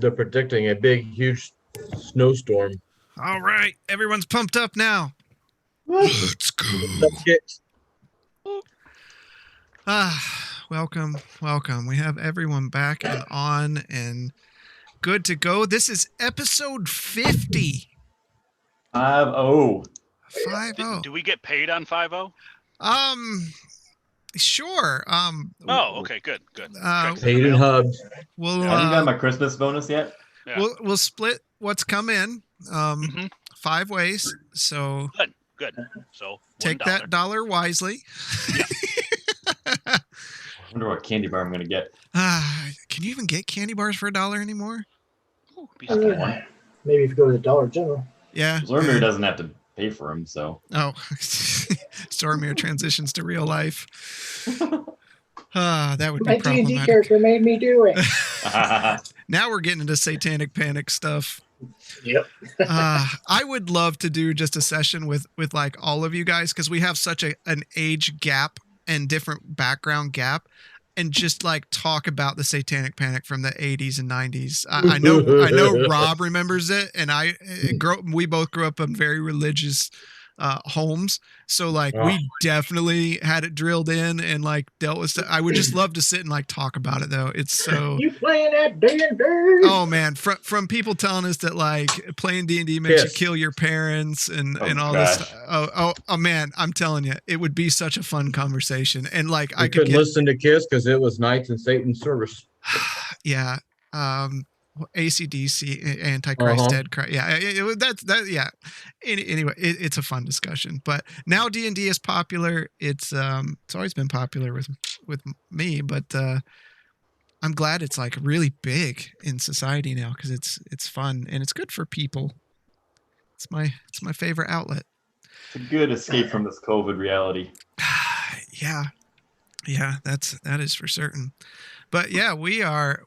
They're predicting a big, huge snowstorm. All right, everyone's pumped up now. Let's go. Welcome. We have everyone back and on and good to go. This is episode 50. 5-0. 5-0. Do we get paid on 5-0? Sure. Okay, good. Paid and hubbed. We'll Have you got my Christmas bonus yet? Yeah. we'll split what's come in 5 ways. So Good. So take $1. that dollar wisely. Yeah. I wonder what candy bar I'm going to get. Can you even get candy bars for $1 anymore? Ooh, Maybe if you go to the Dollar General. Yeah. Zormir doesn't have to pay for them, so. Oh, Stormir transitions to real life. That would be My problematic. D&D character made me do it. Now we're getting into satanic panic stuff. Yep. I would love to do just a session with like all of you guys because we have such an age gap and different background gap, and just like talk about the satanic panic from the 80s and 90s. I know Rob remembers it, and we both grew up in very religious homes, so like we definitely had it drilled in and like dealt with stuff. I would just love to sit and like talk about it though. It's so You playing that D&D? oh man, from people telling us that like playing D&D makes you kill your parents and all this stuff. Oh man, I'm telling you, it would be such a fun conversation. And like I couldn't listen to Kiss because it was Knights in Satan's service. Yeah. AC/DC, Antichrist, Dead Christ. Yeah, yeah. Anyway, it's a fun discussion. But now D&D is popular. It's always been popular with me, but I'm glad it's like really big in society now because it's fun and it's good for people. It's my favorite outlet. It's a good escape from this COVID reality. Yeah, that is for certain. But yeah, we are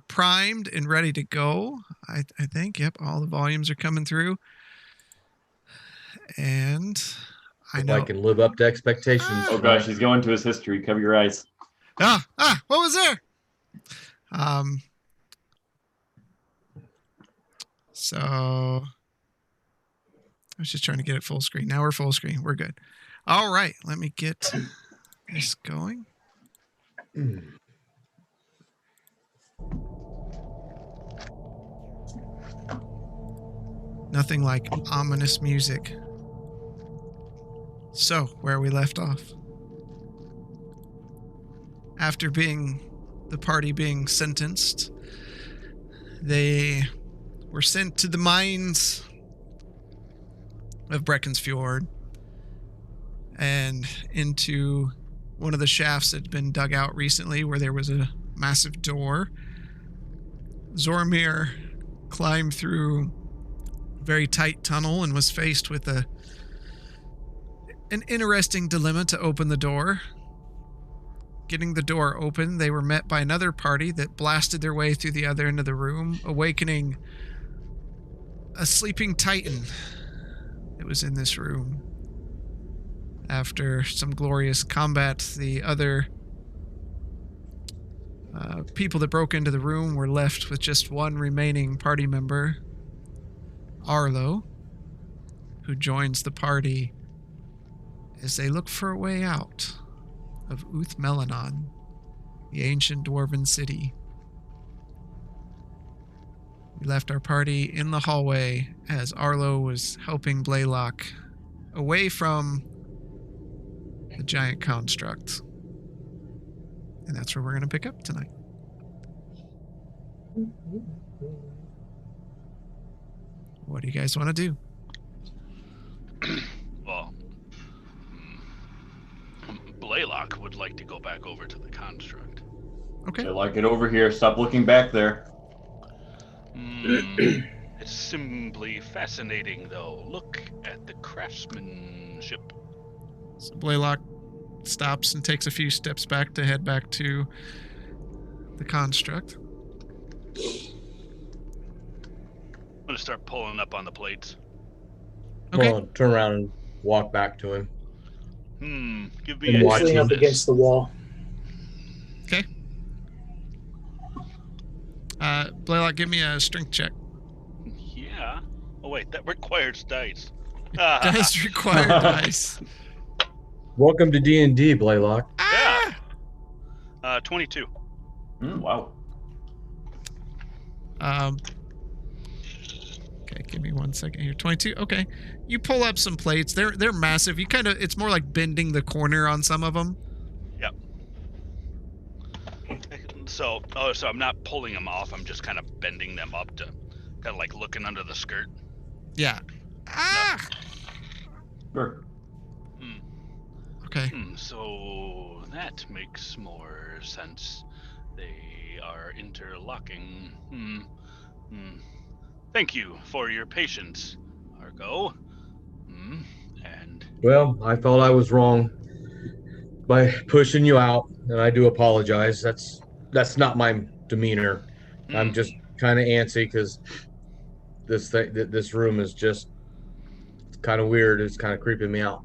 primed and ready to go. I think. Yep, all the volumes are coming through, and I know I can live up to expectations. Oh gosh, he's going to his history. Cover your eyes. What was there? So I was just trying to get it full screen. Now we're full screen. We're good. All right, let me get this going. Nothing like ominous music. So, where we left off. After the party being sentenced, they were sent to the mines of Breckensfjord and into one of the shafts that had been dug out recently where there was a massive door. Zormir climbed through a very tight tunnel and was faced with an interesting dilemma to open the door. Getting the door open, they were met by another party that blasted their way through the other end of the room, awakening a sleeping titan that was in this room. After some glorious combat, the other people that broke into the room were left with just one remaining party member, Arlo, who joins the party as they look for a way out of Uthmelenon, the ancient dwarven city. We left our party in the hallway as Arlo was helping Blaylock away from the giant construct. And that's where we're going to pick up tonight. What do you guys want to do? Well, Blaylock would like to go back over to the construct. Okay. I like it over here. Stop looking back there. It's simply fascinating, though. Look at the craftsmanship. So Blaylock stops and takes a few steps back to head back to the construct. I'm going to start pulling up on the plates. Okay. Well, turn around and walk back to him. Give me And a watch Leaning him. up against the wall. Okay. Blaylock, give me a strength check. Yeah. Oh wait, that requires dice. Does require dice. Welcome to D&D, Blaylock. Ah! 22. Wow. Okay, give me 1 second here. 22. Okay, you pull up some plates. They're massive. You kind of it's more like bending the corner on some of them. Yep. So I'm not pulling them off. I'm just kind of bending them up to, kind of like looking under the skirt. Yeah. Ah. Sure. Okay. So that makes more sense. They are interlocking. Thank you for your patience, Argo. And Well, I felt I was wrong by pushing you out, and I do apologize. That's not my demeanor. I'm just kind of antsy because this room is just kind of weird. It's kind of creeping me out.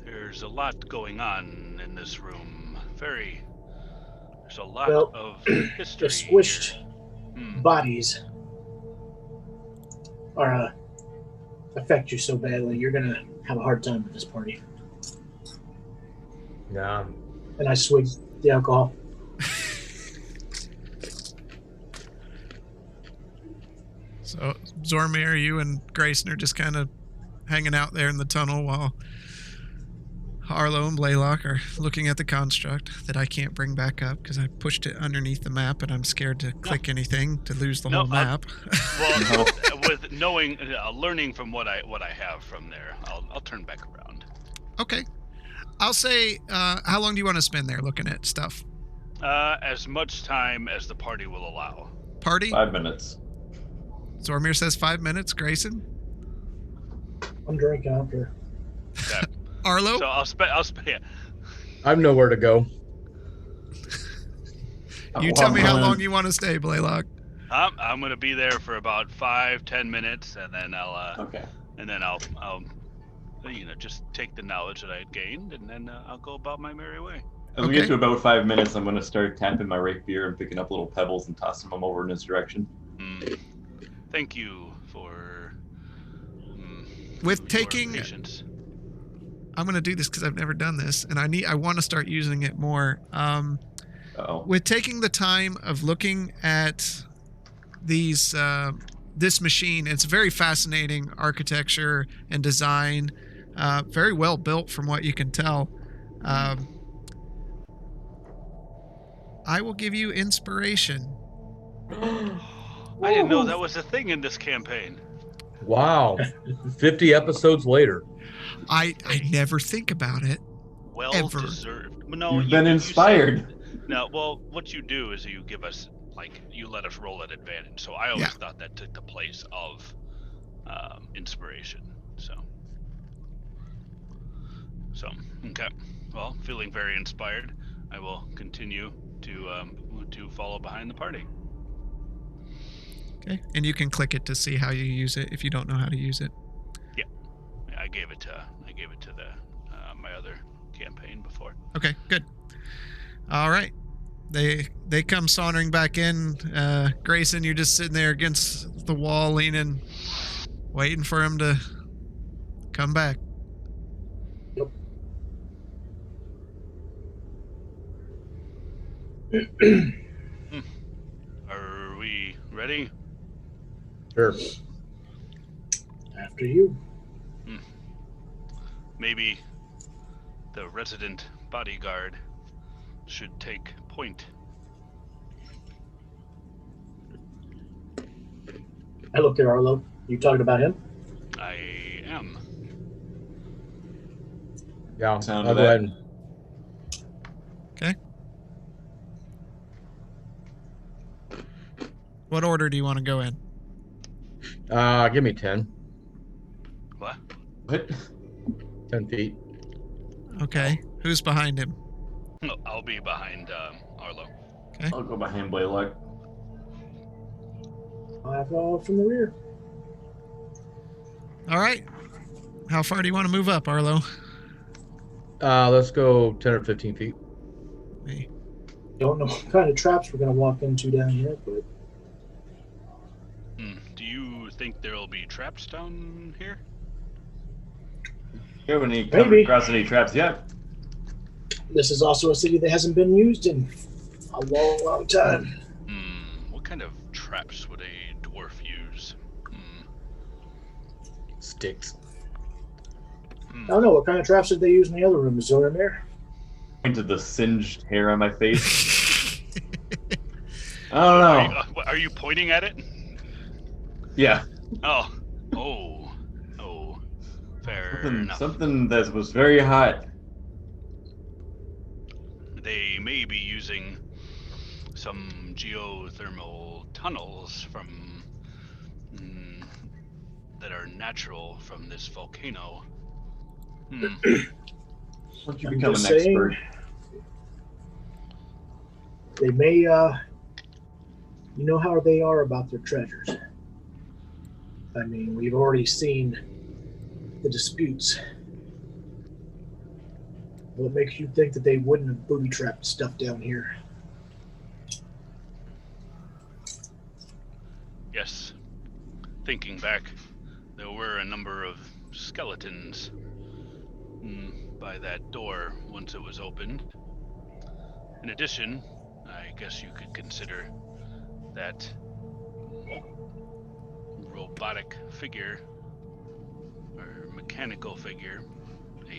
There's a lot going on in this room. There's a lot Well, of the history squished here. bodies are affect you so badly. You're gonna have a hard time with this party. Nah. And I swig the alcohol. So Zormir, you and Grayson are just kind of hanging out there in the tunnel while Arlo and Blaylock are looking at the construct that I can't bring back up because I pushed it underneath the map and I'm scared to click anything to lose the whole map. Well, with knowing, learning from what I have from there, I'll turn back around. Okay. I'll say, how long do you want to spend there looking at stuff? As much time as the party will allow. Party? 5 minutes. Zormir says 5 minutes. Grayson? I'm drinking after. Okay. Arlo? So I'll spend. Yeah. I've nowhere to go. You tell me how long you want to stay, Blaylock. I'm gonna be there for about 5-10 minutes, and then I'll Okay. and then I'll just take the knowledge that I had gained, and then I'll go about my merry way. As we get to about 5 minutes, I'm going to start tapping my rapier and picking up little pebbles and tossing them over in his direction. Thank you for With your taking, patience. I'm going to do this because I've never done this, and I want to start using it more. With taking the time of looking at these this machine, it's very fascinating architecture and design, very well built from what you can tell. I will give you inspiration. I didn't know that was a thing in this campaign. Wow. 50 episodes later. I never think about it. Well Ever. deserved. No, You've been inspired. No, well, what you do is you give us, you let us roll at advantage. So I always thought that took the place of inspiration. So, okay. Well, feeling very inspired, I will continue to follow behind the party. Okay, and you can click it to see how you use it if you don't know how to use it. Yeah, I gave it to the my other campaign before. Okay, good. All right, they come sauntering back in. Grayson, you're just sitting there against the wall, leaning, waiting for him to come back. Are we ready? Sure. After you. Maybe the resident bodyguard should take point. I look at Arlo. You talking about him? I am. Yeah. Sound I'll of go that. ahead and Okay. What order do you want to go in? give me 10. What? What? 10 feet. Okay. Who's behind him? No, I'll be behind Arlo. I'll go behind Blaylock. I'll follow from the rear. All right. How far do you want to move up, Arlo? Let's go 10 or 15 feet. Me. Don't know what kind of traps we're going to walk into down here, but Do you think there'll be traps down here? You haven't come Maybe. across any traps yet? this is also a city that hasn't been used in a long, long time. What kind of traps would a dwarf use? Sticks. I don't know. What kind of traps did they use in the other room? Is Zoramir? Into the singed hair on my face. I don't know. Are you pointing at it? Yeah. Oh. Fair enough. Something that was very hot. They may be using some geothermal tunnels from that are natural from this volcano. Once you I'm become just an saying, expert. They may, you know how they are about their treasures. I mean, we've already seen the disputes. What makes you think that they wouldn't have booby trapped stuff down here? Yes. Thinking back, there were a number of skeletons by that door once it was opened. In addition, I guess you could consider that robotic figure or mechanical figure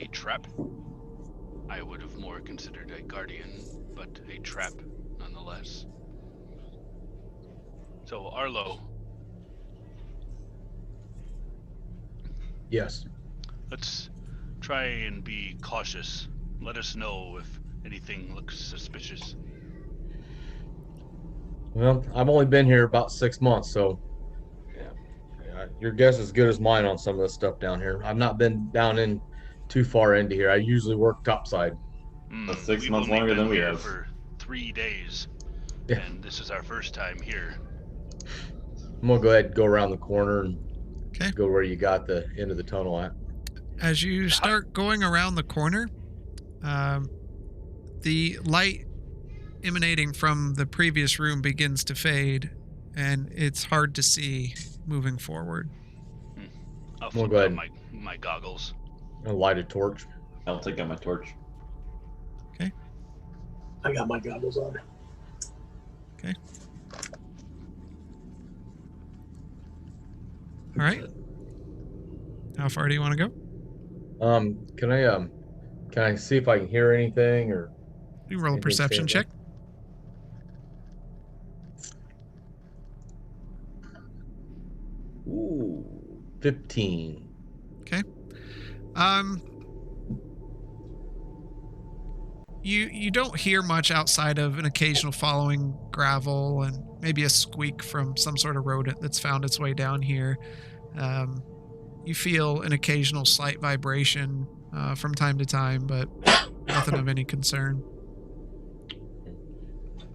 a trap. I would have more considered a guardian, but a trap nonetheless. So Arlo, Yes. let's try and be cautious. Let us know if anything looks suspicious. Well, I've only been here about 6 months, so your guess is as good as mine on some of this stuff down here. I've not been down in too far into here. I usually work topside. 6 We've months only longer been than we here have. for 3 days, Yeah. and this is our first time here. I'm gonna go ahead and go around the corner and Okay. go where you got the end of the tunnel at. As you start going around the corner, the light emanating from the previous room begins to fade, and it's hard to see moving forward. I'll We'll flip go out ahead. my goggles. I'll light a torch. I'll take out my torch. I got my goggles on. Okay. All right. How far do you want to go? Can I see if I can hear anything or You roll a anything perception stand check. out? Ooh, 15. Okay. You don't hear much outside of an occasional following gravel and maybe a squeak from some sort of rodent that's found its way down here. You feel an occasional slight vibration from time to time, but nothing of any concern.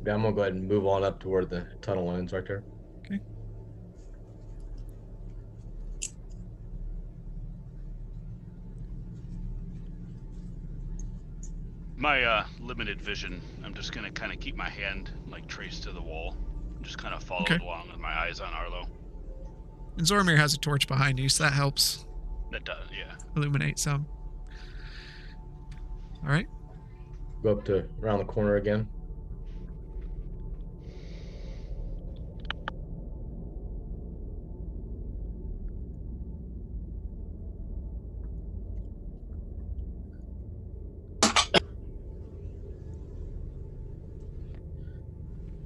Yeah, I'm gonna go ahead and move on up to where the tunnel ends right there. Okay. My limited vision, I'm just gonna kind of keep my hand like traced to the wall, and just kind of follow Okay. it along with my eyes on Arlo. And Zormir has a torch behind you, so that helps That does, yeah. illuminate some. All right. Go up to around the corner again.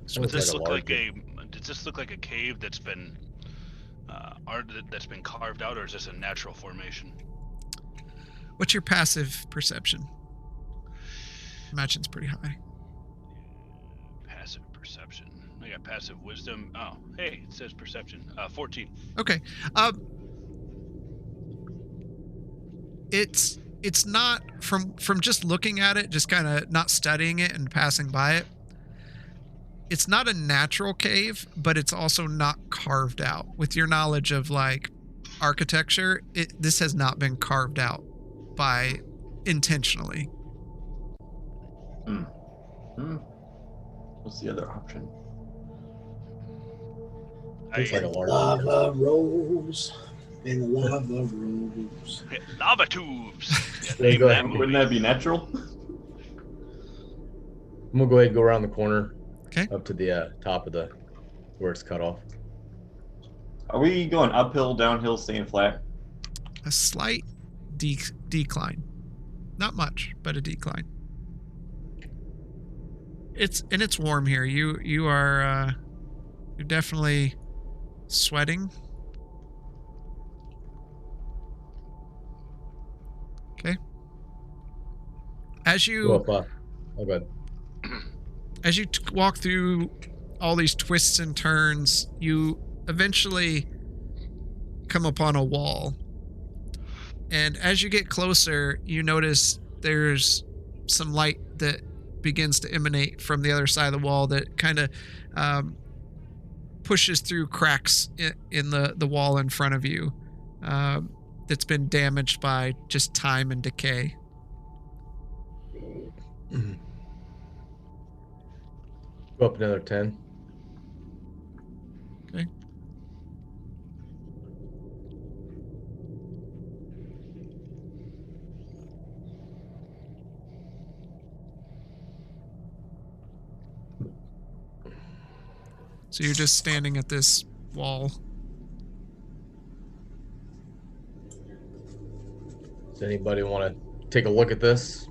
So Does Looks this like a look like large- does this look like a cave that's been that's been carved out, or is this a natural formation? what's your passive perception? Imagine it's pretty high. Passive perception. I got passive wisdom. Oh, hey, it says perception. 14. Okay. It's not from just looking at it, just kind of not studying it and passing by it. It's not a natural cave, but it's also not carved out. With your knowledge of like architecture, this has not been carved out by intentionally. What's the other option? Looks like a large. Lava rolls and the lava rolls. Lava tubes. Yeah, There you name go. that movie. Wouldn't that be natural? I'm gonna go ahead and go around the corner. Okay. Up to the top of the where it's cut off. Are we going uphill, downhill, staying flat? A slight decline. Not much, but a decline. It's warm here. You are you're definitely sweating. Okay. As you Oh, good. as you walk through all these twists and turns, you eventually come upon a wall. And as you get closer, you notice there's some light that begins to emanate from the other side of the wall that kind of pushes through cracks in the wall in front of you that's been damaged by just time and decay. Go up another 10. Okay. So you're just standing at this wall. Does anybody want to take a look at this?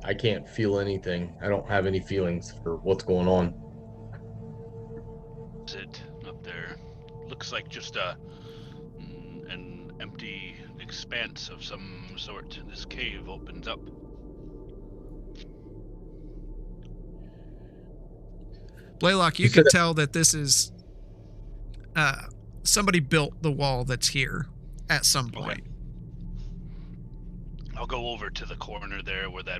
I can't feel anything. I don't have any feelings for what's going on. Is it up there? Looks like just an empty expanse of some sort. This cave opens up. Blaylock, you can tell that this is somebody built the wall that's here at some point. Okay. I'll go over to the corner there where the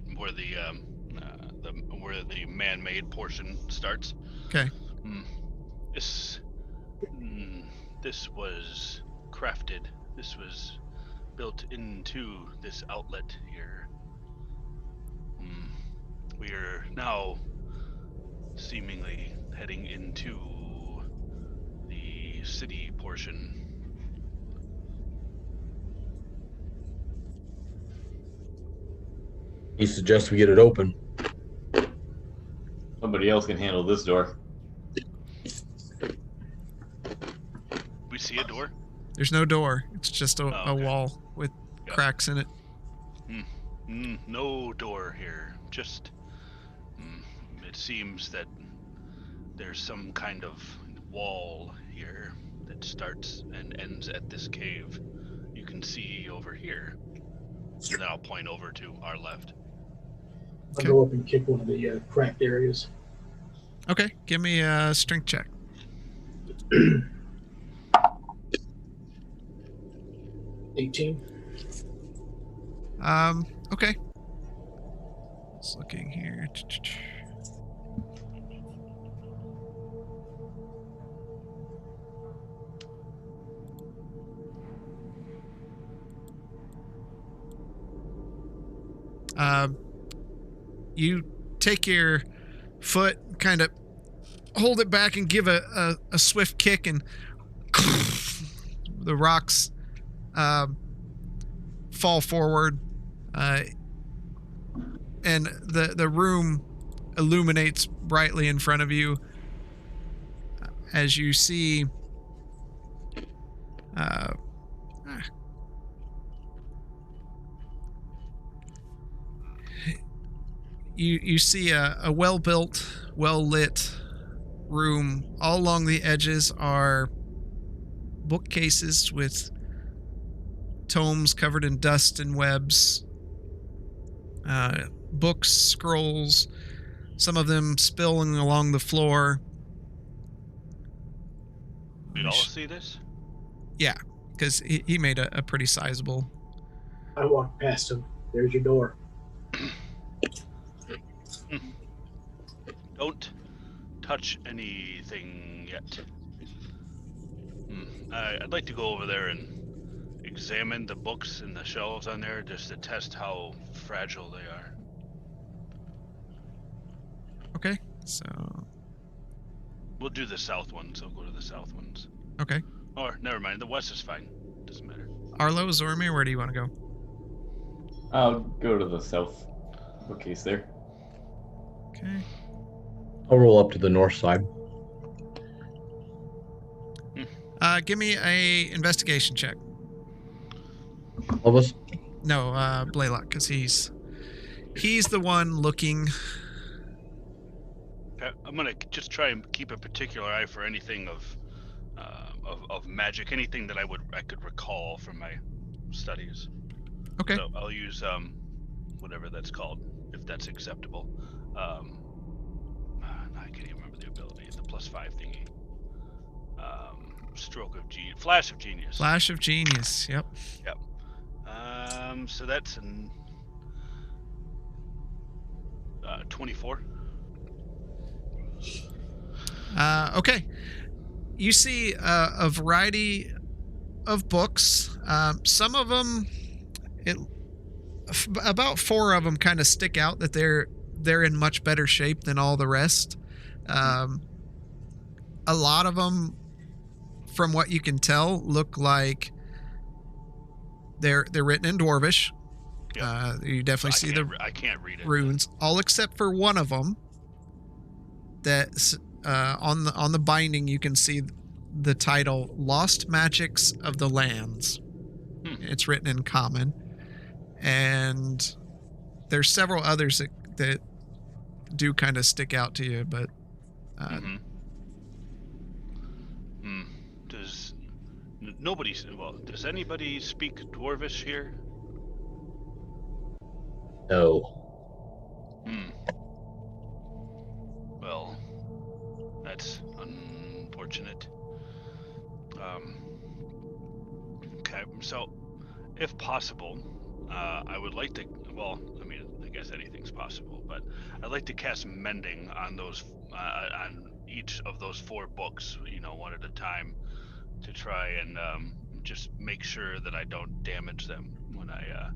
man-made portion starts. Okay. This was crafted. This was built into this outlet here. We are now seemingly heading into the city portion. You suggest we get it open. Somebody else can handle this door. We see a door? There's no door. It's just a okay. wall with Yep. cracks in it. No door here. Just it seems that there's some kind of wall here that starts and ends at this cave. You can see over here. And then I'll point over to our left. I'll go up and kick one of the cracked areas. Okay, give me a strength check. 18. Okay. Just looking here. You take your foot, kind of hold it back and give a swift kick, and the rocks fall forward, and the room illuminates brightly in front of you as you see you see a well-built, well-lit room. All along the edges are bookcases with tomes covered in dust and webs, books, scrolls, some of them spilling along the floor. We all see this? Yeah, because he made a pretty sizable. I walked past him. There's your door. Don't touch anything yet. I'd like to go over there and examine the books and the shelves on there just to test how fragile they are. Okay, so We'll do the south one, so go to the south ones. okay. Or never mind, the west is fine. Doesn't matter. Arlo, Zormir, where do you want to go? I'll go to the south bookcase there. Okay. I'll roll up to the north side. Give me a investigation check. All of us. No, Blaylock, because he's the one looking. Okay, I'm gonna just try and keep a particular eye for anything of magic, anything that I could recall from my studies. Okay. So I'll use whatever that's called, if that's acceptable. I can't even remember the ability. The +5 thingy. Stroke of genius. Flash of genius. Flash of genius. Yep. Yep. So that's an 24. Okay. You see a variety of books. Some of them, about 4 of them kind of stick out that they're in much better shape than all the rest. A lot of them, from what you can tell, look like they're written in Dwarvish. Yep. You definitely see I can't read it. runes, all except for one of them. That's on the binding. You can see the title "Lost Magics of the Lands." It's written in Common, and there's several others that do kind of stick out to you, but. Does anybody speak Dwarvish here? No. Well, that's unfortunate. Okay, so if possible, I would like to. Well, I mean, I guess anything's possible, but I'd like to cast Mending on those, on each of those 4 books. One at a time, to try and just make sure that I don't damage them when I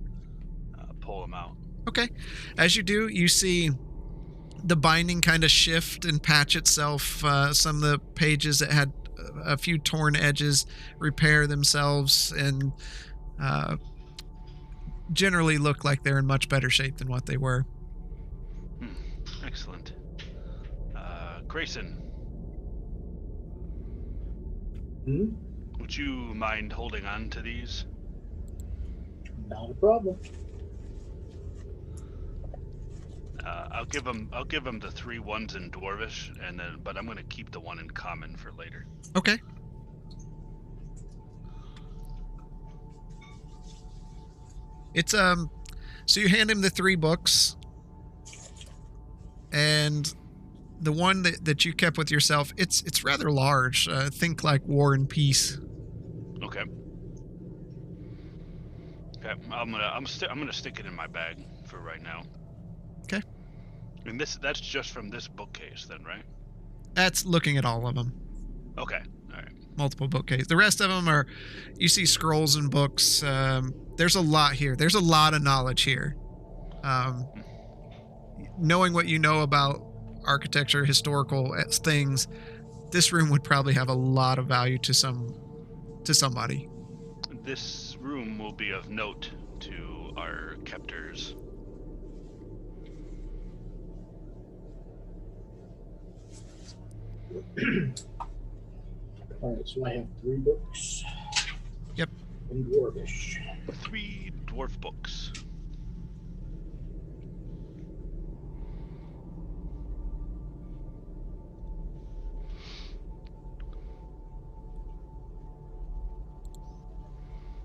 pull them out. Okay. As you do, you see the binding kind of shift and patch itself. Some of the pages that had a few torn edges repair themselves and generally look like they're in much better shape than what they were. Excellent. Grayson. Would you mind holding on to these? Not a problem. I'll give them the 3 ones in Dwarvish, but I'm going to keep the one in Common for later. Okay. It's so you hand him the 3 books, and the one that you kept with yourself, it's rather large. Think like War and Peace. Okay. Okay, I'm gonna stick it in my bag for right now. Okay. And that's just from this bookcase, then, right? That's looking at all of them. Okay. All right. Multiple bookcases. The rest of them are, you see scrolls and books. There's a lot here. There's a lot of knowledge here. Knowing what you know about architecture, historical things, this room would probably have a lot of value to somebody. This room will be of note to our captors. Alright, so I have 3 books. Yep. In Dwarvish. 3 dwarf books.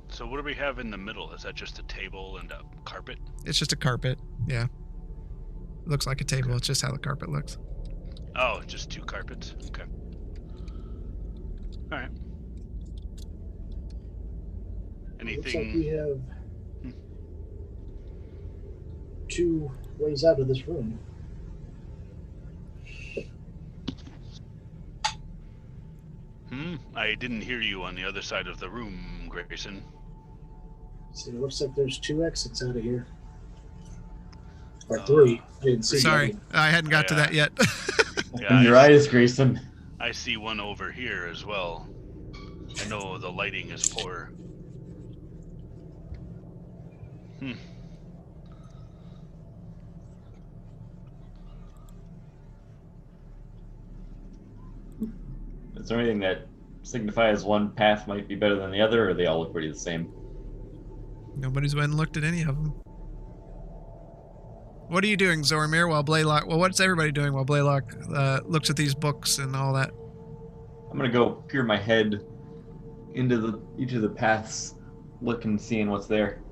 So what do we have in the middle? Is that just a table and a carpet? It's just a carpet. Yeah. Looks like a table. It's just how the carpet looks. Oh, just 2 carpets? Okay. All right. Looks like Anything? we have 2 ways out of this room. I didn't hear you on the other side of the room, Grayson. See, it looks like there's 2 exits out of here. Or 3. I didn't see Sorry, you. I hadn't got to that yet. Yeah, Open your eyes, Grayson. I see one over here as well. I know the lighting is poor. Is there anything that signifies one path might be better than the other, or they all look pretty the same? Nobody's went and looked at any of them. What are you doing, Zormir, while Blaylock... Well, what's everybody doing while Blaylock looks at these books and all that? I'm gonna go peer my head into each of the paths, looking, seeing what's there.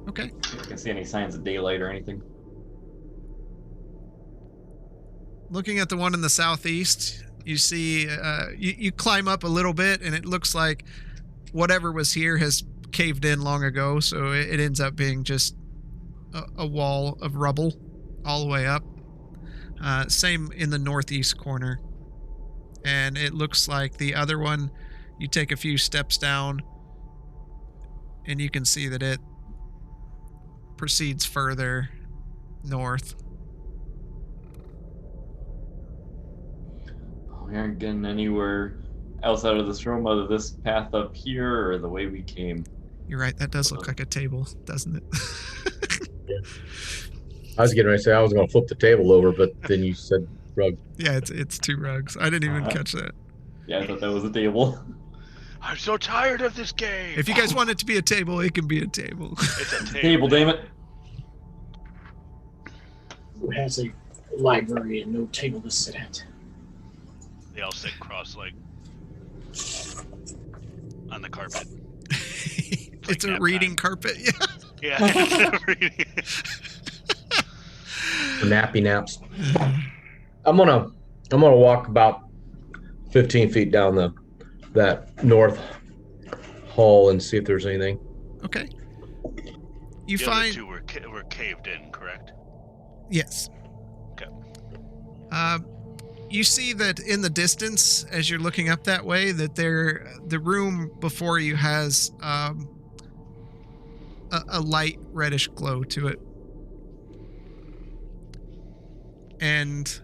Okay. If I can see any signs of daylight or anything. Looking at the one in the southeast, you see... you climb up a little bit, and it looks like whatever was here has caved in long ago, so it ends up being just a wall of rubble all the way up. Same in the northeast corner. And it looks like the other one, you take a few steps down, and you can see that it proceeds further north. We aren't getting anywhere else out of this room other than this path up here or the way we came. You're right, that does look like a table, doesn't it? I was getting ready to say I was going to flip the table over, but then you said rug. Yeah, it's 2 rugs. I didn't even catch that. Yeah, I thought that was a table. I'm so tired of this game. If you guys want it to be a table, it can be a table. It's a Table, damn it. Who has a library and no table to sit at? They all sit cross-legged on the carpet. It's like a nap reading time. carpet, yeah. Yeah, it's reading. Nappy naps. I'm gonna walk about 15 feet down that north hall and see if there's anything. Okay. You The find... other two were caved in, correct? Yes. Okay. You see that in the distance, as you're looking up that way, that the room before you has a light reddish glow to it. And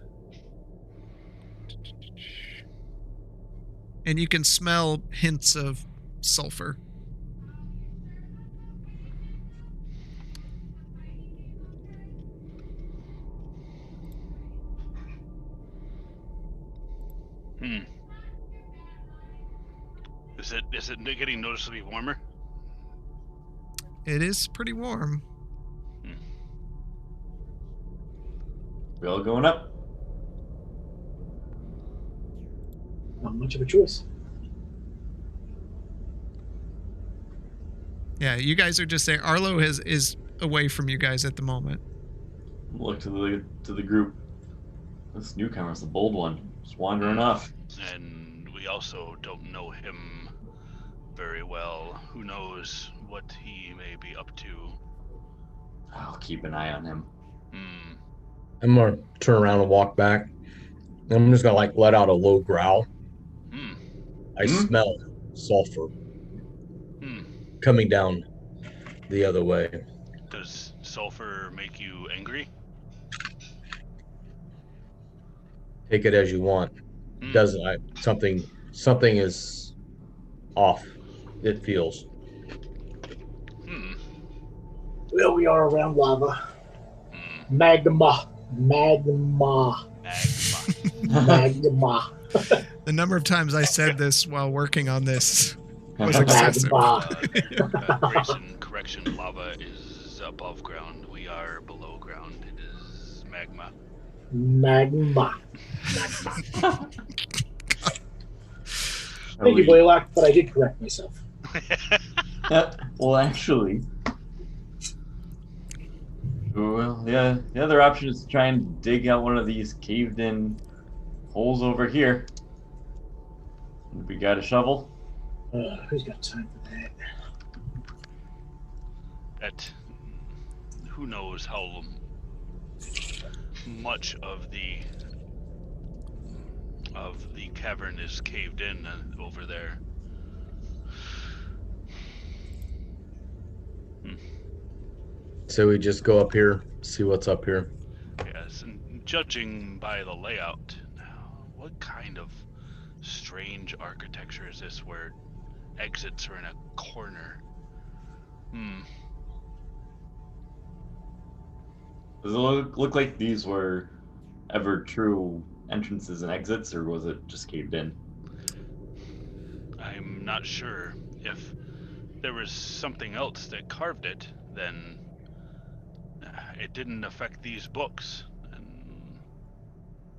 you can smell hints of sulfur. Is it getting noticeably warmer? It is pretty warm. We all going up? Not much of a choice. Yeah, you guys are just there. Arlo is away from you guys at the moment. Look to the group. This newcomer's the bold one. Just wandering off. And we also don't know him very well. Who knows what he may be up to? I'll keep an eye on him. I'm gonna turn around and walk back. I'm just gonna let out a low growl. I smell sulfur coming down the other way. Does sulfur make you angry? Take it as you want. Doesn't something is off. It feels. Well, we are around lava. Magma. The number of times I said this while working on this was excessive. Grayson, correction, lava is above ground. We are below ground. It is magma. Thank you, Blaylock, but I did correct myself. Well, actually... Well, yeah, the other option is to try and dig out one of these caved-in holes over here. We got a shovel? Who's got time for that? Who knows how much of the cavern is caved in over there. So we just go up here, see what's up here. judging by the layout, what kind of strange architecture is this where exits are in a corner? Does it look like these were ever true entrances and exits, or was it just caved in? I'm not sure. If there was something else that carved it, then it didn't affect these books,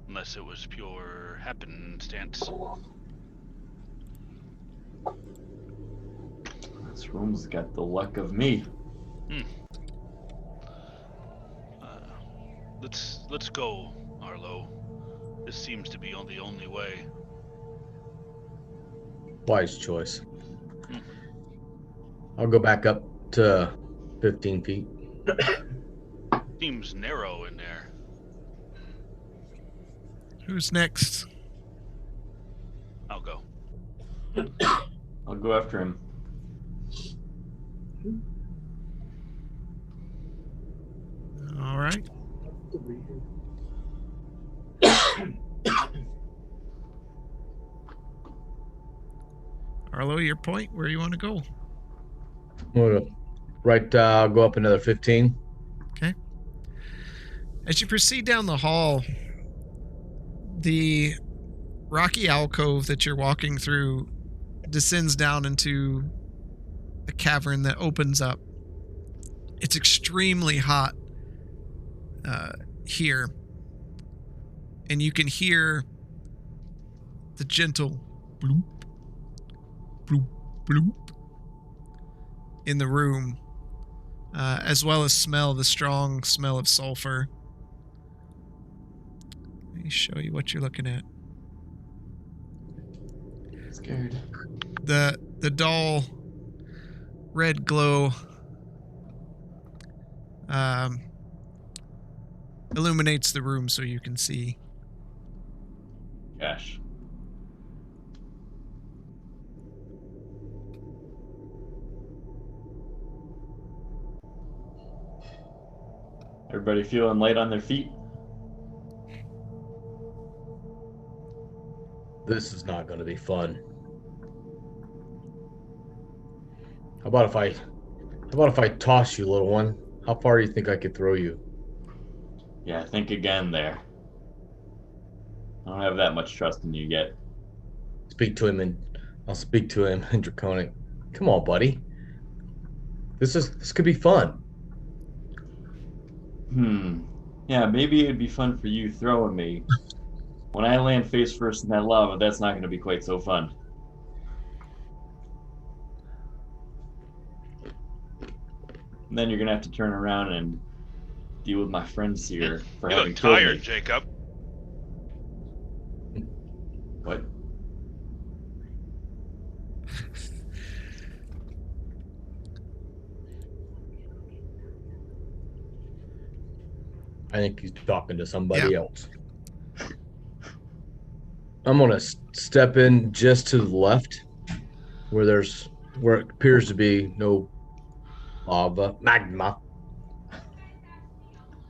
unless it was pure happenstance. This room's got the luck of me. Let's go, Arlo. This seems to be the only way. Wise choice. I'll go back up to 15 feet. Seems narrow in there. Who's next? I'll go. I'll go after him. All right. Arlo, your point, where you want to go? I'll go up another 15. Okay. As you proceed down the hall, the rocky alcove that you're walking through descends down into a cavern that opens up. It's extremely hot here, and you can hear the gentle bloop, bloop, bloop in the room, as well as smell the strong smell of sulfur. Let me show you what you're looking at. Scared. The dull red glow illuminates the room so you can see. Gosh. Everybody feeling light on their feet? This is not going to be fun. How about if I toss you, little one? How far do you think I could throw you? Yeah, think again there. I don't have that much trust in you yet. I'll speak to him in Draconic. Come on, buddy. This could be fun. Yeah, maybe it'd be fun for you throwing me. When I land face first in that lava, that's not going to be quite so fun. And then you're going to have to turn around and deal with my friends here for You having look killed tired, me. Jacob. What? I think he's talking to somebody else. I'm going to step in just to the left where it appears to be no magma.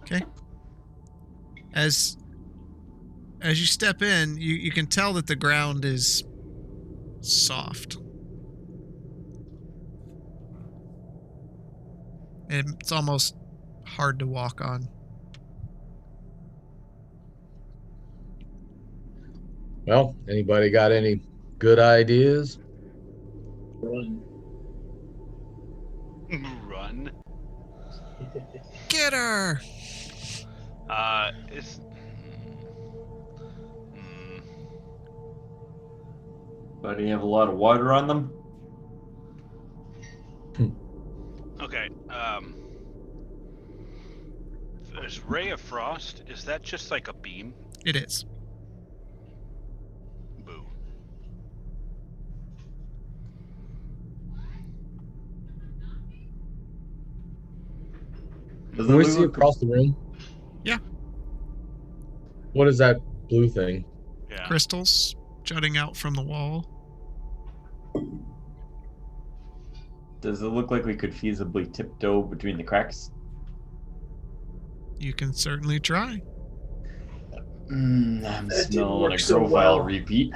Okay. As you step in, you can tell that the ground is soft. And it's almost hard to walk on. Well, anybody got any good ideas? Run. Run. Get her! It's. But you have a lot of water on them? Okay. There's Ray of Frost. Is that just like a beam? It is. Boo. Does Can we it see look- across the room? Yeah. What is that blue thing? Yeah. Crystals jutting out from the wall. Does it look like we could feasibly tiptoe between the cracks? You can certainly try. I'm That didn't smelling work a so profile well. repeat.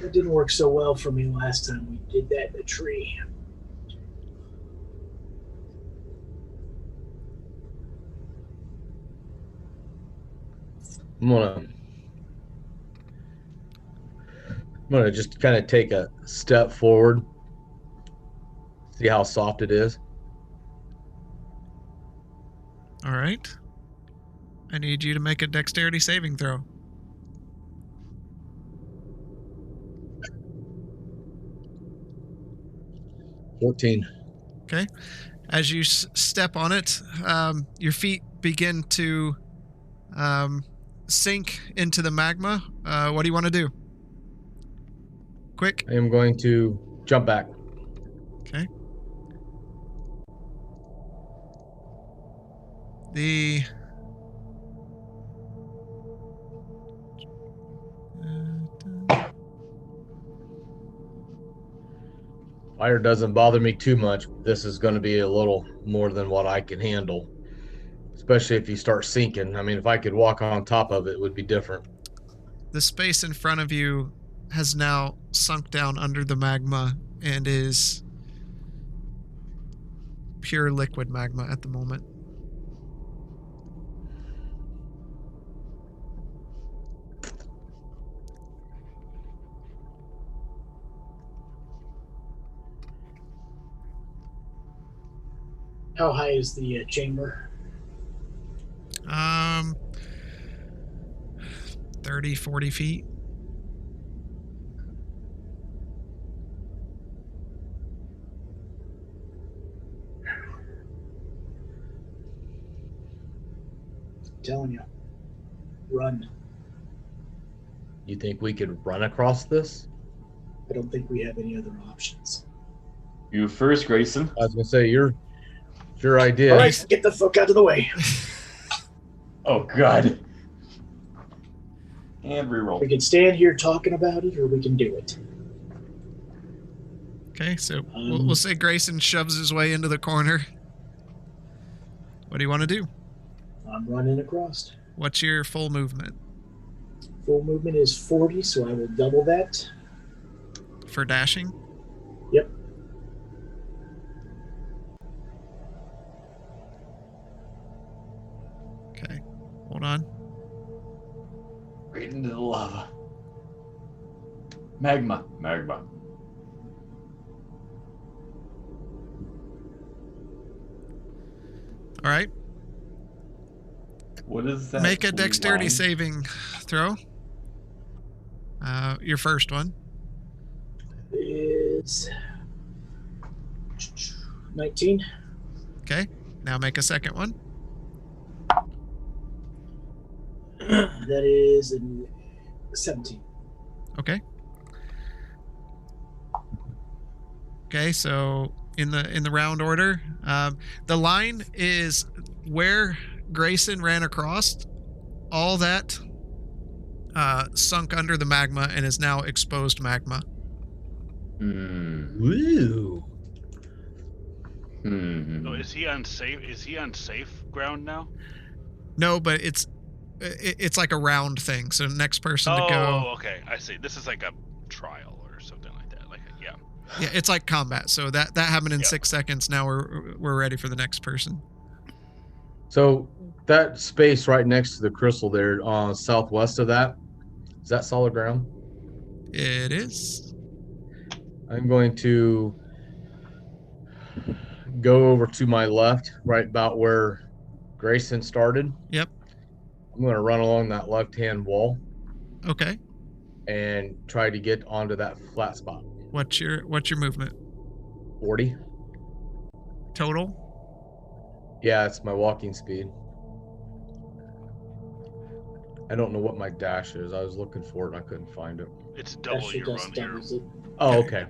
That didn't work so well for me last time we did that in a tree. I'm gonna just kind of take a step forward, see how soft it is. All right. I need you to make a dexterity saving throw. 14. Okay. As you step on it, your feet begin to sink into the magma. What do you want to do? Quick. I am going to jump back. Okay. The Fire doesn't bother me too much. This is going to be a little more than what I can handle, especially if you start sinking. I mean, if I could walk on top of it, it would be different. the space in front of you has now sunk down under the magma and is pure liquid magma at the moment. How high is the chamber? 30, 40 feet. I'm telling you, run. You think we could run across this? I don't think we have any other options. You first, Grayson. I was going to say, it's your idea. All right, get the fuck out of the way. Oh, God. And reroll. We can stand here talking about it, or we can do it. Okay, so we'll say Grayson shoves his way into the corner. What do you want to do? I'm running across. What's your full movement? Full movement is 40, so I will double that. For dashing? Yep. Okay, hold on. Right into the lava. Magma. All right. What is that? Make a blue dexterity line? saving throw. Your first one. Is 19. Okay. Now make a second one. That is 17. Okay. Okay, so in the round order, the line is where Grayson ran across. All that sunk under the magma and is now exposed magma. Woo. So is he on safe ground now? No, but it's like a round thing. So next person to go. Oh, okay. I see. This is like a trial or something like that. Yeah. Yeah, it's like combat. So that happened in Yeah. 6 seconds. Now we're ready for the next person. So that space right next to the crystal there, southwest of that, is that solid ground? It is. I'm going to go over to my left, right about where Grayson started. Yep. I'm going to run along that left-hand wall Okay. and try to get onto that flat spot. What's your movement 40. total? Yeah, it's my walking speed. I don't know what my dash is. I was looking for it and I couldn't find it. It's double Actually, your does run. Your, doubles it. Oh, okay.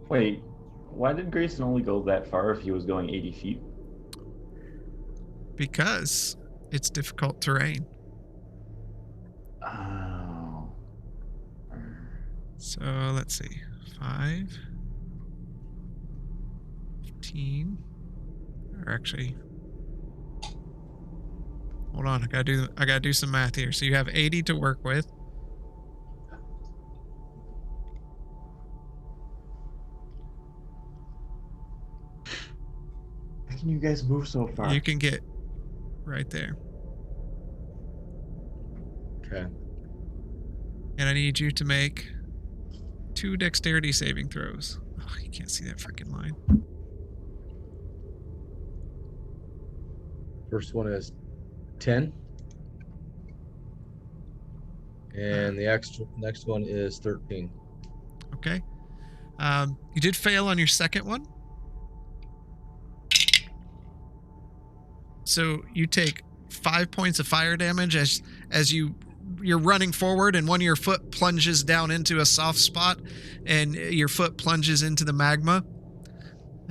Wait, why did Grayson only go that far if he was going 80 feet? Because it's difficult terrain. Oh. So let's see. 5, 15, or actually, Hold on, I gotta do some math here. So you have 80 to work with. How can you guys move so far? You can get right there. Okay. And I need you to make 2 dexterity saving throws. Oh, you can't see that freaking line. First one is 10. And the next one is 13. Okay. You did fail on your second one. So you take 5 points of fire damage as you're running forward, and one of your foot plunges down into a soft spot, and your foot plunges into the magma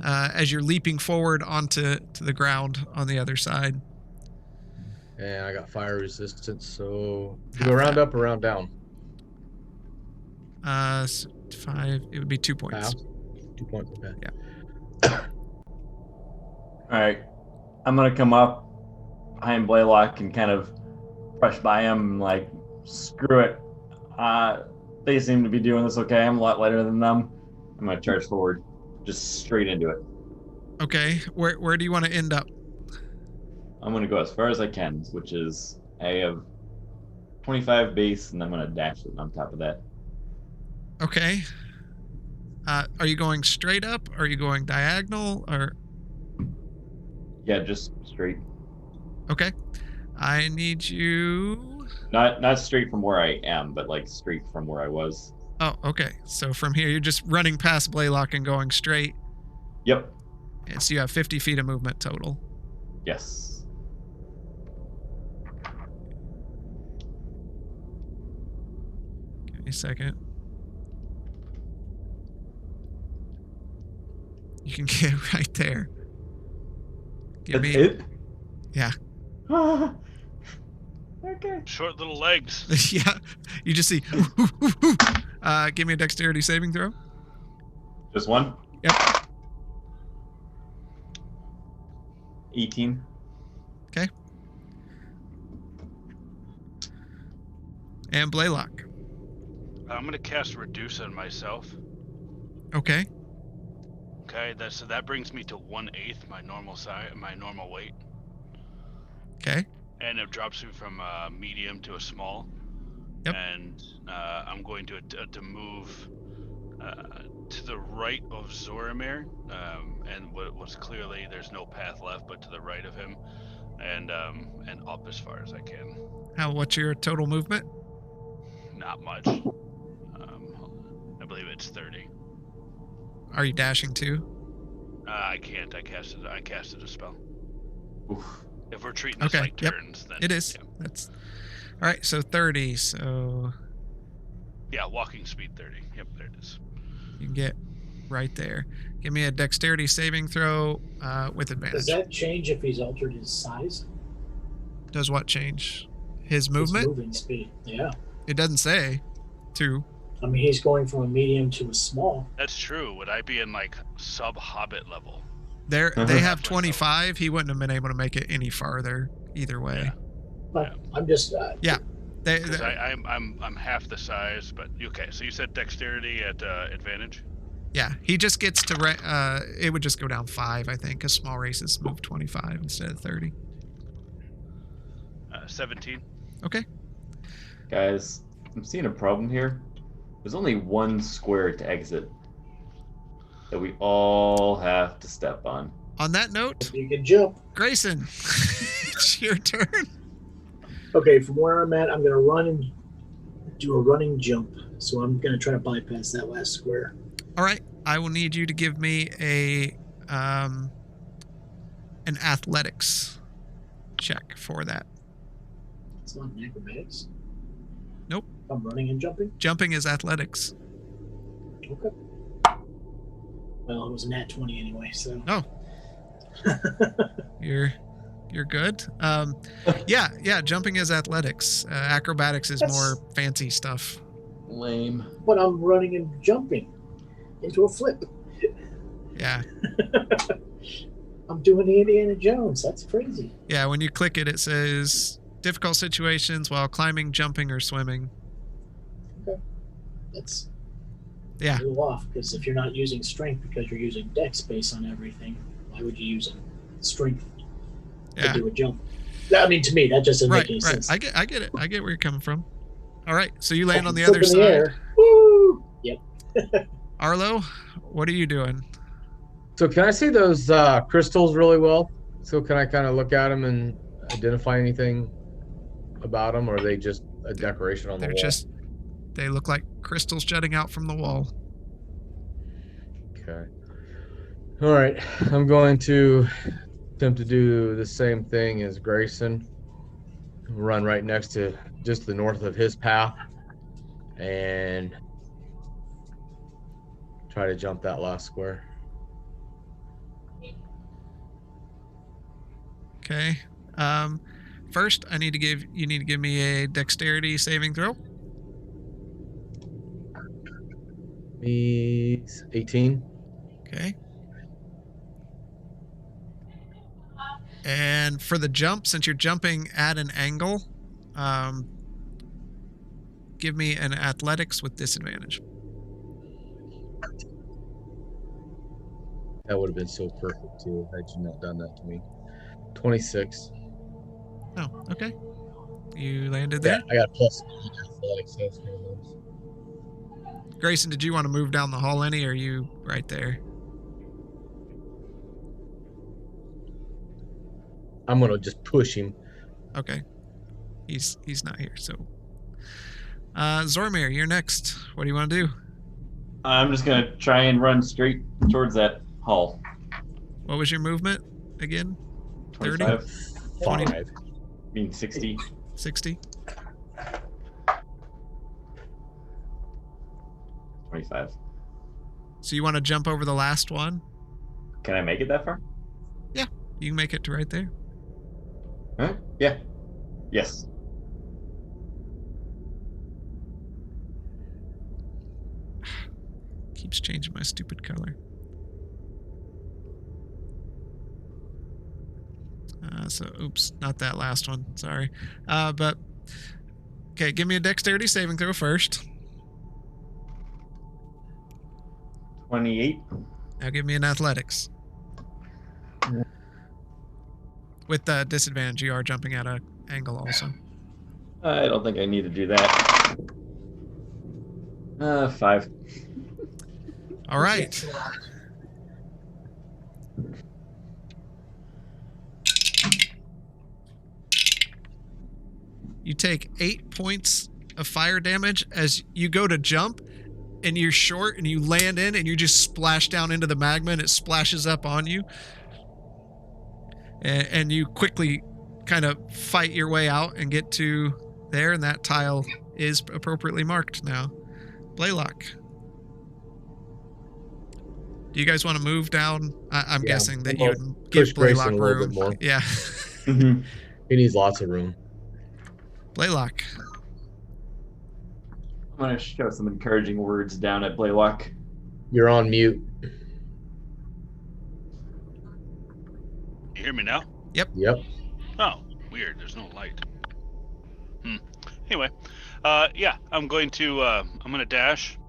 as you're leaping forward onto the ground on the other side. And I got fire resistance, so do Half a round that. up or round down? So 5. It would be 2 points. Half. 2 points. Okay. Yeah. All right, I'm gonna come up behind Blaylock and kind of brush by him, like, screw it. They seem to be doing this okay. I'm a lot lighter than them. I'm gonna charge forward, just straight into it. Okay. Where do you want to end up? I'm gonna go as far as I can, which is I have 25 base, and I'm gonna dash it on top of that. Okay. Are you going straight up? Are you going diagonal? Or Yeah, just straight. okay. I need you. Not straight from where I am, but like straight from where I was. Oh, okay. So from here, you're just running past Blaylock and going straight. Yep. And so you have 50 feet of movement total. Yes. Give me a second. You can get right there. Give That's me. it? Yeah. Okay. Short little legs. Yeah. You just see. Give me a dexterity saving throw. Just one? Yep. 18. Okay. And Blaylock. I'm gonna cast Reduce on myself. Okay. Okay, so that brings me to 1/8 my normal size, my normal weight, Okay. and it drops me from a medium to a small. Yep. And I'm going to move to the right of Zoramir, and what's clearly there's no path left, but to the right of him, and up as far as I can. What's your total movement? Not much. I believe it's 30. Are you dashing too? I can't. I casted a spell. Oof. If we're treating this Okay, like yep. turns, then It is. Yeah. That's all right. So 30. So Yeah, walking speed 30. Yep, there it is. you can get right there. Give me a dexterity saving throw with advantage. Does that change if he's altered his size? Does what change? His His movement? moving speed. Yeah. It doesn't say. 2. I mean, he's going from a medium to a small. That's true. Would I be in like sub-hobbit level? They have Definitely 25. He wouldn't have been able to make it any farther either way. Yeah. But I'm just. They, Because I'm half the size, but okay. So you said dexterity at advantage. yeah, he just gets to. It would just go down 5, I think, because small races move 25 instead of 30. 17. Okay. Guys, I'm seeing a problem here. There's only one square to exit that we all have to step on. On that note, You can jump. Grayson, it's your turn. Okay, from where I'm at, I'm going to run and do a running jump. So I'm going to try to bypass that last square. All right, I will need you to give me an athletics check for that. It's not an acrobatics. Nope. I'm running and jumping. Jumping is athletics. Okay. Well, it was a nat 20 anyway, so. Oh. You're good. Yeah. Jumping is athletics. Acrobatics is more fancy stuff. Lame. But I'm running and jumping into a flip. Yeah. I'm doing the Indiana Jones. That's crazy. Yeah, when you click it, it says difficult situations while climbing, jumping, or swimming. That's Yeah. a little off because if you're not using strength because you're using dex based on everything, why would you use strength to do a jump? I mean, to me, that just doesn't make any sense. I get it. I get where you're coming from. All right, so you land on the Flip other in the side. air. Woo! Yep. Arlo, what are you doing? So can I see those crystals really well? So can I kind of look at them and identify anything about them, or are they just a decoration on the wall? They look like crystals jutting out from the wall. Okay. All right. I'm going to attempt to do the same thing as Grayson. Run right next to just the north of his path and try to jump that last square. Okay. First, you need to give me a dexterity saving throw. He's 18. Okay. And for the jump, since you're jumping at an angle, give me an athletics with disadvantage. That would have been so perfect too had you not done that to me. 26. Oh, okay. You landed there. Yeah, I got plus athletics. So that's pretty nice. Grayson, did you want to move down the hall any, or are you right there? I'm gonna just push him. Okay. He's not here, so. Zormir, you're next. What do you want to do? I'm just gonna try and run straight towards that hall. What was your movement again? 30? 25. 5. I mean 60. 60? 25. So you want to jump over the last one? Can I make it that far? You can make it to right there. Huh? Yeah. Yes. Keeps changing my stupid color. Oops, not that last one. Sorry. But, okay, give me a dexterity saving throw first. 28. Now give me an athletics. With the disadvantage, you are jumping at an angle also. I don't think I need to do that. 5. All right. You take 8 points of fire damage as you go to jump, and you're short, and you land in, and you just splash down into the magma, and it splashes up on you. And you quickly kind of fight your way out and get to there, and that tile is appropriately marked now. Blaylock. Do you guys want to move down? I'm guessing that you would give Blaylock Grayson a little room. bit more. Yeah. Mm-hmm. He needs lots of room. Blaylock. I'm going to show some encouraging words down at Blaylock. You're on mute. You hear me now? Yep. Oh, weird. There's no light. Anyway, yeah, I'm going to dash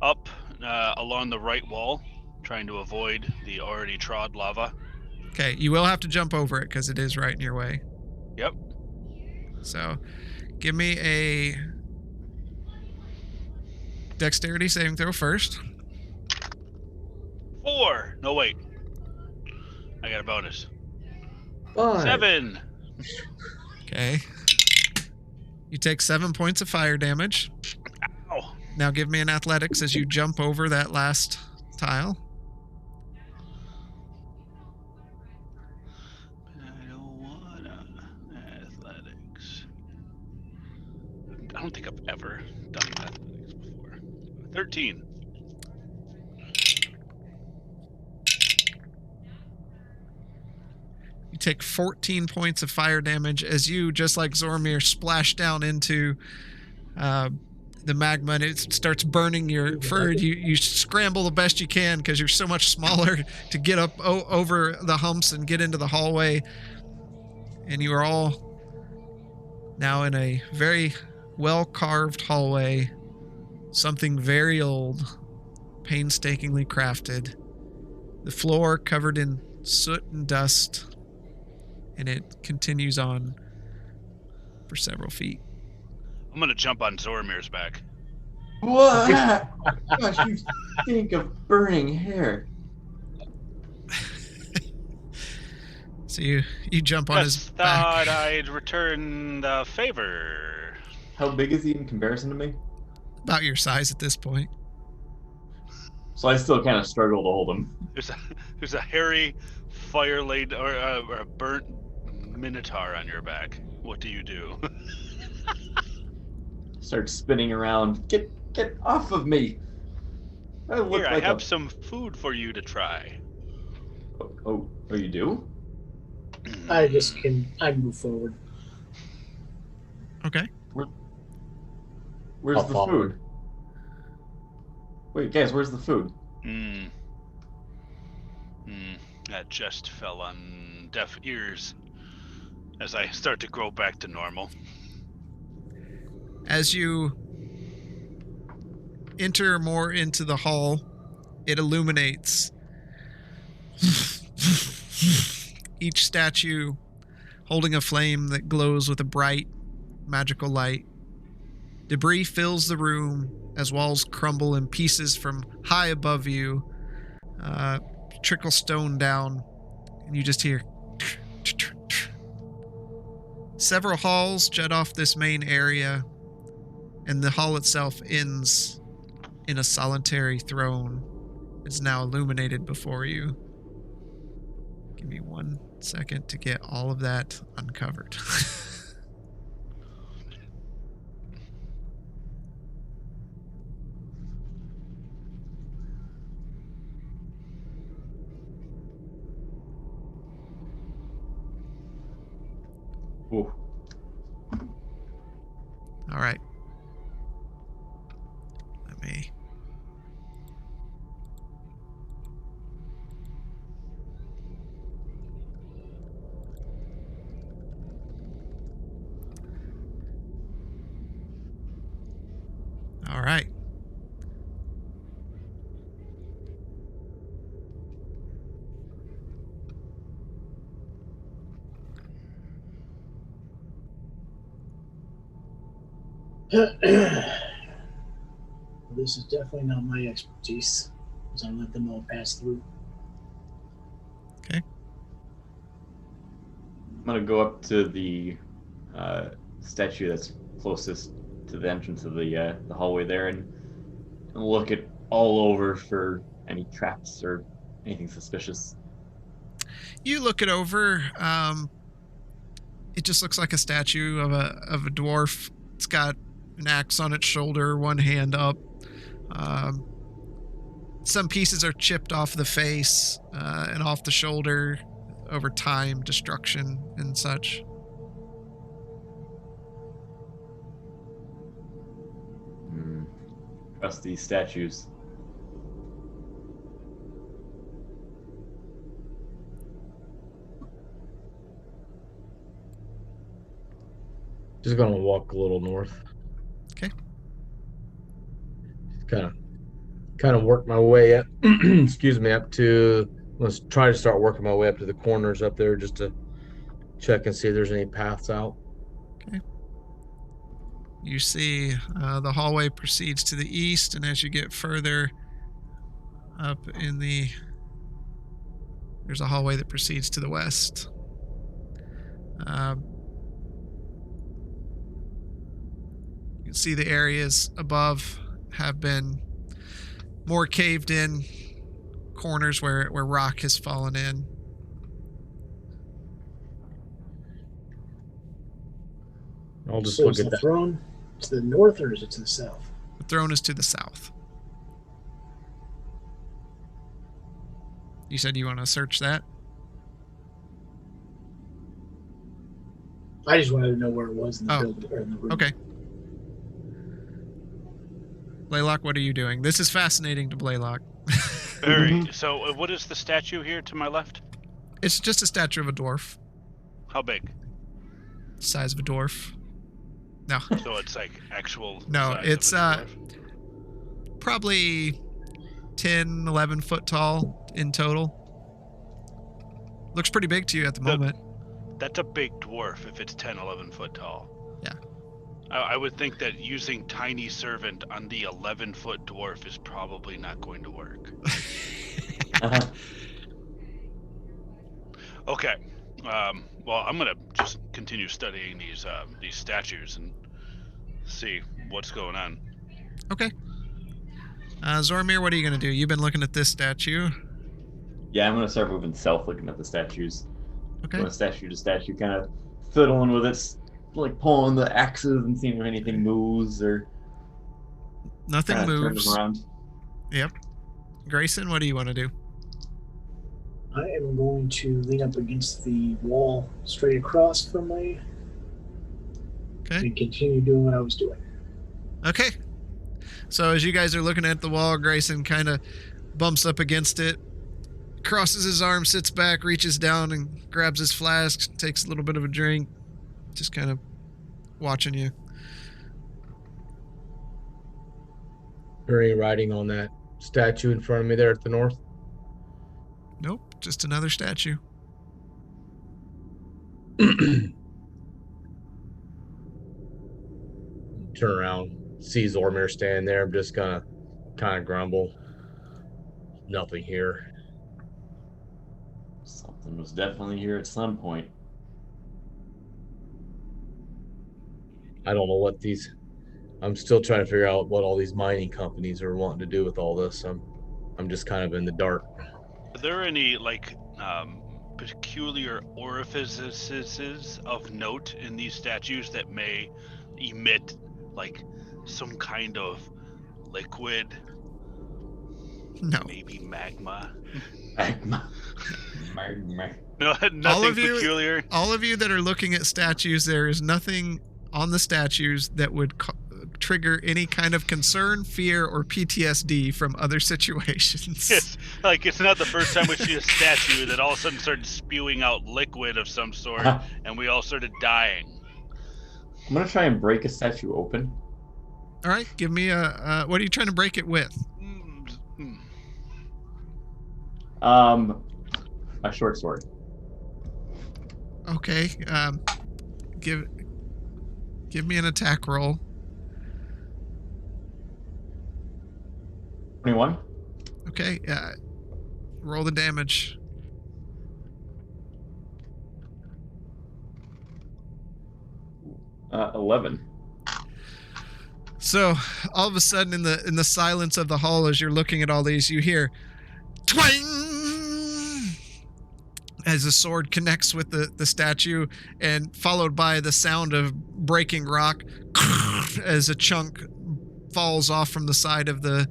up along the right wall, trying to avoid the already trod lava. Okay, you will have to jump over it because it is right in your way. Yep. So, give me a dexterity saving throw first. 4. No, wait. I got a bonus. 5. 7. Okay. You take 7 points of fire damage. Ow. Now give me an athletics as you jump over that last tile. I don't wanna athletics. I don't think I've ever done athletics before. 13. You take 14 points of fire damage as you, just like Zormir, splash down into the magma, and it starts burning your fur. You scramble the best you can because you're so much smaller to get up over the humps and get into the hallway. And you are all now in a very well-carved hallway. Something very old, painstakingly crafted. The floor covered in soot and dust. And it continues on for several feet. I'm gonna jump on Zoromir's back. What? Gosh, you stink of burning hair. So you jump on his Just back. thought I'd return the favor. How big is he in comparison to me? About your size at this point. So I still kind of struggle to hold him. There's a hairy, fire-laid or a burnt minotaur on your back. What do you do? Start spinning around. Get off of me! I look Here, like I have some food for you to try. Oh, you do? I move forward. Okay. Where's I'll the follow. food? Wait, guys, where's the food? That just fell on deaf ears as I start to grow back to normal. As you enter more into the hall, it illuminates. Each statue holding a flame that glows with a bright, magical light. Debris fills the room as walls crumble in pieces from high above you, trickle stone down, and you just hear. Several halls jut off this main area, and the hall itself ends in a solitary throne. It's now illuminated before you. Give me 1 second to get all of that uncovered. Ooh. All right. Let me. All right. This is definitely not my expertise, as I let them all pass through. Okay. I'm gonna go up to the statue that's closest to the entrance of the hallway there, and look it all over for any traps or anything suspicious. You look it over. It just looks like a statue of a dwarf. It's got an axe on its shoulder, one hand up. Some pieces are chipped off the face and off the shoulder over time, destruction and such. Trust these statues. Just gonna walk a little north. Okay. Kind of work my way up. Excuse me, up to. Let's try to start working my way up to the corners up there, just to check and see if there's any paths out. Okay. You see the hallway proceeds to the east, and as you get further up in the... There's a hallway that proceeds to the west. You can see the areas above have been more caved in, corners where rock has fallen in. I'll just So look is at the that. throne to the north or is it to the south? The throne is to the south. You said you want to search that? I just wanted to know where it was in the Oh, building or in the room. Okay. Blaylock, what are you doing? This is fascinating to Blaylock. Very. So, what is the statue here to my left? It's just a statue of a dwarf, How big? size of a dwarf. No, So it's like actual. No, size it's, of a dwarf? probably 10, 11 foot tall in total. Looks pretty big to you at the moment. That's a big dwarf if it's 10, 11 foot tall. Yeah. I would think that using tiny servant on the 11-foot dwarf is probably not going to work. Okay. Well, I'm gonna just continue studying these statues and see what's going on. Okay. Zormir, what are you going to do? You've been looking at this statue. Yeah, I'm gonna start moving south, looking at the statues. Okay. Going statue to statue, kind of fiddling with it, like pulling the axes and seeing if anything moves or Nothing turn them moves. around. Yep. Grayson, what do you want to do? I am going to lean up against the wall straight across from my Okay. and continue doing what I was doing. Okay. So as you guys are looking at the wall, Grayson kind of bumps up against it, crosses his arm, sits back, reaches down and grabs his flask, takes a little bit of a drink, just kind of watching you. There any writing on that statue in front of me there at the north? Nope, just another statue. Turn around, see Zormir standing there. I'm just gonna kind of grumble. Nothing here. Something was definitely here at some point. I don't know what these. I'm still trying to figure out what all these mining companies are wanting to do with all this. I'm just kind of in the dark. Are there any peculiar orifices of note in these statues that may emit like some kind of liquid? No. Maybe magma. Magma. No, nothing peculiar. All of you that are looking at statues, there is nothing on the statues that would trigger any kind of concern, fear, or PTSD from other situations. Yes, like it's not the first time we see a statue that all of a sudden started spewing out liquid of some sort, and we all started dying. I'm gonna try and break a statue open. All right, give me a. What are you trying to break it with? A short sword. Okay. Give me an attack roll. 21. Okay. Roll the damage. Uh, 11. So all of a sudden, in the silence of the hall, as you're looking at all these, you hear twang as the sword connects with the statue, and followed by the sound of breaking rock as a chunk falls off from the side of the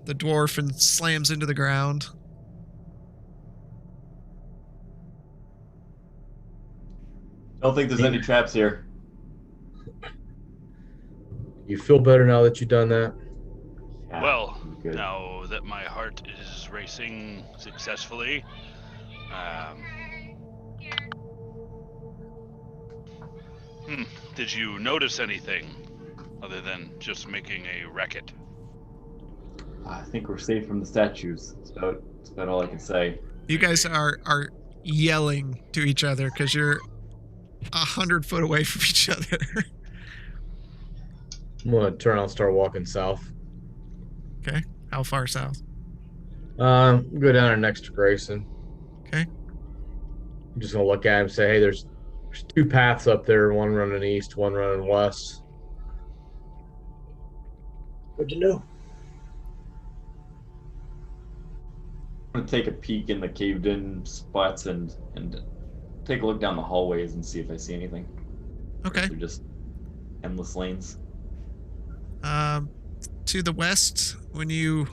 dwarf and slams into the ground. Don't think there's any traps here. You feel better now that you've done that? Yeah, Well, good. now that my heart is racing successfully, did you notice anything other than just making a racket? I think we're safe from the statues. That's about all I can say. You guys are yelling to each other because you're 100 foot away from each other. I'm gonna turn around and start walking south. Okay. How far south? Go down there next to Grayson. Okay. I'm just gonna look at him and say, hey, there's two paths up there, one running east, one running west. Good to know. I'm gonna take a peek in the caved in spots and take a look down the hallways and see if I see anything. Okay. They're just endless lanes. To the west, when you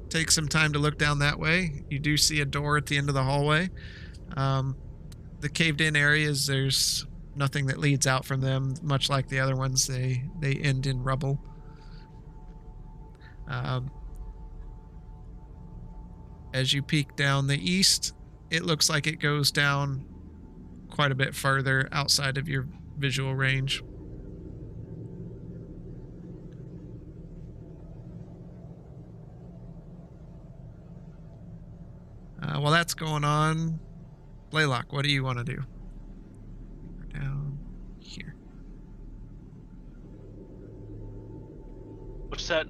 take some time to look down that way, you do see a door at the end of the hallway. The caved in areas, there's nothing that leads out from them, much like the other ones. They end in rubble. As you peek down the east, it looks like it goes down quite a bit further outside of your visual range. While that's going on, Blaylock, what do you want to do? We're down here. What's that?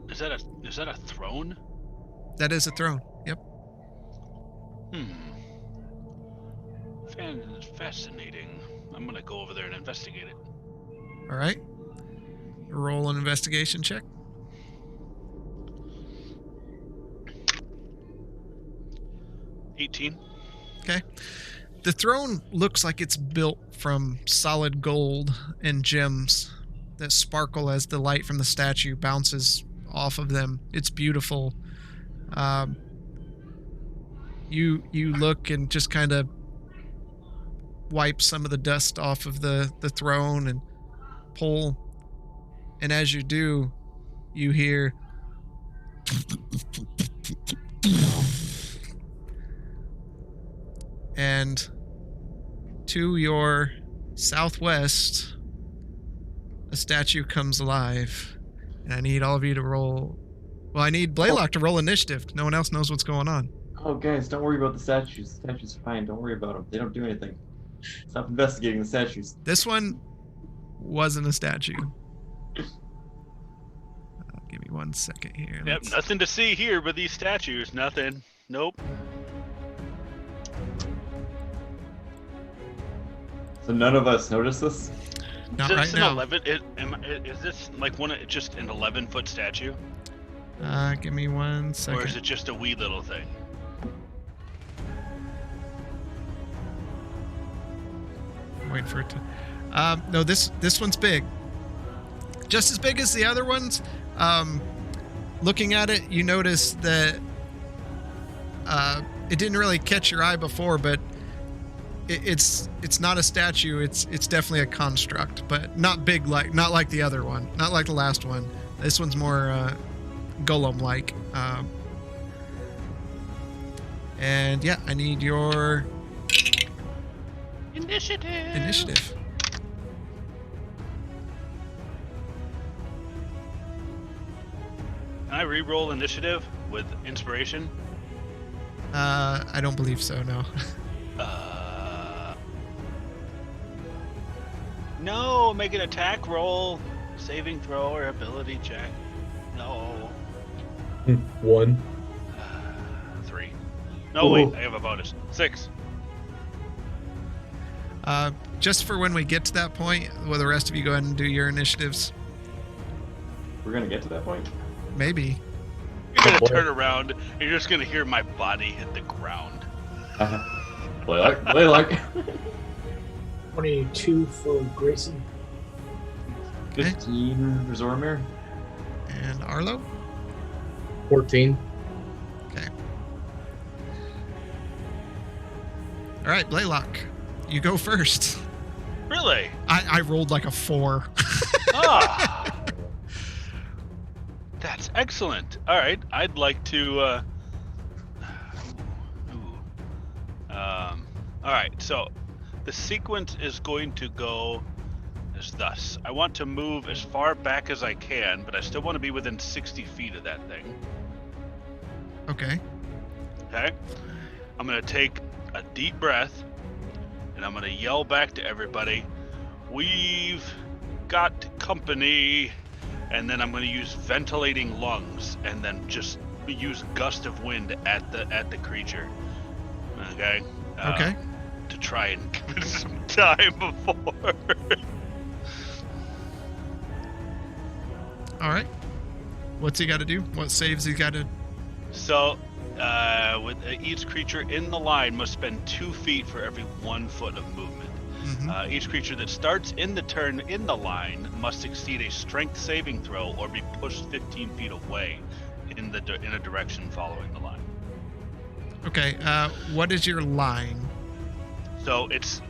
Is that a throne? That is a throne. Yep. Fascinating. I'm gonna go over there and investigate it. All right. Roll an investigation check. 18. Okay. The throne looks like it's built from solid gold and gems that sparkle as the light from the statue bounces off of them. It's beautiful. You look and just kind of wipe some of the dust off of the throne and pull. And as you do, you hear and to your southwest, a statue comes alive. And I need all of you to roll. Well, I need Blaylock to roll initiative. No one else knows what's going on. Oh, guys, don't worry about the statues. The statues are fine. Don't worry about them. They don't do anything. Stop investigating the statues. This one wasn't a statue. Give me 1 second here. Yep, nothing to see here but these statues. Nothing. Nope. So none of us noticed this? Not is right this now. 11? Is this like just an 11-foot statue? Give me 1 second. Or is it just a wee little thing? Wait for it to. No, this one's big. Just as big as the other ones. Looking at it, you notice that it didn't really catch your eye before, but it's not a statue. It's definitely a construct, but not big not like the other one, not like the last one. This one's more golem-like. And yeah, I need your initiative. Can I re-roll initiative with inspiration? I don't believe so. No. No, make an attack roll, saving throw, or ability check. No. 1. 3. No, wait, I have a bonus. 6. Just for when we get to that point, will the rest of you go ahead and do your initiatives? We're gonna get to that point. Maybe. You're gonna turn around, and you're just gonna hear my body hit the ground. Blaylock. 22 for Grayson. 15 for Zoromir. And Arlo? 14. Okay. All right, Blaylock, you go first. Really? I rolled like a 4. Ah, that's excellent. All right, I'd like to. All right, so the sequence is going to go as thus. I want to move as far back as I can, but I still want to be within 60 feet of that thing. Okay. Okay? I'm going to take a deep breath, and I'm going to yell back to everybody, "We've got company," and then I'm going to use ventilating lungs, and then just use gust of wind at the creature. Okay? Okay. To try and give it some time before. All right. What's he got to do? What saves he got to? So, with each creature in the line must spend 2 feet for every 1 foot of movement. Mm-hmm. Each creature that starts in the turn in the line must exceed a strength saving throw or be pushed 15 feet away in a direction following the line. Okay. What is your line? So it's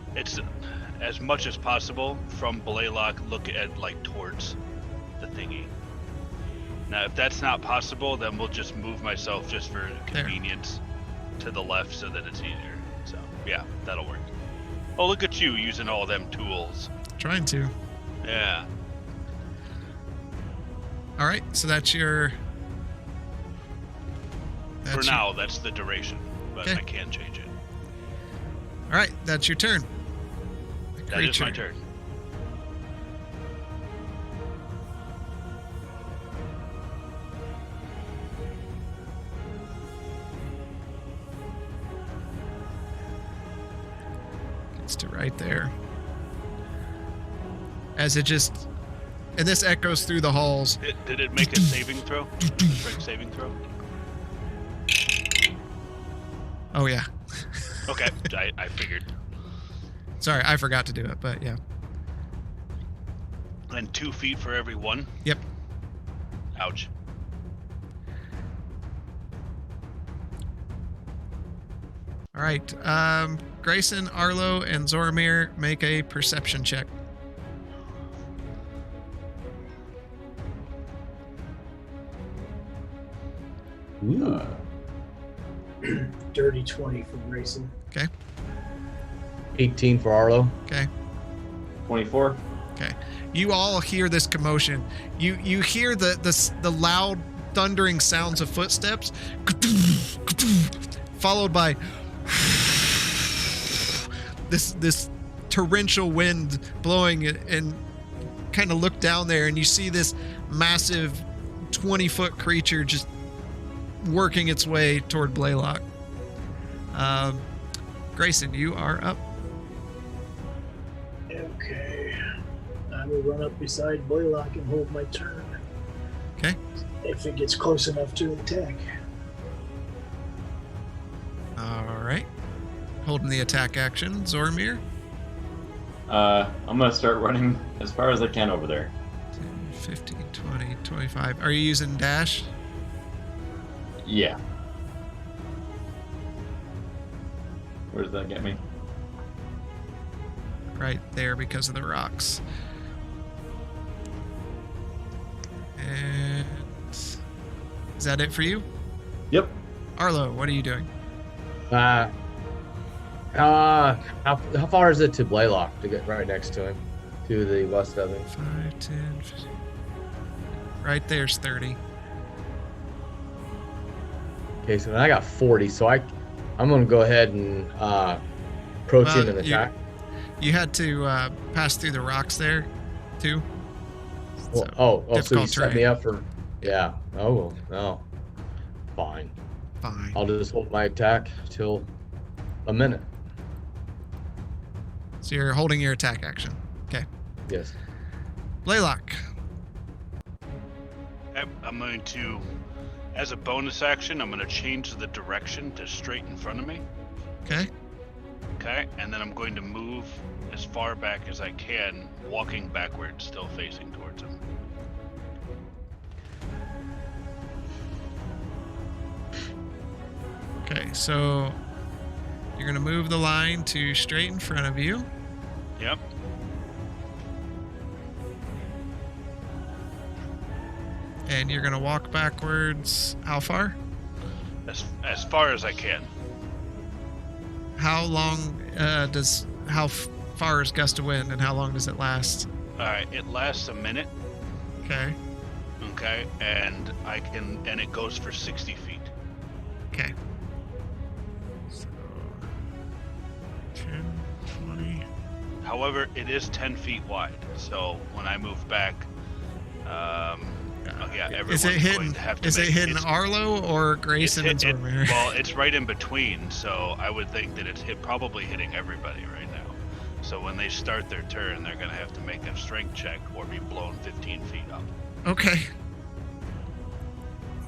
as much as possible from Blaylock. Look at like towards the thingy. Now, if that's not possible, then we'll just move myself just for convenience to the left so that it's easier. So, yeah, that'll work. Oh, look at you using all them tools. Trying to. Yeah. All right, so that's your... For now, that's the duration, but Okay. I can change it. All right, that's your turn. That is my turn. Gets to right there. As it just... And this echoes through the halls. Did it make a saving throw? Strength saving throw? Oh, yeah. Okay, I figured. Sorry, I forgot to do it, but yeah. And 2 feet for every one? Yep. Ouch. All right. Grayson, Arlo, and Zoramir make a perception check. Ooh. Dirty 20 for Grayson. Okay. 18 for Arlo. Okay. 24. Okay. You all hear this commotion. You hear the loud thundering sounds of footsteps, followed by this torrential wind blowing, and kind of look down there and you see this massive 20-foot creature just working its way toward Blaylock. Grayson, you are up. Okay. I will run up beside Blaylock and hold my turn. Okay. If it gets close enough to attack. All right. Holding the attack action. Zoramir. I'm gonna start running as far as I can over there. 10, 15, 20, 25. Are you using dash? Yeah. Where does that get me? Right there because of the rocks. And is that it for you? Yep. Arlo, what are you doing? How far is it to Blaylock to get right next to him? To the west of him? 5, 10, 15. Right there's 30. Okay, so I got 40, so I'm going to go ahead and approach him and attack. You had to pass through the rocks there, too. So you difficult set me terrain. up for... Yeah. Oh, well, no. Fine. Fine. I'll just hold my attack till a minute. So you're holding your attack action. Okay. Yes. Blaylock. I'm going to, as a bonus action, I'm going to change the direction to straight in front of me. Okay. Okay, and then I'm going to move as far back as I can, walking backwards, still facing towards him. Okay, so you're going to move the line to straight in front of you. Yep. And you're going to walk backwards. How far? As far as I can. How long how far is gust of wind, and how long does it last? All right, it lasts a minute. Okay. Okay, and it goes for 60 feet. Okay. So 10, 20. However, it is 10 feet wide, so when I move back, everyone's Is it hitting? going to have to Is make it hitting it's- Arlo or Grayson and Zoramir? well, it's right in between, so I would think that it's probably hitting everybody right now. So when they start their turn, they're going to have to make a strength check or be blown 15 feet up. Okay.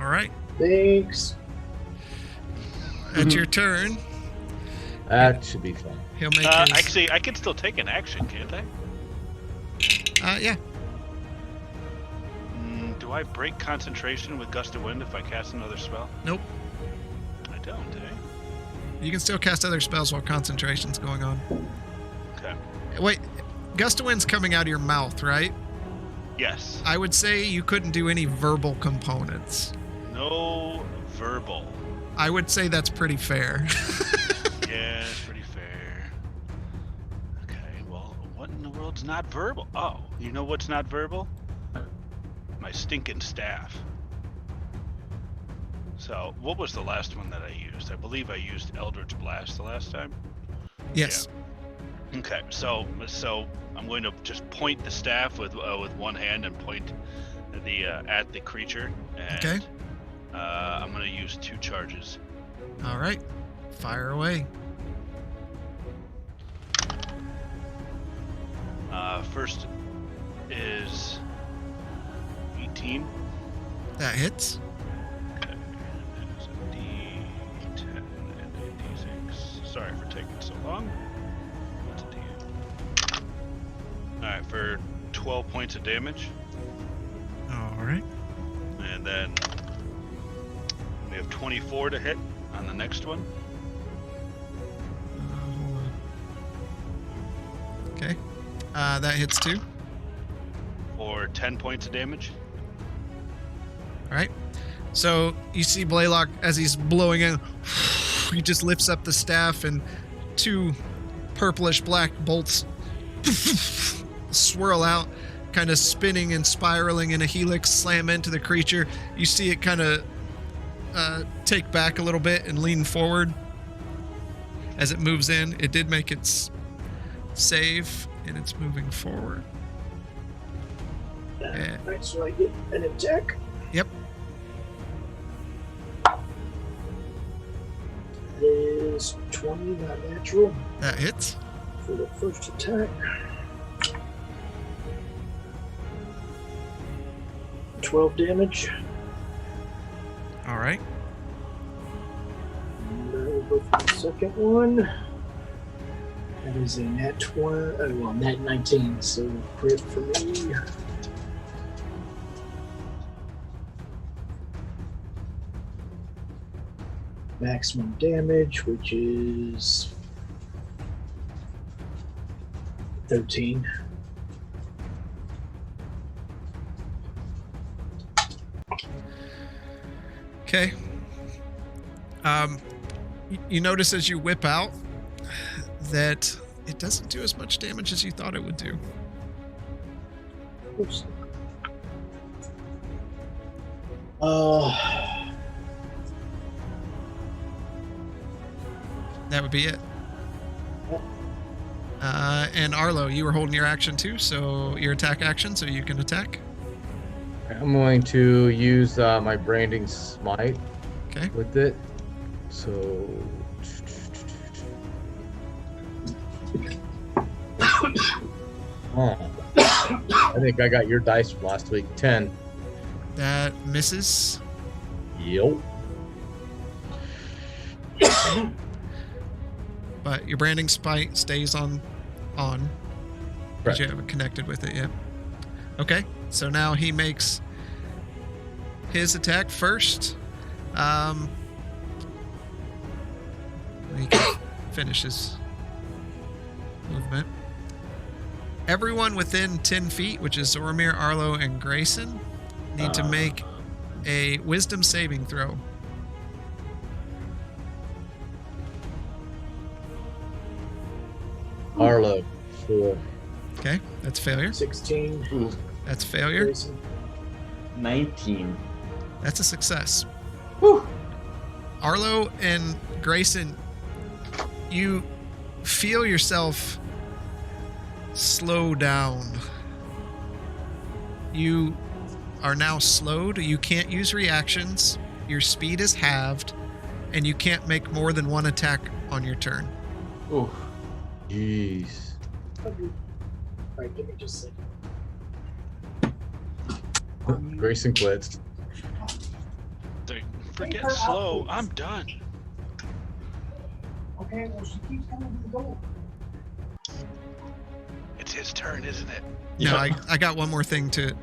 All right. Thanks. It's your turn. That should be fun. He'll make his... Actually, I can still take an action, can't I? Yeah. Do I break concentration with Gust of Wind if I cast another spell? Nope. I don't, eh? You can still cast other spells while concentration's going on. Okay. Wait, Gust of Wind's coming out of your mouth, right? Yes. I would say you couldn't do any verbal components. No verbal. I would say that's pretty fair. Yeah, it's pretty fair. Okay, well, what in the world's not verbal? Oh, you know what's not verbal? My stinking staff. So, what was the last one that I used? I believe I used Eldritch Blast the last time. Yes. Okay, so I'm going to just point the staff with one hand and point at the creature. And, Okay. I'm going to use 2 charges. All right. Fire away. First is 18. That hits. Okay, and it's a D10 and a D6. Sorry for taking so long. That's a D8. All right, for 12 points of damage, All right. and then we have 24 to hit on the next one. Hold on. Okay. That hits too. For 10 points of damage. All right. So you see Blaylock as he's blowing in. He just lifts up the staff and 2 purplish black bolts swirl out, kind of spinning and spiraling in a helix, slam into the creature. You see it kind of take back a little bit and lean forward as it moves in. It did make its save, and it's moving forward. Yeah. Alright, so I get an attack. Yep. It is 20, not natural, That hits. for the first attack. 12 damage. All right. And we'll go for the second one. That is a nat 20, nat 19, so crit for me. Maximum damage, which is 13. Okay. You notice as you whip out that it doesn't do as much damage as you thought it would do. Oops. That would be it. And Arlo, you were holding your action too, so your attack action, so you can attack. I'm going to use my branding smite Okay. with it. So I think I got your dice from last week. 10. That misses. Yep. But your branding spike stays on because Correct. you haven't connected with it yet. Okay, so now he makes his attack first. He can finish his movement. Everyone within 10 feet, which is Zoromir, Arlo, and Grayson, need to make a wisdom saving throw. Arlo. 4. Okay, that's failure. 16. Ooh, That's failure. Grayson. 19. That's a success. Whew. Arlo and Grayson, you feel yourself slow down. You are now slowed. You can't use reactions. Your speed is halved, and you can't make more than one attack on your turn. Ooh. Jeez. Alright, give me just a second. Grayson quits. Forget slow. I'm done. Okay, well, she keeps coming to the door. It's his turn, isn't it? No, Yeah. I got one more thing to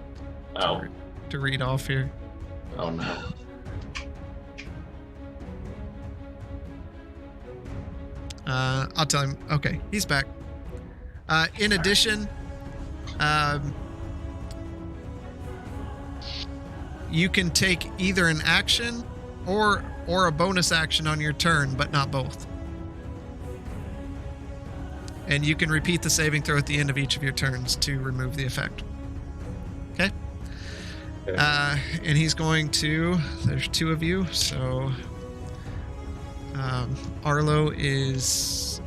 Oh. read off here. Oh no. I'll tell him. Okay, he's back. In addition, you can take either an action or a bonus action on your turn, but not both. And you can repeat the saving throw at the end of each of your turns to remove the effect. Okay? Okay. And he's going to... There's 2 of you, so... Arlo is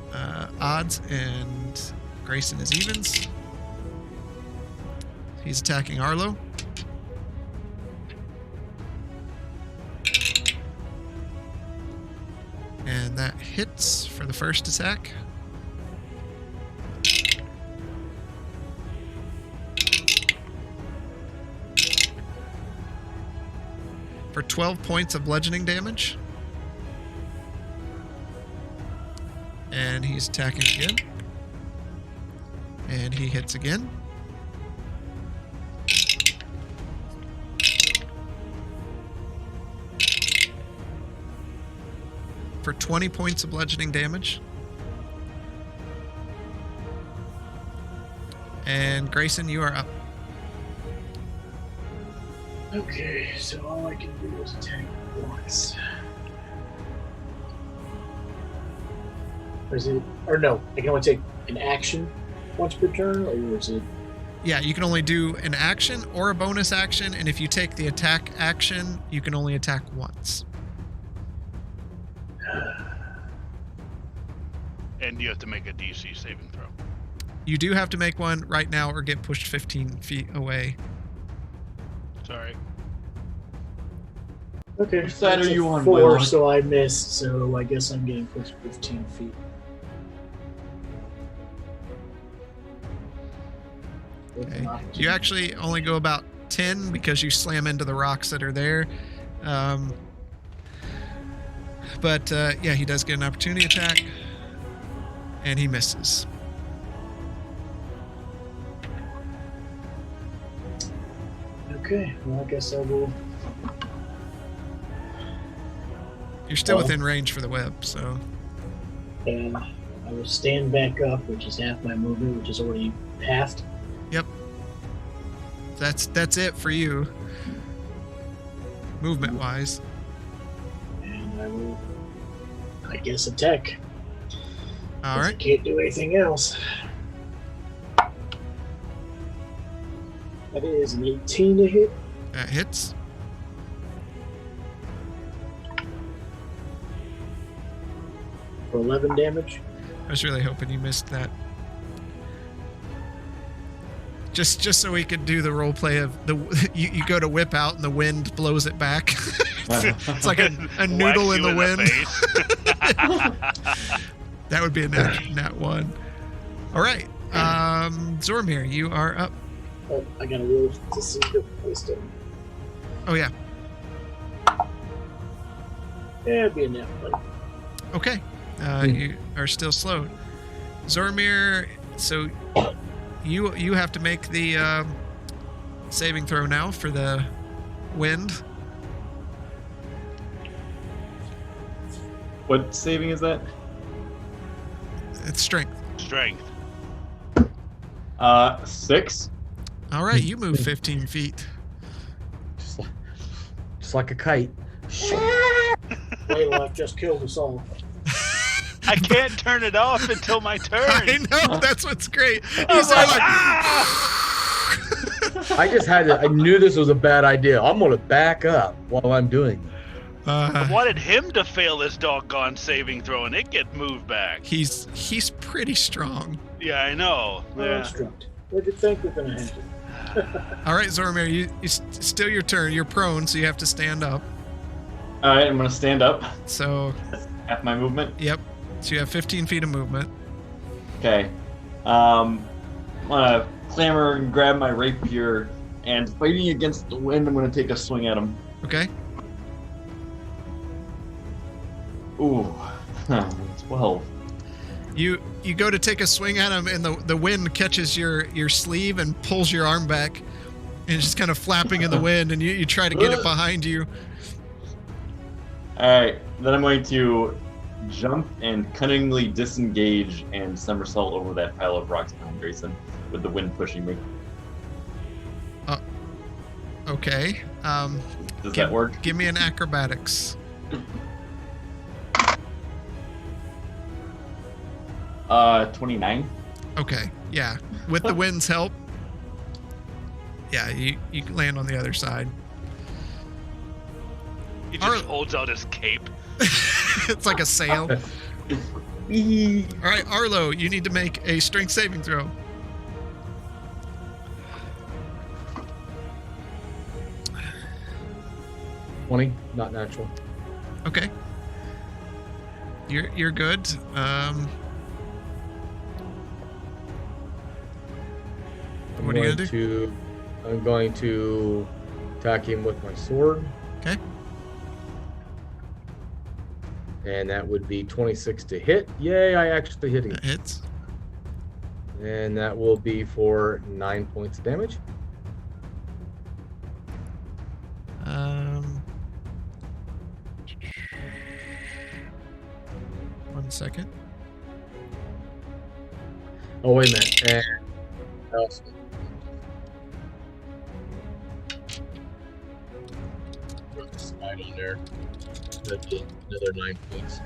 odds and Grayson is evens. He's attacking Arlo. And that hits for the first attack. For 12 points of bludgeoning damage. And he's attacking again. And he hits again. For 20 points of bludgeoning damage. And Grayson, you are up. Okay, so all I can do is attack once. Or is it? Or no, I can only take an action once per turn, or is it? Yeah, you can only do an action or a bonus action, and if you take the attack action, you can only attack once. And you have to make a DC saving throw. You do have to make one right now or get pushed 15 feet away. Sorry. Okay. Which side that's are you a on, 4, Blaylock? so I missed. So I guess I'm getting pushed 15 feet. Okay. You actually only go about 10 because you slam into the rocks that are there. But yeah, he does get an opportunity attack. And he misses. Okay, well, I guess I will. You're still Well. within range for the web, so... And I will stand back up, which is half my movement, which is already halved. Yep. That's it for you. Movement-wise. And I will, I guess, attack. All 'Cause I right. can't do anything else. That is an 18 to hit. That hits. For 11 damage. I was really hoping you missed that. Just so we could do the role play of the you go to whip out and the wind blows it back. It's like a noodle Whacks in you the wind. face. That would be a nat 1. All right. Zormir, you are up. Oh, I gotta roll to see the wisdom. Oh, yeah. Yeah, it'd be a nat 1. Okay. You are still slowed. Zormir, so you have to make the saving throw now for the wind. What saving is that? It's strength. Strength. 6. All right, you move 15 feet. Just like a kite. Blaylock just killed us all. I can't turn it off until my turn. I know, that's what's great. He's all like, I just had to. I knew this was a bad idea. I'm gonna back up while I'm doing it. I wanted him to fail this doggone saving throw and it get moved back. he's pretty strong. Yeah, I know. Yeah. Construct. What do you think we're gonna have to? All right, Zormir, you still your turn. You're prone, so you have to stand up. All right, I'm gonna stand up. So, Half my movement. yep. So you have 15 feet of movement. Okay. I'm gonna clamber and grab my rapier, and fighting against the wind, I'm gonna take a swing at him. Okay. Ooh, 12. You go to take a swing at him, and the wind catches your sleeve and pulls your arm back, and it's just kind of flapping in the wind, and you try to get it behind you. All right, then I'm going to jump and cunningly disengage and somersault over that pile of rocks behind Grayson, with the wind pushing me. Okay. Does that work? Give me an acrobatics. 29. Okay. Yeah. With the wind's help. Yeah, you land on the other side. He just holds out his cape. It's like a sail. All right, Arlo, you need to make a strength saving throw. $20, not natural. Okay. You're good. What are you gonna do? I'm going to attack him with my sword. Okay. And that would be 26 to hit. Yay, I actually hit him. That hits. And that will be for 9 points of damage. 1 second. Oh, wait a minute. And slide on there. That'd be another 9 points.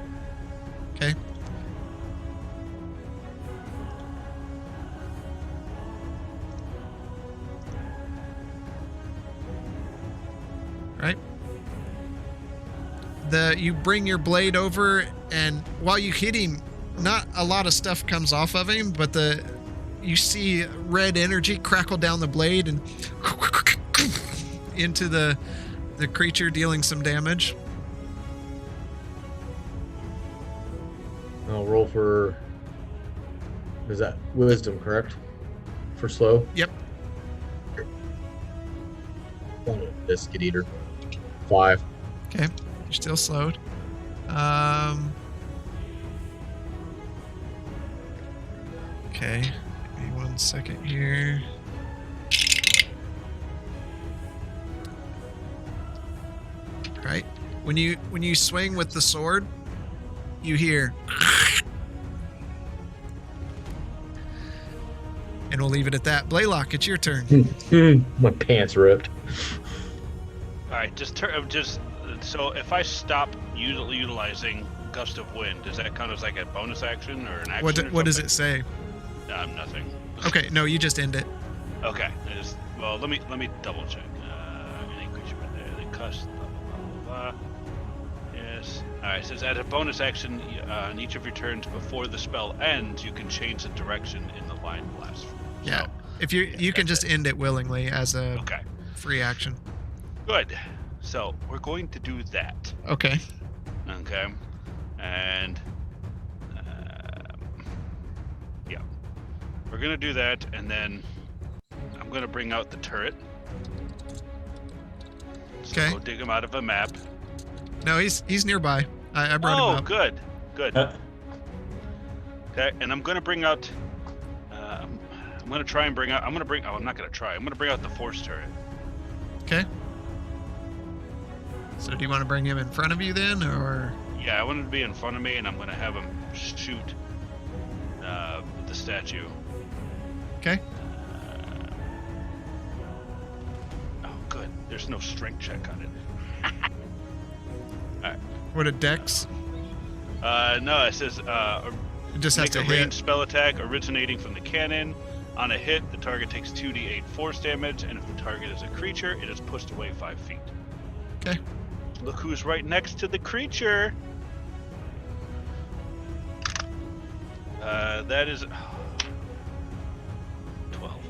Okay. Right. You bring your blade over, and while you hit him, not a lot of stuff comes off of him, but you see red energy crackle down the blade and into the creature, dealing some damage. I'll roll for. Is that wisdom, correct? For slow? Yep. Biscuit eater. 5. Okay. You're still slowed. Okay. Give me 1 second here. Right. When you swing with the sword, you hear. And we'll leave it at that. Blaylock, it's your turn. My pants ripped. All right, so if I stop utilizing Gust of Wind, does that count as like a bonus action or an action? What does it say? Nothing. Okay, no, you just end it. Okay, let me double check. Any creature with the Gust, blah blah blah blah. Yes. All right. It says as a bonus action on each of your turns before the spell ends, you can change the direction in the line blast. Yeah. If you can just end it willingly as a free action. Good. So we're going to do that. Okay. Okay. And yeah, we're gonna do that, and then I'm gonna bring out the turret. So Okay. go dig him out of a map. No, he's nearby. I brought him up. Good. Okay, and I'm gonna bring out. I'm gonna try and bring out. I'm not gonna try. I'm gonna bring out the force turret. Okay. So do you want to bring him in front of you then, or? Yeah, I want him to be in front of me, and I'm gonna have him shoot the statue. Okay. Oh, good. There's no strength check on it. Alright. What a dex? No, it says It just has make to a hit. ranged spell attack originating from the cannon. On a hit, the target takes 2d8 force damage, and if the target is a creature, it is pushed away 5 feet. Okay. Look who's right next to the creature. That is 12.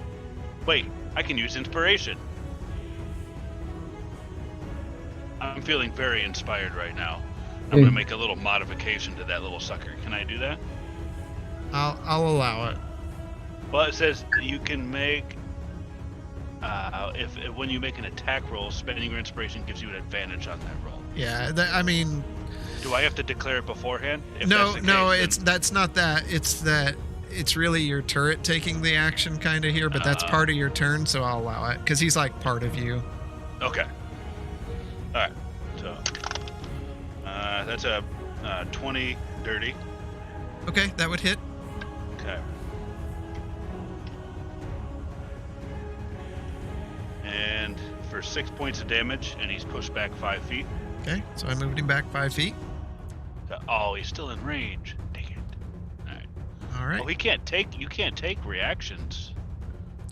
Wait, I can use inspiration. I'm feeling very inspired right now. I'm gonna make a little modification to that little sucker. Can I do that? I'll allow it. Well, it says you can make if when you make an attack roll, spending your inspiration gives you an advantage on that roll. Yeah, I mean. Do I have to declare it beforehand? No, that's not that. It's that it's really your turret taking the action kind of here, but that's part of your turn, so I'll allow it because he's like part of you. Okay. All right. So that's a 20 dirty. Okay, that would hit. Okay. And for 6 points of damage, and he's pushed back 5 feet. Okay, so I moved him back 5 feet. Oh, he's still in range. Dang it. All right. Oh, you can't take reactions.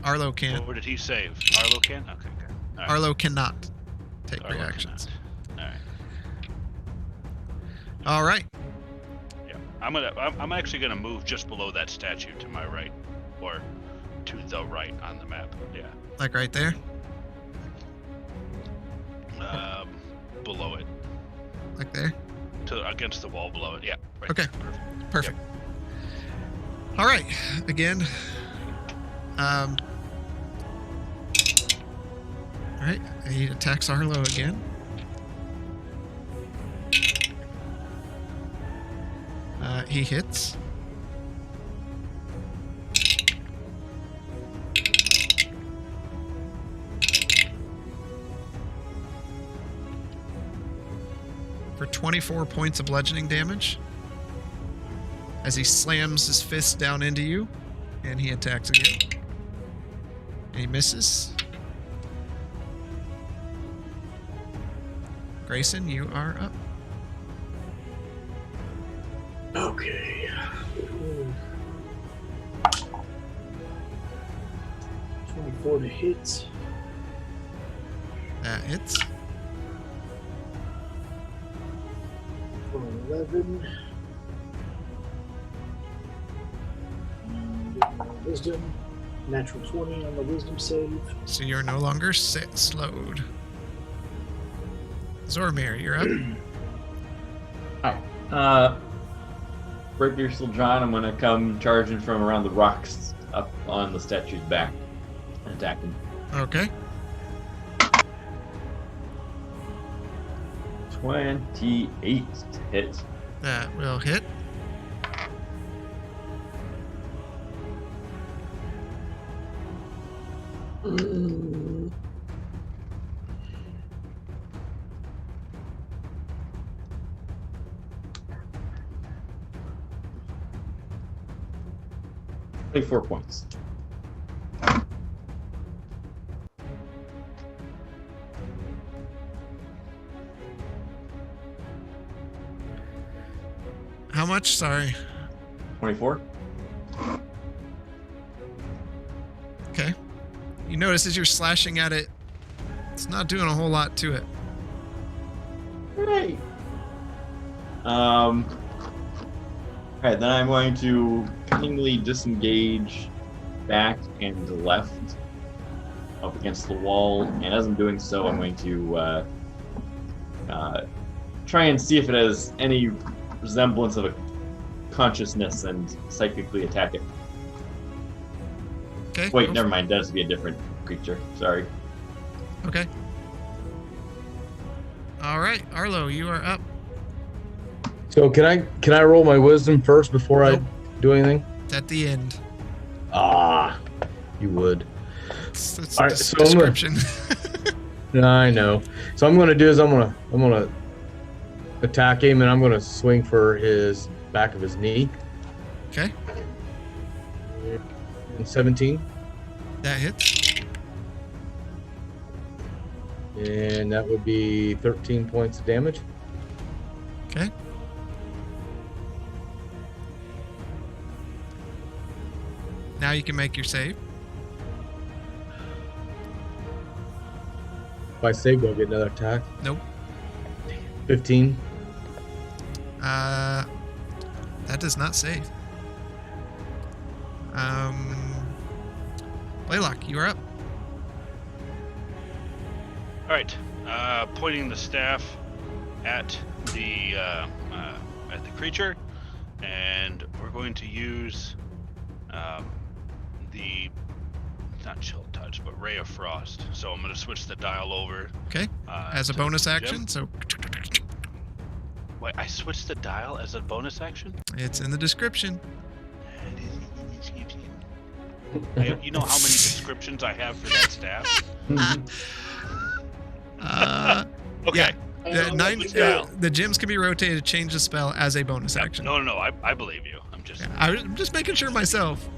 Arlo can. Or did he save? Arlo can? Okay, good. All right. Arlo cannot take Arlo reactions. cannot. All right. Yeah. I'm actually gonna move just below that statue to my right. Or to the right on the map. Yeah. Like right there? Below it. Like there? Against the wall below it. Yeah. Right. Okay. Perfect. Perfect. All right. Again. All right. He attacks Arlo again. He hits. For 24 points of bludgeoning damage as he slams his fist down into you, and he attacks again. And he misses. Grayson, you are up. Okay. 24 to hit. That hits. For 11. Wisdom. Natural 20 on the wisdom save. So you're no longer slowed. Zormir, you're up. Hi. Rapier still drawn. I'm gonna come charging from around the rocks up on the statue's back and attack him. Okay. 28 to hit. That will hit. Only 4 points. How much? Sorry. 24. Okay. You notice as you're slashing at it, it's not doing a whole lot to it. Right. Alright, then I'm going to cunningly disengage back and left up against the wall, and as I'm doing so, I'm going to try and see if it has any resemblance of a consciousness and psychically attack it. Okay. Wait, never mind. That has to be a different creature. Sorry. Okay. All right, Arlo, you are up. So can I roll my wisdom first before Nope. I do anything? It's at the end. Ah, you would. It's All right, so I'm gonna- description. I know. So I'm gonna do is I'm gonna attack him, and I'm gonna swing for his back of his knee. Okay. And 17, That hits. and that would be 13 points of damage. Okay. Now you can make your save. If I save, do I get another attack? Nope. 15. That does not save. Blaylock, you are up. All right. Pointing the staff at the creature, and we're going to use the not chill touch, but ray of frost. So I'm going to switch the dial over. Okay. As a to bonus the action, gem. so Wait, I switched the dial as a bonus action? it's in the description. You know how many descriptions I have for that staff? Okay. Yeah. The gems can be rotated to change the spell as a bonus action. No. I believe you. I'm just. Yeah, I'm just making sure myself.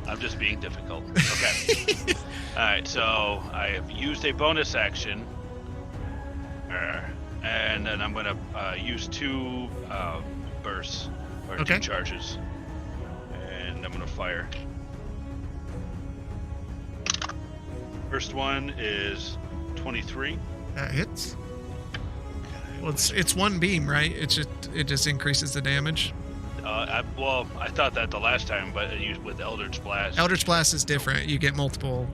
I'm just being difficult. Okay. All right. So I have used a bonus action, and then I'm gonna use 2 bursts or Okay. 2 charges, and I'm gonna fire. First one is 23. That hits. Well, it's one beam, right? It just increases the damage. I thought that the last time, but with Eldritch Blast. Eldritch Blast is different. You get multiple.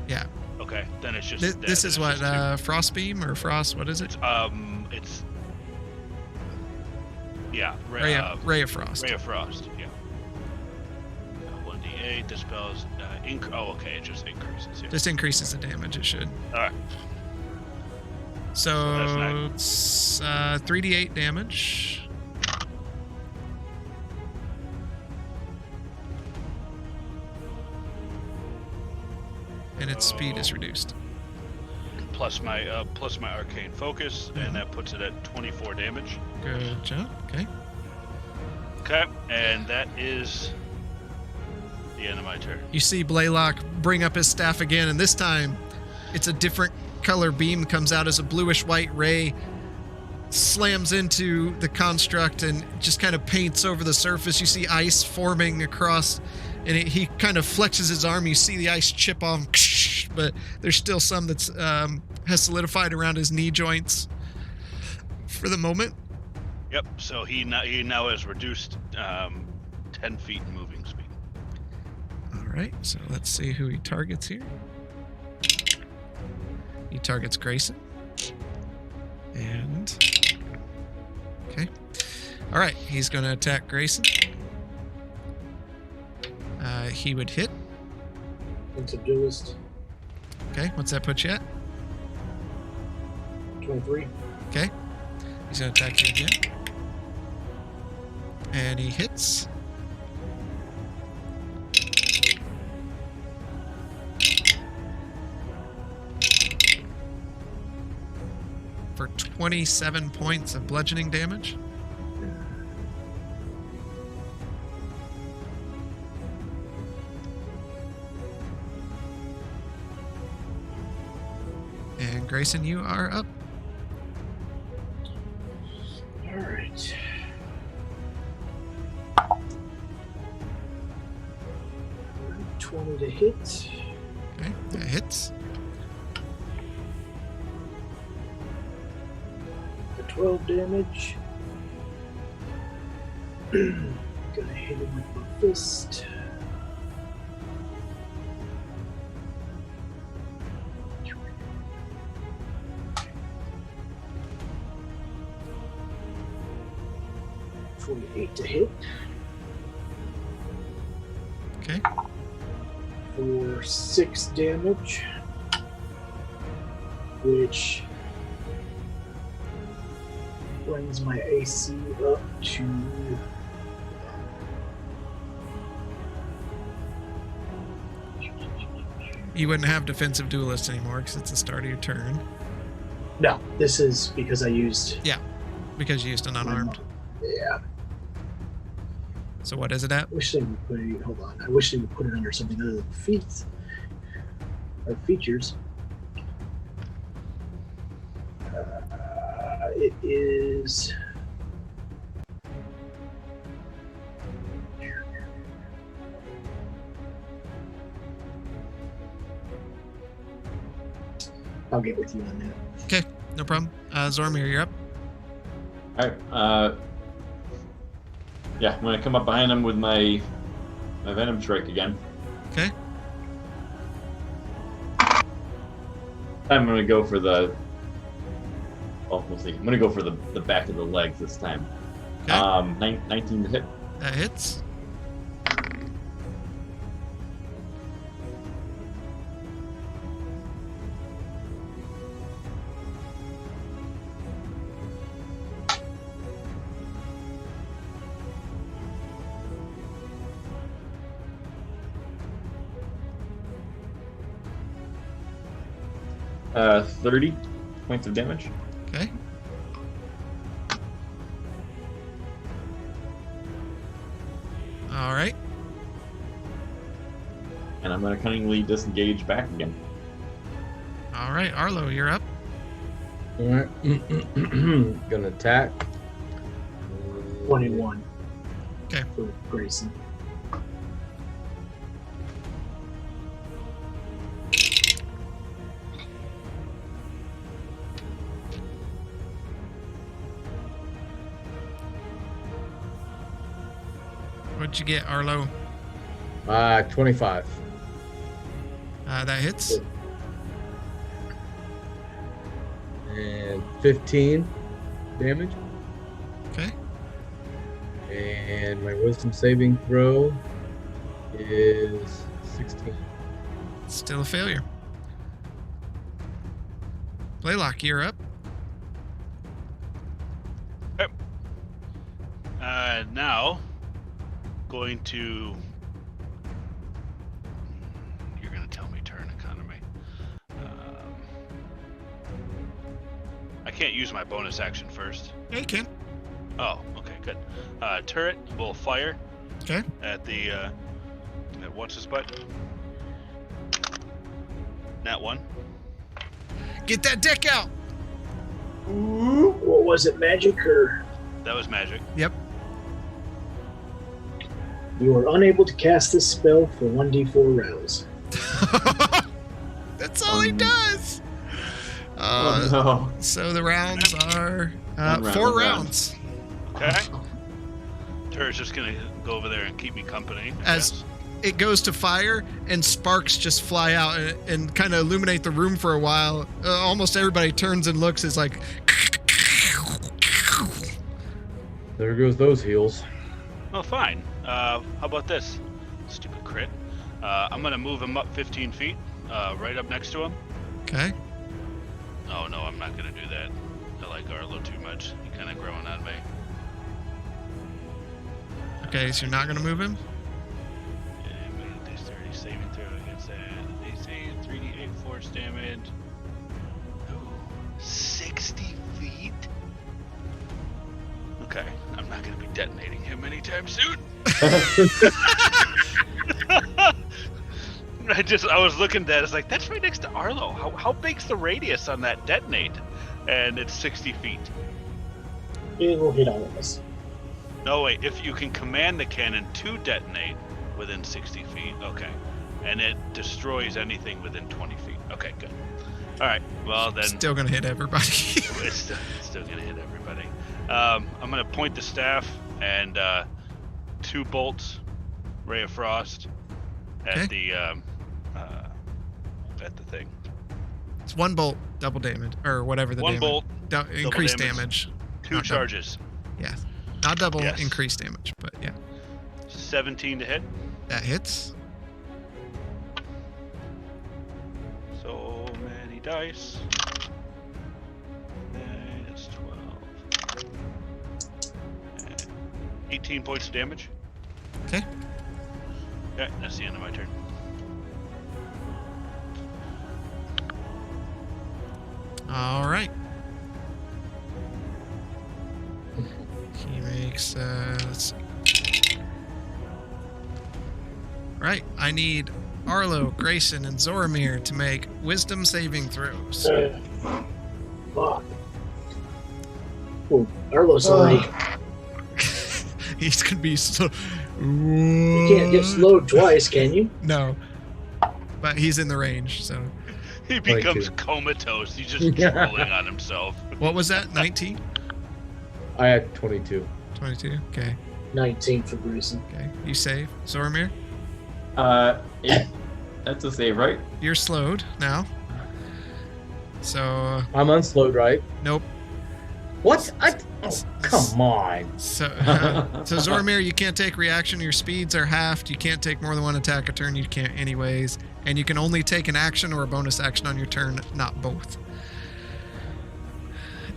Yeah. Okay, then it's just. This is what Frost Beam or Frost? What is it? It's. Yeah. Ray of Frost. Ray of Frost. Yeah. 1d8 dispels. Okay, it just increases. Yeah. Just increases the damage. It should. All right. So it's 3d8 damage. And its speed is reduced. Plus my arcane focus, and that puts it at 24 damage. Good job. Okay. Okay, and that is the end of my turn. You see Blaylock bring up his staff again, and this time it's a different color beam comes out as a bluish-white ray, slams into the construct and just kind of paints over the surface. You see ice forming across, and he kind of flexes his arm. You see the ice chip off, but there's still some that's has solidified around his knee joints for the moment. Yep. So he now has reduced 10 feet in moving speed. All right. So let's see who he targets here. He targets Grayson. And okay. All right. He's going to attack Grayson. He would hit. It's a duelist. Okay. What's that put you at? 23. Okay. He's going to attack you again. And he hits. For 27 points of bludgeoning damage. And Grayson, you are up. All right. Alright, 20 to hit. Okay, that hits. For 12 damage. Gonna hit him with my fist. $48 to hit. Okay. For 6 damage, which brings my AC up to You wouldn't have defensive duelist anymore because it's the start of your turn. no. This is because I used Because you used an unarmed. Yeah. So what is it at? I wish they would put it. Hold on. I wish they would put it under something other than feats or features. It is. I'll get with you on that. Okay, no problem. Zormir, you're up. Alright, yeah, I'm gonna come up behind him with my Venom Strike again. Okay. I'm gonna go for the... Oh, we'll see. I'm gonna go for the back of the legs this time. Okay. 19 to hit. That hits. Uh, 30 points of damage. Okay. and I'm going to cunningly disengage back again. All right, Arlo, you're up. All right. Gonna attack. 21. Okay. For Grayson. What'd you get, Arlo? 25. That hits. And 15 damage. Okay. And my wisdom saving throw is 16. Still a failure. Blaylock, you're up. Now, going to... You're going to tell me turn economy. I can't use my bonus action first. Yeah, you can. Oh, okay, good. Turret will fire Okay. at the... at what's his butt? Nat 1. Get that deck out. What was it, magic or? That was magic. Yep. You are unable to cast this spell for 1d4 rounds. That's all he does. Oh no. So the rounds are One round, 4 one round. rounds. Okay. Turret's just going to go over there and keep me company. I As- guess. It goes to fire, and sparks just fly out and kind of illuminate the room for a while. Almost everybody turns and looks. It's like, There goes those heels. Oh, fine. How about this? Stupid crit. I'm going to move him up 15 feet, right up next to him. okay. Oh, no, I'm not going to do that. I like Arlo too much. He's kind of growing on me. Okay, so you're not going to move him? Yeah, DC 30 saving throw against that. DC 3d8 force damage. Ooh, 60 feet? Okay, I'm not going to be detonating him anytime soon. I was looking at that, it's like, that's right next to Arlo. How big's the radius on that detonate? And it's 60 feet. It will hit all of us. No, wait, if you can command the cannon to detonate within 60 feet, okay. And it destroys anything within 20 feet. Okay, good. Alright, well then, Still going to hit everybody. it's still gonna hit everybody. I'm gonna point the staff and 2 bolts, Ray of Frost, at the thing. It's 1 bolt, double damage, or whatever the 1 damage. bolt, Increased damage. damage. 2 Not double. charges. Yeah. Not double, Yes. increased damage, but yeah. 17 to hit. That hits. So many dice. And it's 12. And 18 points of damage. Okay. Okay, that's the end of my turn. All right. He makes, let's see. Right, I need Arlo, Grayson, and Zoramir to make wisdom saving throws. Fuck. Well, Arlo's already. He's gonna be so. You can't get slowed twice, can you? No. But he's in the range, so. He Like becomes it. comatose. He's just drooling on himself. What was that? 19? I had 22. 22? Okay. 19 for Grayson. Okay. You save. Zoramir, Yeah. That's a save, right? you're slowed now. So, I'm unslowed, right? nope. What? Oh, come on. So, so Zoramir, you can't take reaction. Your speeds are halved. You can't take more than 1 attack a turn. You can't anyways. And you can only take an action or a bonus action on your turn, not both.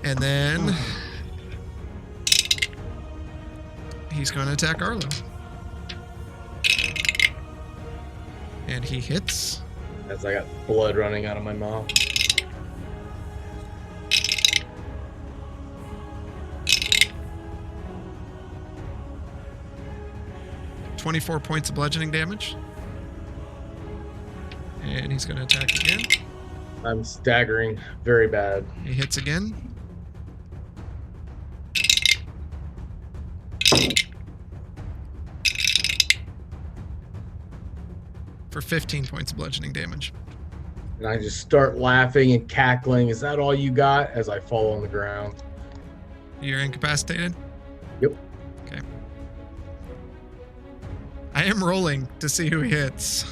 And then he's going to attack Arlo. And he hits. As I got blood running out of my mouth. .24 points of bludgeoning damage. And he's going to attack again. I'm staggering very bad. He hits again. For 15 points of bludgeoning damage. And I just start laughing and cackling. Is that all you got? As I fall on the ground. You're incapacitated? Yep. Okay. I am rolling to see who he hits.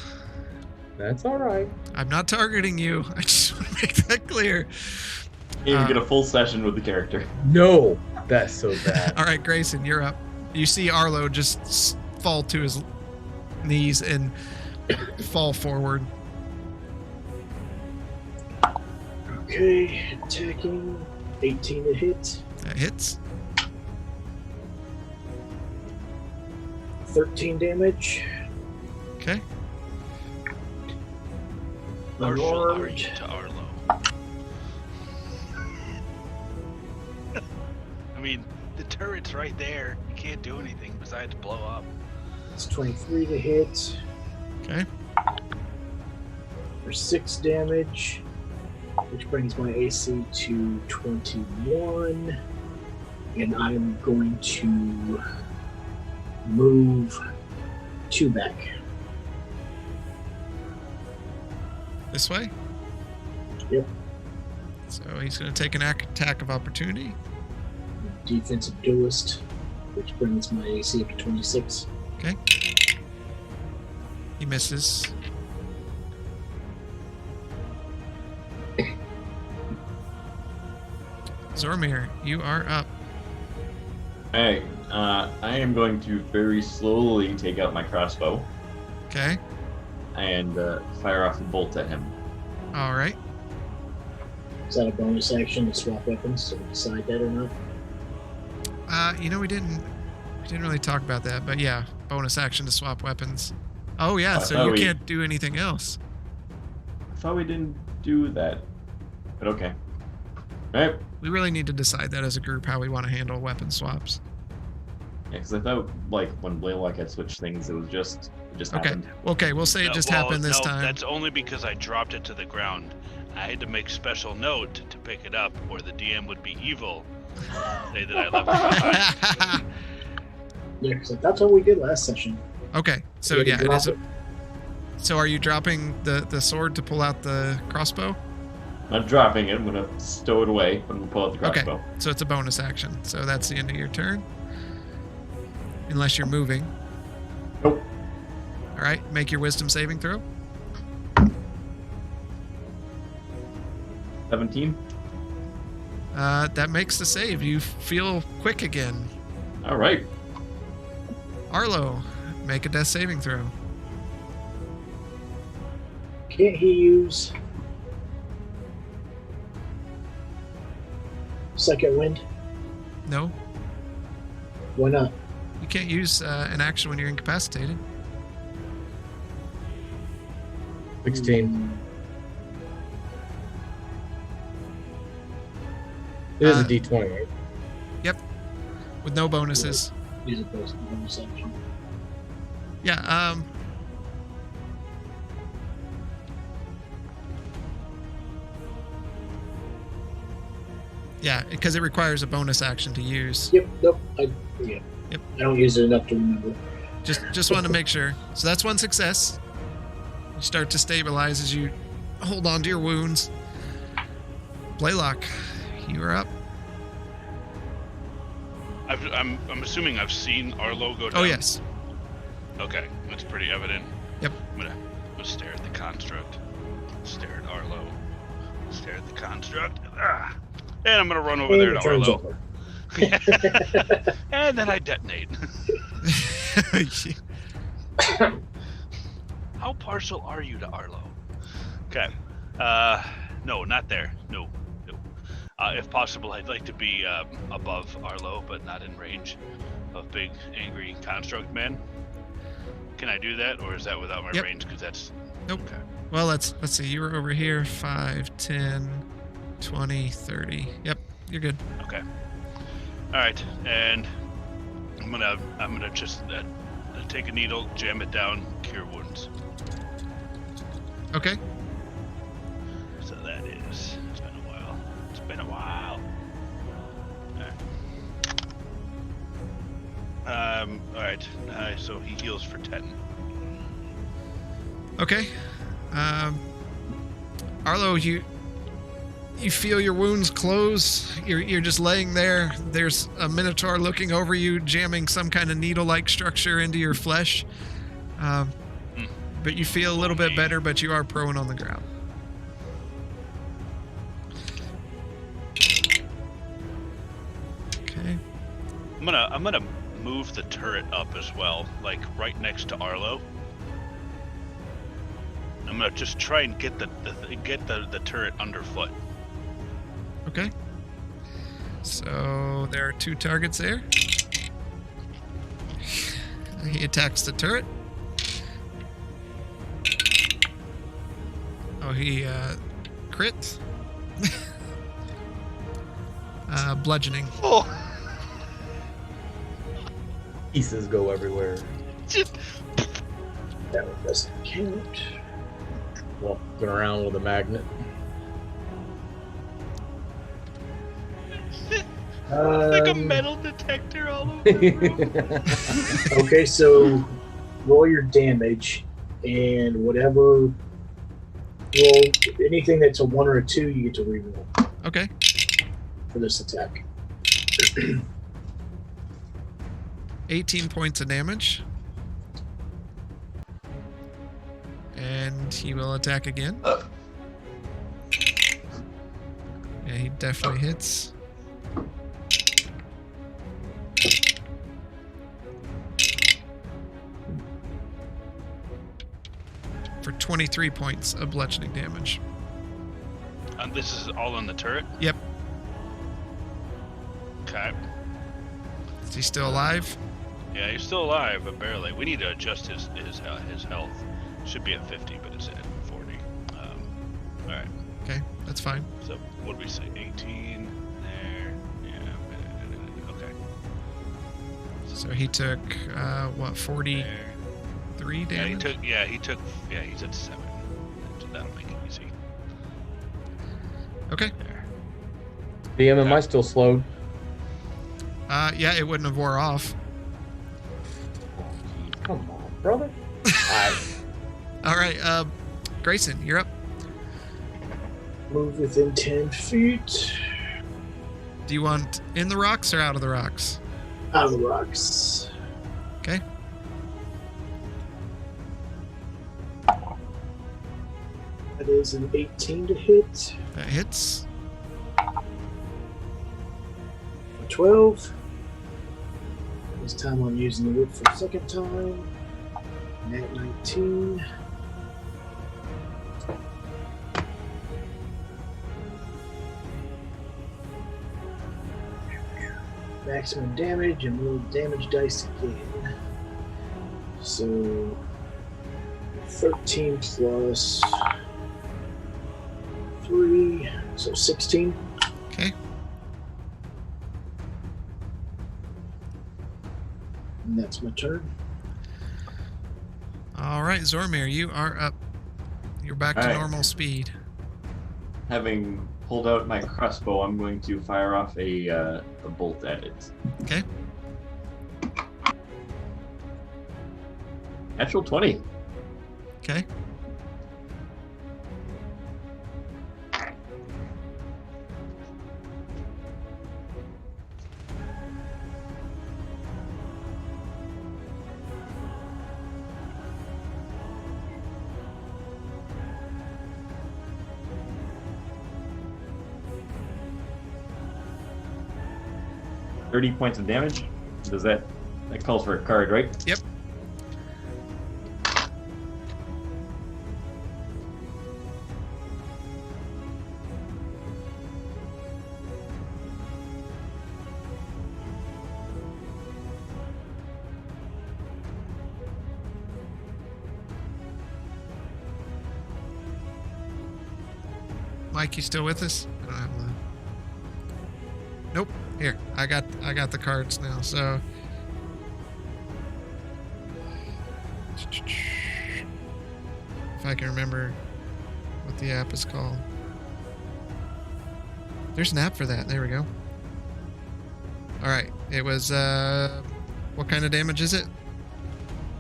That's all right. I'm not targeting you. I just want to make that clear. You get a full session with the character. No, that's so bad. All right, Grayson, you're up. You see Arlo just fall to his knees and fall forward. Okay, attacking. 18 to hit. That hits. 13 damage. Okay. Partial are Unarmed. you to Arlo? I mean, the turret's right there. You can't do anything besides blow up. It's 23 to hit. Okay. For 6 damage, which brings my AC to 21. And I'm going to move 2 back. This way? Yep. So he's going to take an attack of opportunity. Defensive duelist, which brings my AC up to 26. Okay. He misses. Zormir, you are up. Hey, I am going to very slowly take out my crossbow Okay. and fire off a bolt at him. All right. Is that a bonus action to swap weapons? So we decide that or not? We didn't really talk about that, but yeah, bonus action to swap weapons. Oh yeah, so you can't do anything else. I thought we didn't do that, but okay. All right. We really need to decide that as a group how we want to handle weapon swaps. Yeah, because I thought like when Blaylock had switched things, it just Okay. happened. Okay, we'll say it just happened this time. That's only because I dropped it to the ground. I had to make special note to pick it up, or the DM would be evil. Say that I left it behind. Yeah, because that's what we did last session. Okay, so You yeah, it drop is. So are you dropping the sword to pull out the crossbow? I'm not dropping it. I'm gonna stow it away. I'm gonna pull out the crossbow. Okay, so it's a bonus action. So that's the end of your turn. Unless you're moving. Nope. All right, make your wisdom saving throw. 17. That makes the save. You feel quick again. All right. Arlo, make a death saving throw. Can't he use second wind? No, Why not? you can't use an action when you're incapacitated. 16. It is a D20, right? With no bonuses. Use a bonus action. Yeah, yeah, because it requires a bonus action to use. Yep, nope. Yeah. Yep. I don't use it enough to remember. Just wanted to make sure. So that's one success. You start to stabilize as you hold on to your wounds. Blaylock, you are up. I'm assuming I've seen Arlo go down. Oh yes. Okay, that's pretty evident. Yep. I'm gonna stare at the construct. Stare at Arlo. Stare at the construct. Ah. And I'm gonna run over there And to it turns Arlo. over. And then I detonate. How partial are you to Arlo? Okay. No, not there. No. If possible, I'd like to be above Arlo, but not in range of big, angry construct men. Can I do that, or is that without my Yep. range? Because that's... Nope. Okay. Well, let's see. You were over here. 5, 10, 20, 30. Yep, you're good. Okay. All right, and I'm gonna just take a needle, jam it down, cure wounds. Okay. So that is. It's been a while. It's been a while. All right. So he heals for 10. Okay. Arlo, you feel your wounds close. You're just laying there. There's a minotaur looking over you, jamming some kind of needle-like structure into your flesh. But you feel a little bit better, but you are prone on the ground. Okay. I'm gonna move the turret up as well, like right next to Arlo. I'm gonna just try and get the turret underfoot. Okay. So there are 2 targets there. He attacks the turret. Oh, he crit. Bludgeoning. Oh, Pieces go everywhere. just That one doesn't count. Walking around with a magnet. like a metal detector all over the room. Okay, so roll your damage, and whatever roll anything that's a 1 or a 2, you get to reroll Okay. for this attack. 18 points of damage. And he will attack again. Yeah, he definitely hits. For 23 points of bludgeoning damage. This is all on the turret? Yep. Okay. Is he still alive? Yeah, he's still alive, but barely. We need to adjust his health. Should be at 50, but it's at 40. All right. Okay, that's fine. So what did we say? 18 there. Yeah. Okay. So he took, what, 43 There. damage? He took. He's at 7. So that'll make it easy. Okay. There. DM, am I still slowed? Yeah, it wouldn't have wore off. Come on, brother. All right, Grayson, you're up. Move within 10 feet. Do you want in the rocks or out of the rocks? Out of the rocks. Okay. That is an 18 to hit. That hits. 12. This time I'm using the whip for the second time. Nat 19. Maximum damage and roll damage dice again. So 13 plus 3, so 16. Okay. And that's my turn. All right, Zormir, you are up. You're back to All right. normal speed. Having pulled out my crossbow, I'm going to fire off a bolt at it. Okay. Natural 20. Okay. $30 points of damage. Does that calls for a card, right? Yep. Mike, you still with us? I don't have the... Nope. Here, I got the cards now. So if I can remember what the app is called. There's an app for that. There we go. All right. It was, what kind of damage is it?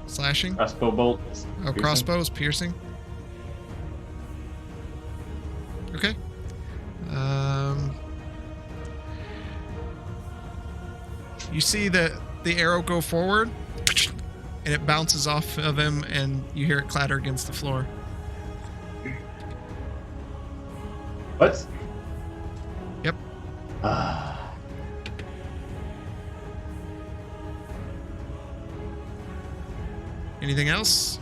Slashing? Crossbow bolt. Oh, piercing. crossbows, piercing. Okay. You see the arrow go forward, and it bounces off of him, and you hear it clatter against the floor. What? Yep. Anything else?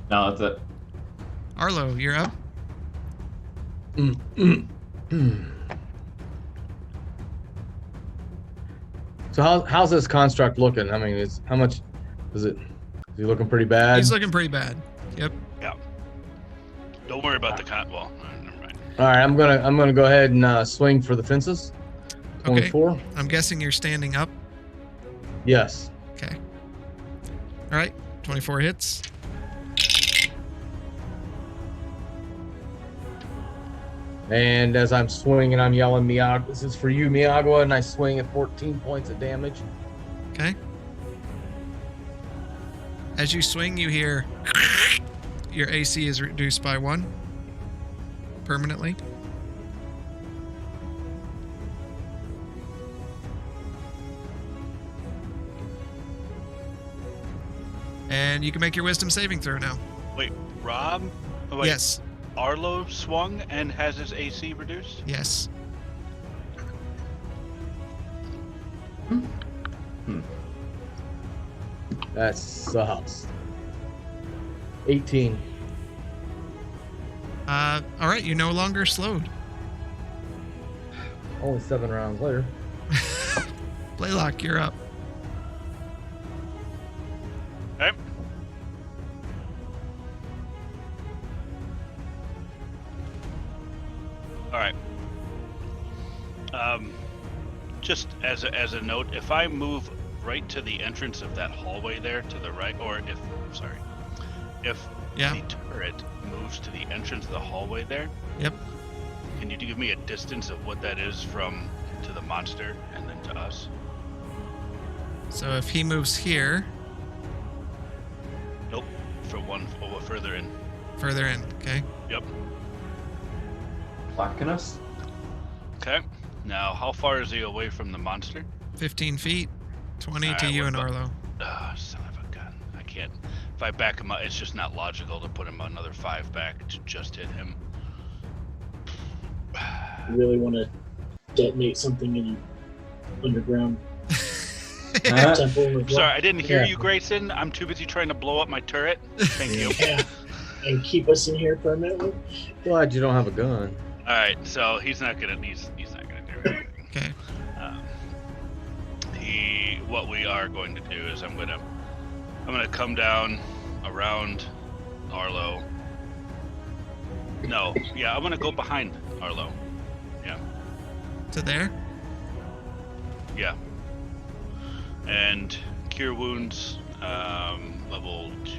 No, that's it. Arlo, you're up. So how's this construct looking? I mean, how much is it? Is he looking pretty bad? He's looking pretty bad. Yep. Yeah. Don't worry about the well, never mind. All right, I'm gonna go ahead and swing for the fences. 24. I'm guessing you're standing up. Yes. Okay. All right. 24 hits. And as I'm swinging, I'm yelling, "Miyagi, this is for you, Miyagi!" And I swing at 14 points of damage. Okay. As you swing, you hear your AC is reduced by 1 permanently. And you can make your wisdom saving throw now. Wait, Rob? Oh, wait, Yes. Arlo swung and has his AC reduced? Yes. That sucks. 18. All right. You're no longer slowed. Only 7 rounds later. Blaylock, you're up. Okay. All right. Just as a note, if I move right to the entrance of that hallway there to the right, or if Yeah. the turret moves to the entrance of the hallway there, Yep. can you give me a distance of what that is from to the monster and then to us? So if he moves here, Nope. For one further in. further in, okay? Yep. Blocking us? Okay. Now, how far is he away from the monster? 15 feet, 20 to Alright, you what and about- Arlo. Ah, son of a gun. I can't. If I back him up, it's just not logical to put him another 5 back to just hit him. You really want to detonate something in underground Huh? temple as well? Sorry, I didn't hear Yeah. you, Grayson. I'm too busy trying to blow up my turret. Thank you. Yeah. And keep us in here permanently? Glad you don't have a gun. All right, so he's not gonna do anything. Okay. What we are going to do is I'm gonna come down around Arlo. No, yeah, I'm gonna go behind Arlo. To there? Yeah. And cure wounds, level 2.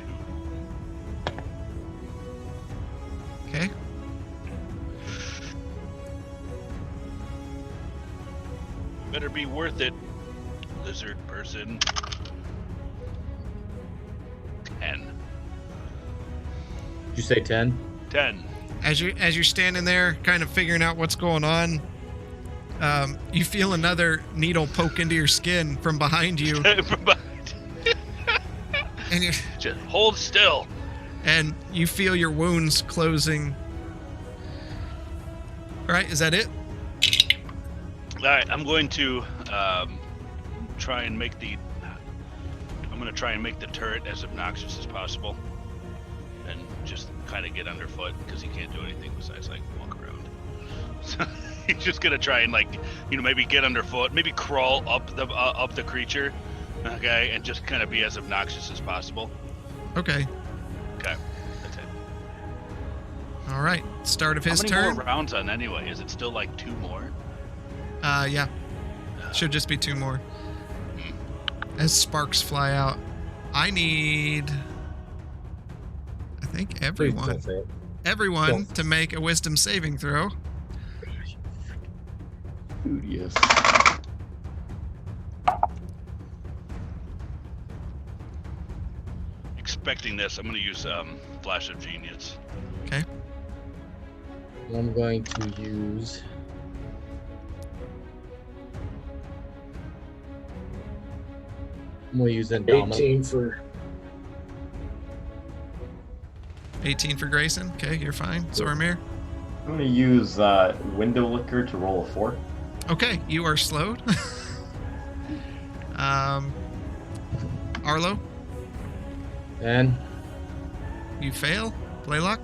Okay. Better be worth it, lizard person. 10. Did you say 10? 10. As you're standing there, kind of figuring out what's going on, you feel another needle poke into your skin from behind you, and Just hold still. you feel your wounds closing. All right, is that it? All right, I'm going to try and make the turret as obnoxious as possible, and just kind of get underfoot because he can't do anything besides like walk around. So he's just gonna try and maybe get underfoot, maybe crawl up the creature, okay, and just kind of be as obnoxious as possible. Okay. Okay, that's it. All right. Start of his How many turn. more rounds on anyway? Is it still like 2 more? Yeah. Should just be 2 more. As sparks fly out, I think Please everyone. don't say it. Everyone Don't. to make a wisdom saving throw. Dude, yes. Expecting this, I'm going to use Flash of Genius. Okay. I'm going to use. I'm going to use Endowment. 18 for 18 for Grayson. Okay, you're fine. Zoramir. I'm going to use Window Licker to roll a 4. Okay, you are slowed. Arlo, And you fail. Blaylock.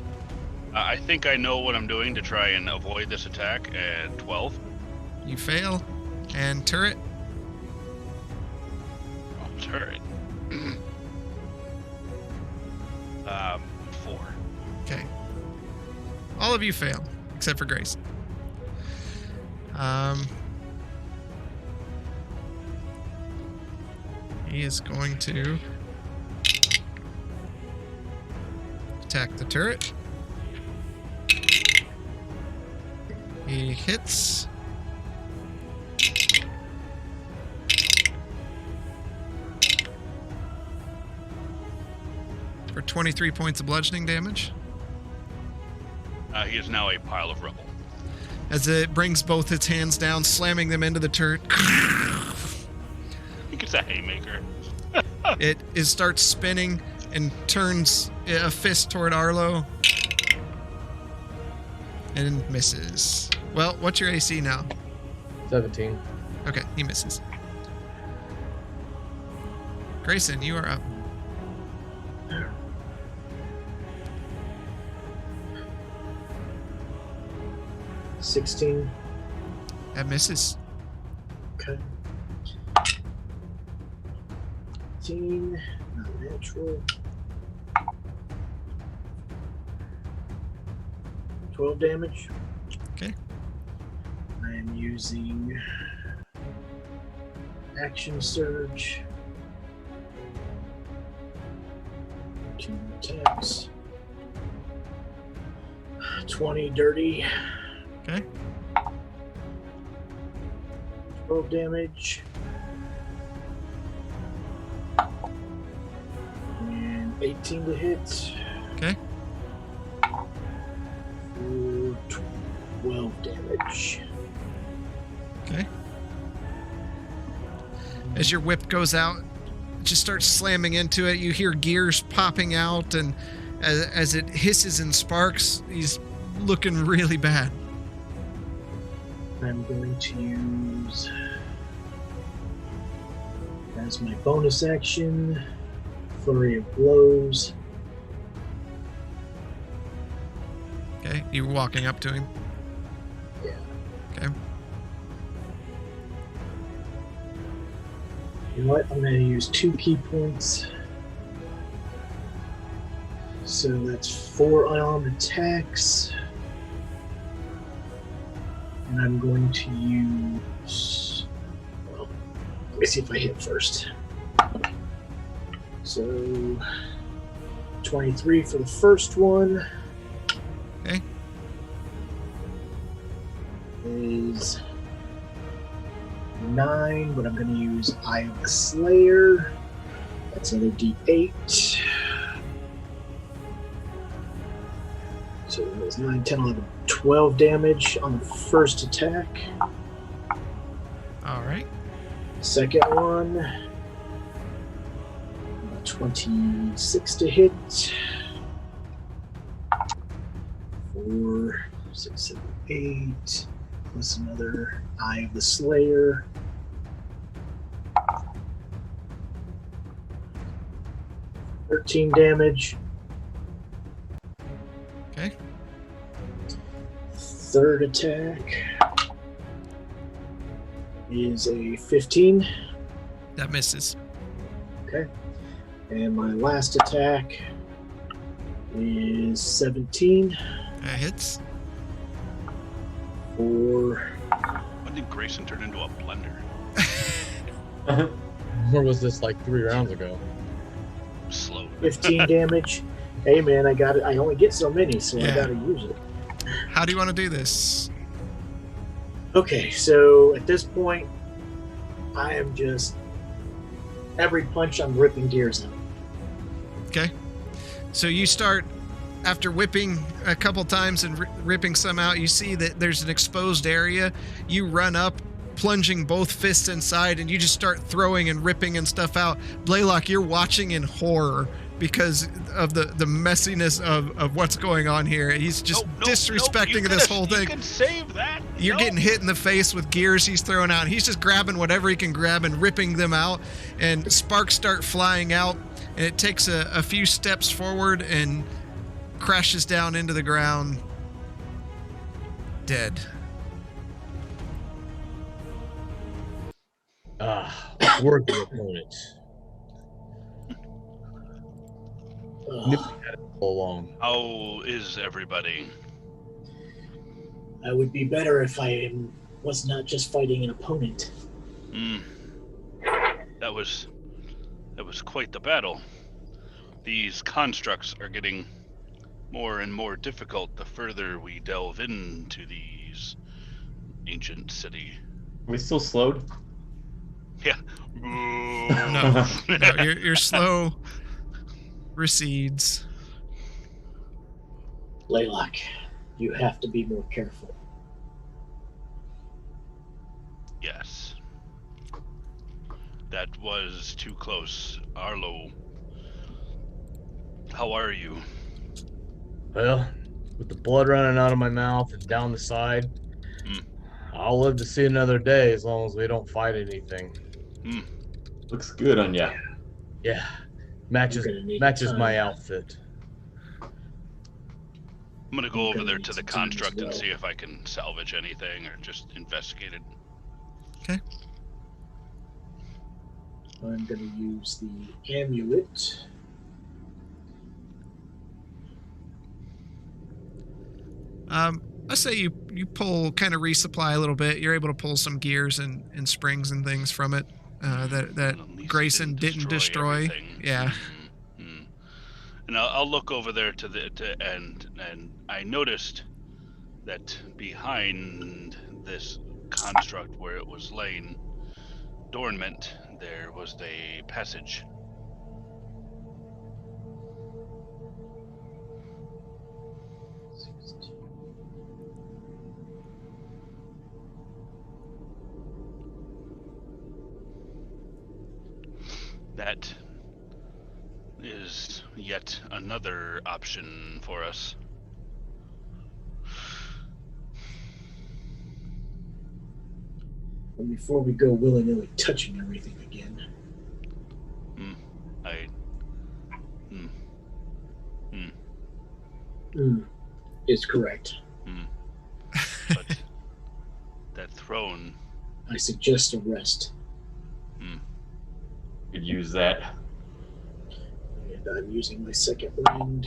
I think I know what I'm doing to try and avoid this attack at 12. You fail. And Turret. Oh, turret. 4. Okay. All of you fail, except for Grace. He is going to attack the turret. He hits. For 23 points of bludgeoning damage. He is now a pile of rubble. As it brings both its hands down, slamming them into the turret. He gets a haymaker. It starts spinning and turns a fist toward Arlo. And misses. Well, what's your AC now? 17. Okay, he misses. Grayson, you are up. $16. That misses. Okay. 15. Not natural. 12 damage. Okay. I am using Action Surge. 2 attacks. 20 dirty. Okay. 12 damage. And 18 to hit. Okay. For 12 damage. Okay. As your whip goes out, it just starts slamming into it. You hear gears popping out, and as it hisses and sparks, he's looking really bad. I'm going to use as my bonus action Flurry of Blows. Okay, you were walking up to him. Yeah. Okay. You know what? I'm going to use 2 key points. So that's 4 unarmed attacks. And I'm going to use. Well, let me see if I hit first. So 23 for the first one. Okay. Is 9, but I'm going to use Eye of the Slayer. That's another D8. So it was 9, 10, 11, 12 damage on the first attack. All right. Second one, 26 to hit. 4, 6, 7, 8. Plus another Eye of the Slayer. $13 damage. Okay. Third attack is a 15. That misses. Okay. And my last attack is 17 That hits. for When did Grayson turn into a blender? Or was this like 3 rounds ago? Slow. 15 damage. Hey man, I got it. I only get so many, so I Yeah. gotta use it. How do you want to do this? Okay, so at this point, I am just every punch I'm ripping gears out. Okay. So you start, after whipping a couple times and ripping some out, you see that there's an exposed area. You run up, plunging both fists inside, and you just start throwing and ripping and stuff out. Blaylock, you're watching in horror because of the messiness of what's going on here. He's just disrespecting this whole thing. You can save that. You're getting hit in the face with gears he's throwing out. He's just grabbing whatever he can grab and ripping them out, and sparks start flying out, and it takes a few steps forward and crashes down into the ground, dead. Worthy opponents. Knew we had it all along. How is everybody? I would be better if I was not just fighting an opponent. That was quite the battle. These constructs are getting more and more difficult the further we delve into these ancient city. Are we still slowed? Yeah. No, your slow recedes. Laylock, you have to be more careful. Yes. That was too close. Arlo, how are you? Well, with the blood running out of my mouth and down the side, I'll live to see another day as long as we don't fight anything. Looks good on ya. Yeah, matches my outfit. I'm gonna go over there to the construct and see if I can salvage anything or just investigate it. Okay. I'm going to use the amulet. I say you pull, kind of resupply a little bit. You're able to pull some gears and springs and things from it that Well, at least Grayson didn't destroy. everything. Yeah. And I'll look over there and I noticed that behind this construct where it was laying dormant, there was a passage. That is yet another option for us. And before we go willy-nilly touching everything again. Is correct. But that throne. I suggest a rest. Could use that. And I'm using my second wind.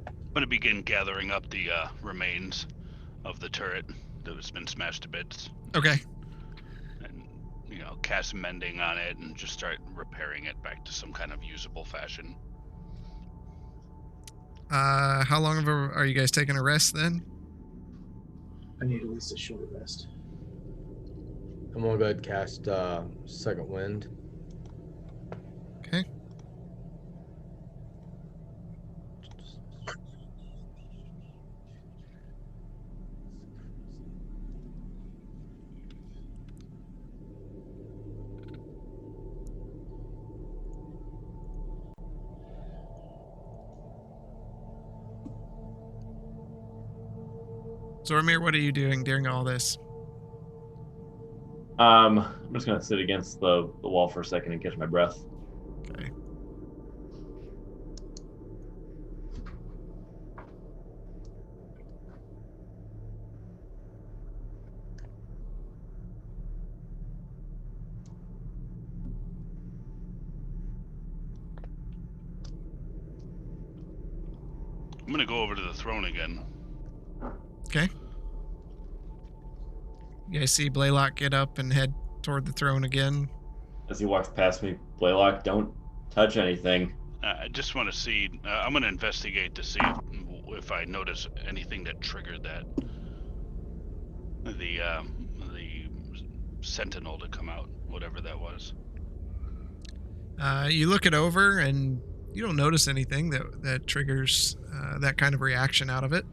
I'm going to begin gathering up the remains of the turret that has been smashed to bits. Okay. And, cast mending on it and just start repairing it back to some kind of usable fashion. How long are you guys taking a rest then? I need at least a short rest. I'm gonna go ahead and cast second wind. Okay. Zormir, what are you doing during all this? I'm just gonna sit against the wall for a second and catch my breath. Okay. I'm going to go over to the throne again. Okay. You guys see Blaylock get up and head toward the throne again. As he walks past me, Blaylock, don't touch anything. I just want to see. I'm going to investigate to see if I notice anything that triggered that. The sentinel to come out, whatever that was. You look it over and you don't notice anything that triggers that kind of reaction out of it.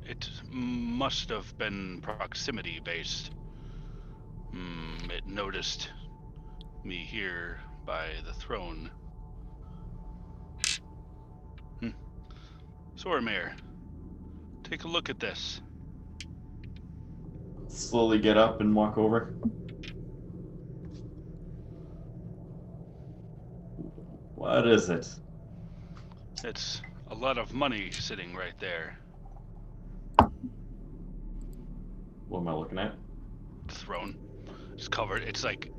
It must have been proximity based. It noticed me here by the throne. Soromir, take a look at this. Slowly get up and walk over. What is it? It's a lot of money sitting right there. What am I looking at? The throne. It's covered. It's like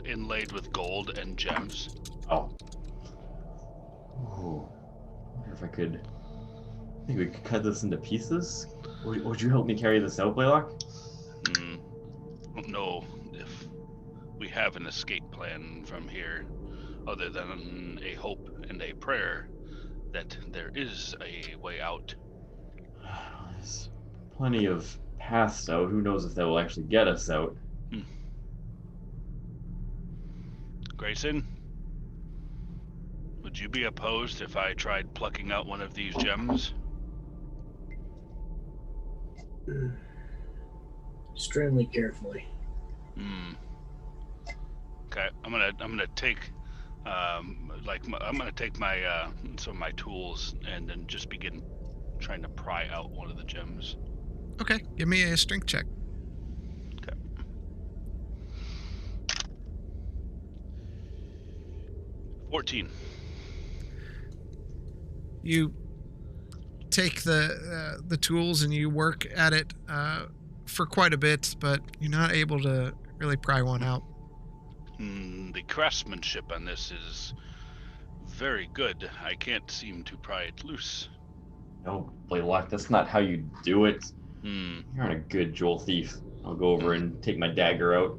inlaid with gold and gems. Oh. Ooh. I wonder if I could. I think we could cut this into pieces. Would you help me carry this out, Blaylock? I don't know if we have an escape plan from here, other than a hope and a prayer that there is a way out. There's plenty of paths out. Who knows if that will actually get us out? Grayson, would you be opposed if I tried plucking out one of these gems? Extremely carefully. Okay, I'm gonna take I'm gonna take my some of my tools and then just begin trying to pry out one of the gems. Okay, give me a strength check. Okay. $14. You take the tools and you work at it for quite a bit, but you're not able to really pry one out. The craftsmanship on this is very good. I can't seem to pry it loose. No, Blaylock, that's not how you do it. Hmm. You're not a good jewel thief. I'll go over and take my dagger out.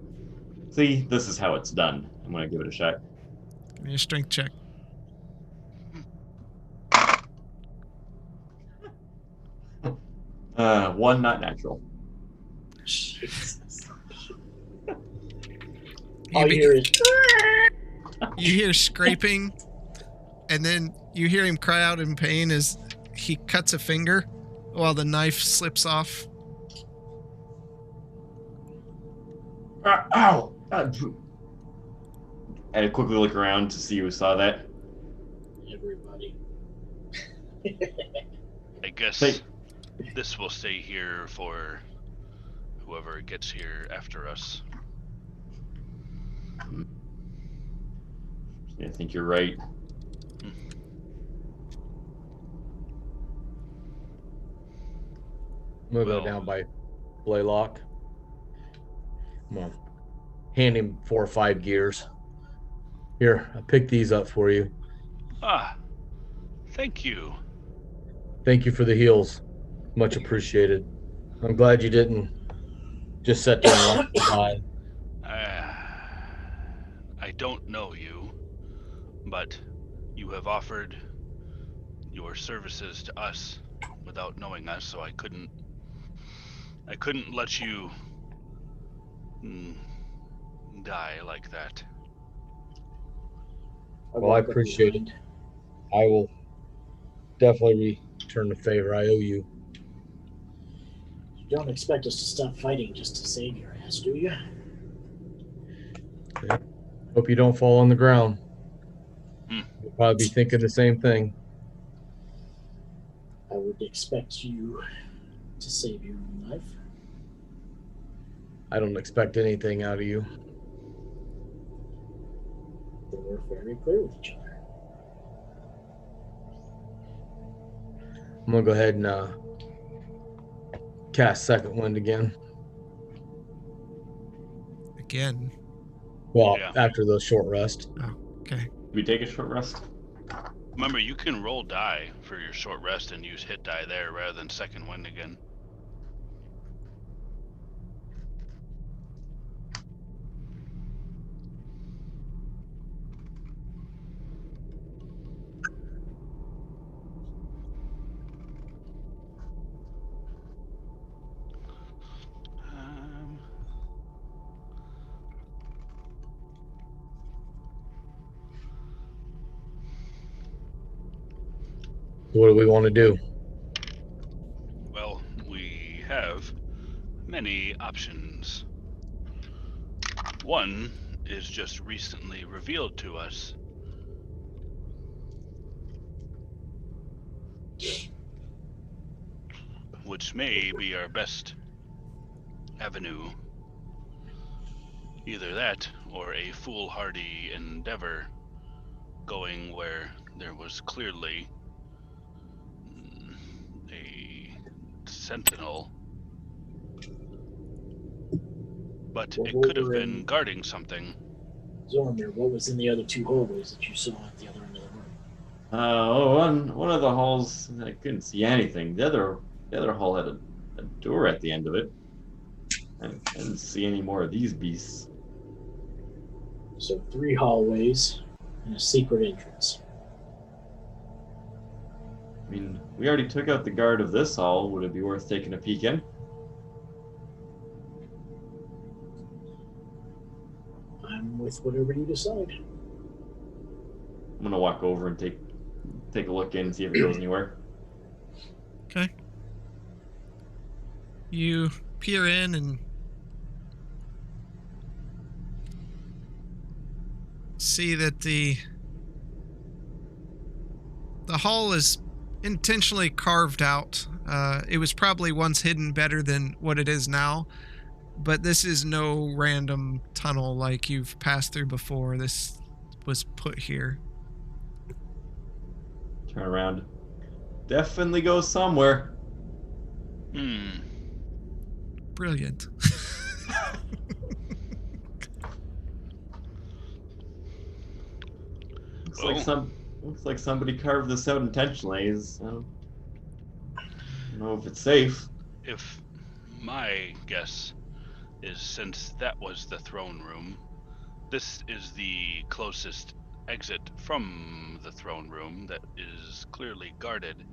See, this is how it's done. I'm gonna give it a shot. Give me a strength check. One not natural. Jesus. You All you hear is You hear scraping, and then you hear him cry out in pain as he cuts a finger while the knife slips off. Ow! I quickly look around to see who saw that. everybody. I guess Hey. this will stay here for whoever gets here after us. Yeah, I think you're right. I'm gonna Well- go down by Blaylock. I'm gonna hand him 4 or 5 gears. Here, I picked these up for you. Ah, thank you. Thank you for the heals. Much appreciated. I'm glad you didn't just sit there and let me die. I don't know you, but you have offered your services to us without knowing us, so I couldn't let you die like that. Well, I appreciate it. I will definitely return the favor I owe you. You don't expect us to stop fighting just to save your ass, do you? Hope you don't fall on the ground. Hmm. You'll probably be thinking the same thing. I would expect you to save your own life. I don't expect anything out of you. Then we're very clear with each other. I'm gonna go ahead and cast Second Wind again. Again. Well, Yeah. after the short rest. Okay. Did we take a short rest? Remember, you can roll die for your short rest and use hit die there rather than second wind again. What do we want to do? Well, we have many options. One is just recently revealed to us. Which may be our best avenue. Either that or a foolhardy endeavor going where there was clearly a sentinel. But Well, it what could have were been in- guarding something. Zormir, what was in the other two hallways that you saw at the other end of the room? One of the halls I couldn't see anything. The other hall had a door at the end of it. I didn't see any more of these beasts. So 3 hallways and a secret entrance. I mean, we already took out the guard of this hall. Would it be worth taking a peek in? I'm with whatever you decide. I'm gonna walk over and take a look in and see if it goes anywhere. Okay. You peer in and see that the hall is intentionally carved out. It was probably once hidden better than what it is now, but this is no random tunnel like you've passed through before. This was put here. Turn around. Definitely goes somewhere. Brilliant. Looks like somebody carved this out intentionally. I don't know if it's safe. If my guess is, since that was the throne room, this is the closest exit from the throne room that is clearly guarded.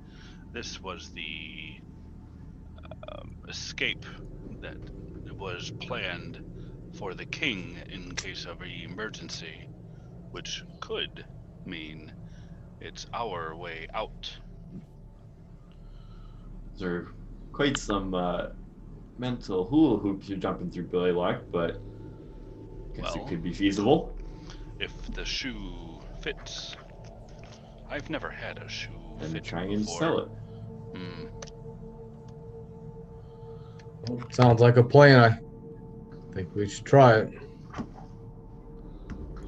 This was the escape that was planned for the king in case of an emergency, which could mean it's our way out. There are quite some mental hula hoops you're jumping through, Billy Lock, but I guess Well, it could be feasible. If the shoe fits. I've never had a shoe And fit try and before. sell it. Sounds like a plan. I think we should try it.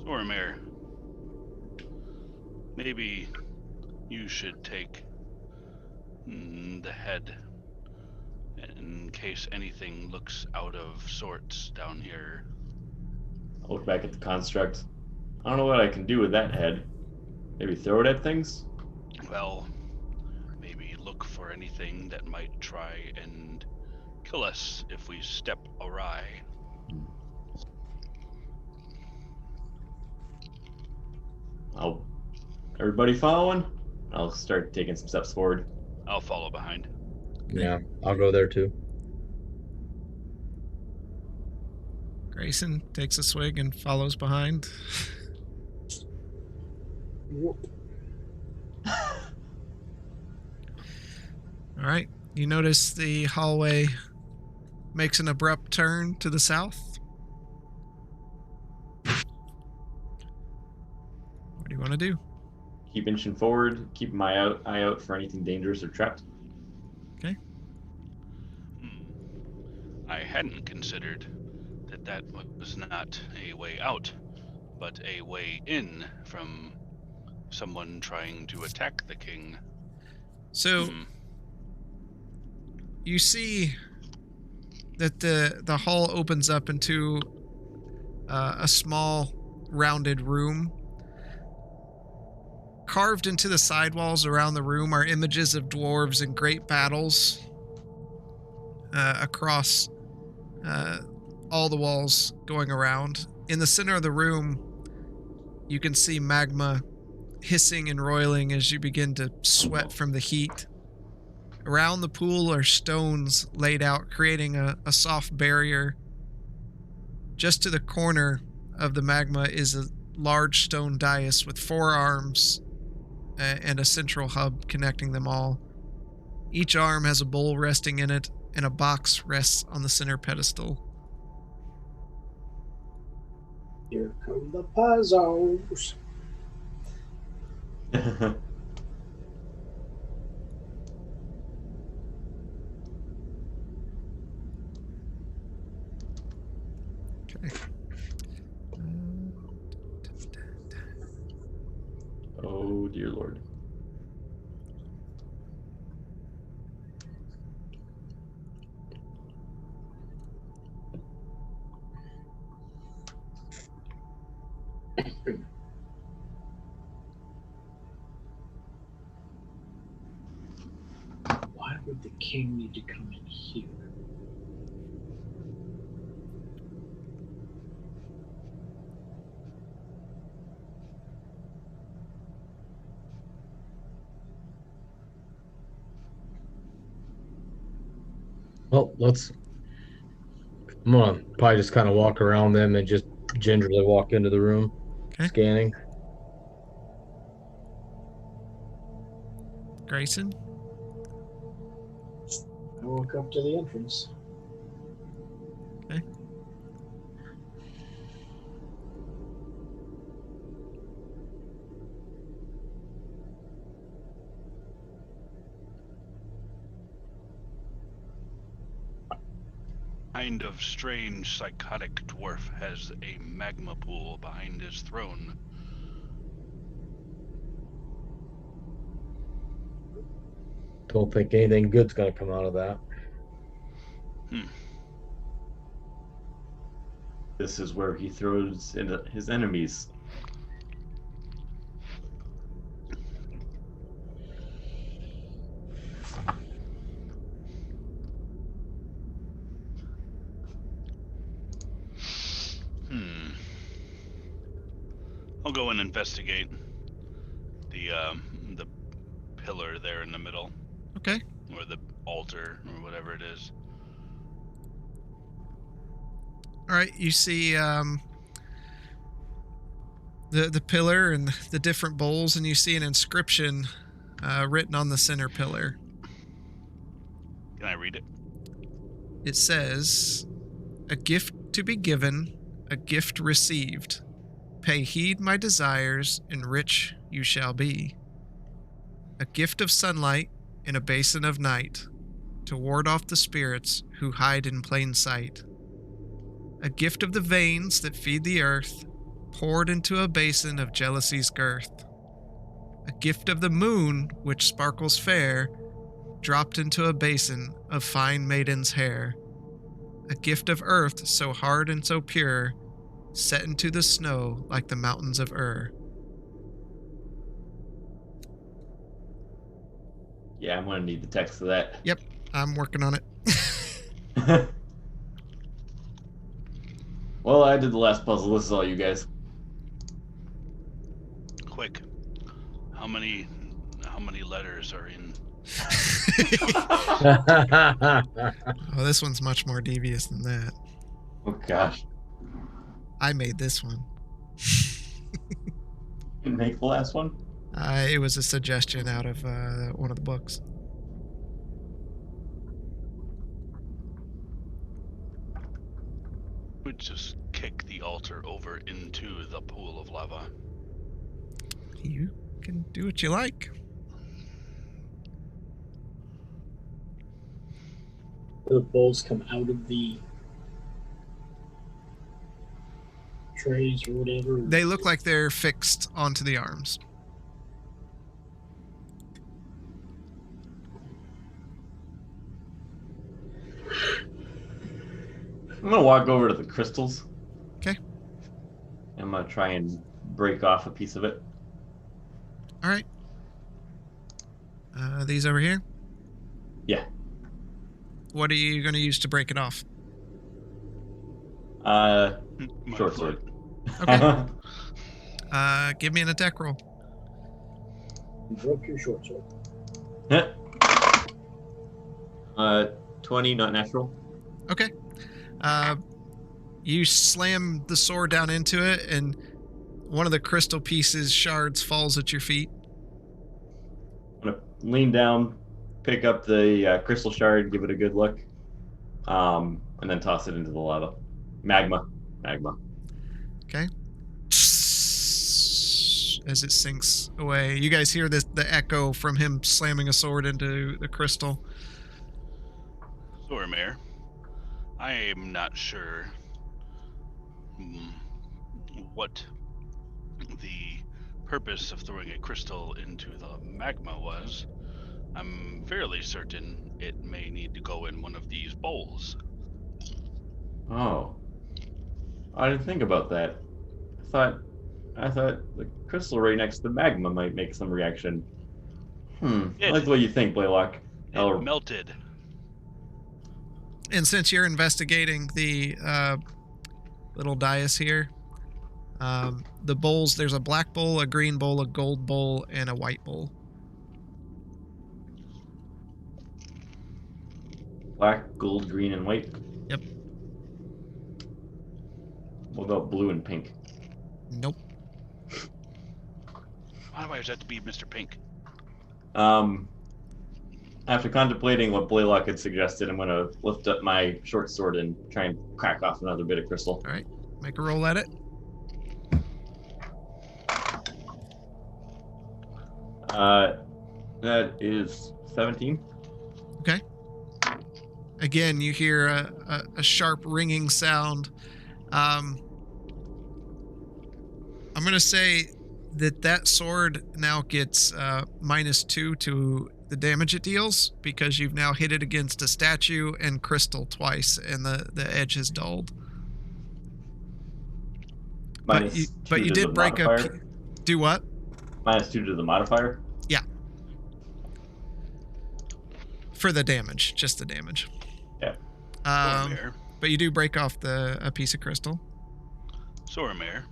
Zormir, maybe you should take the head in case anything looks out of sorts down here. I'll look back at the construct. I don't know what I can do with that head. Maybe throw it at things? Well, maybe look for anything that might try and kill us if we step awry. Everybody following? I'll start taking some steps forward. I'll follow behind. Yeah, I'll go there too. Grayson takes a swig and follows behind. All right. You notice the hallway makes an abrupt turn to the south. What do you want to do? Keep inching forward. Keep my eye out for anything dangerous or trapped. Okay. I hadn't considered that was not a way out, but a way in from someone trying to attack the king. So you see that the hall opens up into a small rounded room. Carved into the sidewalls around the room are images of dwarves in great battles across all the walls going around. In the center of the room, you can see magma hissing and roiling as you begin to sweat from the heat. Around the pool are stones laid out, creating a soft barrier. Just to the corner of the magma is a large stone dais with 4 arms and a central hub connecting them all. Each arm has a bowl resting in it, and a box rests on the center pedestal. Here come the puzzles. Okay. Oh dear Lord. Why would the king need to come in here? Well, I'm gonna probably just kind of walk around them and just gingerly walk into the room, Okay. scanning. Grayson? I walk up to the entrance. Okay. Kind of strange psychotic dwarf has a magma pool behind his throne. Don't think anything good's gonna come out of that. This is where he throws in his enemies. I'll go and investigate the pillar there in the middle, Okay. or the altar, or whatever it is. All right, you see the pillar and the different bowls, and you see an inscription written on the center pillar. Can I read it? It says, "A gift to be given, a gift received. Pay heed my desires, and rich you shall be. A gift of sunlight in a basin of night, to ward off the spirits who hide in plain sight. A gift of the veins that feed the earth, poured into a basin of jealousy's girth. A gift of the moon, which sparkles fair, dropped into a basin of fine maiden's hair. A gift of earth so hard and so pure, set into the snow like the mountains of Ur." Yeah, I'm gonna need the text of that. Yep, I'm working on it. Well, I did the last puzzle. This is all you guys. Quick. How many letters are in? Oh, this one's much more devious than that. Oh gosh. I made this one. Didn't make the last one? It was a suggestion out of one of the books. Would just kick the altar over into the pool of lava. You can do what you like. The bowls come out of the trays or whatever. They look like they're fixed onto the arms. I'm gonna walk over to the crystals. Okay. I'm gonna try and break off a piece of it. All right. These over here? Yeah. What are you going to use to break it off? My Short foot. sword. Okay. Give me an attack roll. You broke your short sword. 20, not natural. Okay. You slam the sword down into it, and one of the crystal pieces shards falls at your feet. lean down, pick up the crystal shard, give it a good look, and then toss it into the lava. Magma. Okay. As it sinks away, you guys hear the echo from him slamming a sword into the crystal. Zoramir, I am not sure what the purpose of throwing a crystal into the magma was. I'm fairly certain it may need to go in one of these bowls. Oh, I didn't think about that. I thought the crystal right next to the magma might make some reaction. I like the way you think, Blaylock. It melted. And since you're investigating the little dais here, the bowls, there's a black bowl, a green bowl, a gold bowl, and a white bowl. Black, gold, green, and white. Yep. What about blue and pink? Nope. Why do I have to be Mr. Pink? After contemplating what Blaylock had suggested, I'm going to lift up my short sword and try and crack off another bit of crystal. All right. Make a roll at it. That is 17. Okay. Again, you hear a sharp ringing sound. I'm going to say that sword now gets -2 to the damage it deals because you've now hit it against a statue and crystal twice, and the edge has dulled. But you did break up. Do what? -2 to the modifier? Yeah. For the damage, just the damage. Yeah. But you do break off a piece of crystal. Zoramir,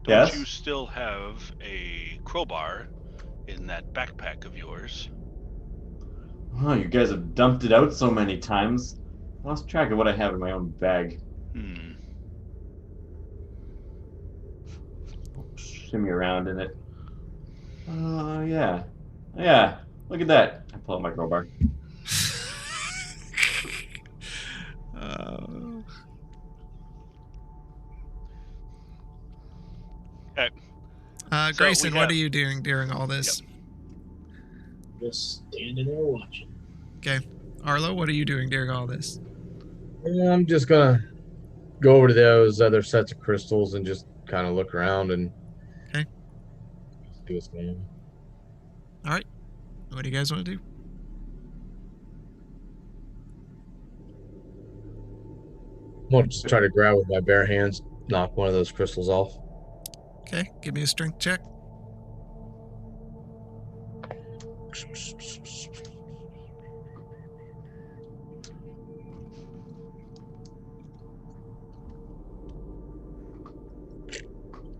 Yes? don't you still have a crowbar in that backpack of yours? Oh, you guys have dumped it out so many times. I lost track of what I have in my own bag. Shimmy around in it. Yeah. Yeah, look at that. I pull out my crowbar. Okay. Grayson, what are you doing during all this? Just standing there watching. Okay. Arlo, what are you doing during all this? I'm just gonna go over to those other sets of crystals and just kind of look around and okay, see what's going on. All right. What do you guys want to do? I'm gonna just try to grab with my bare hands, knock one of those crystals off. Okay, give me a strength check.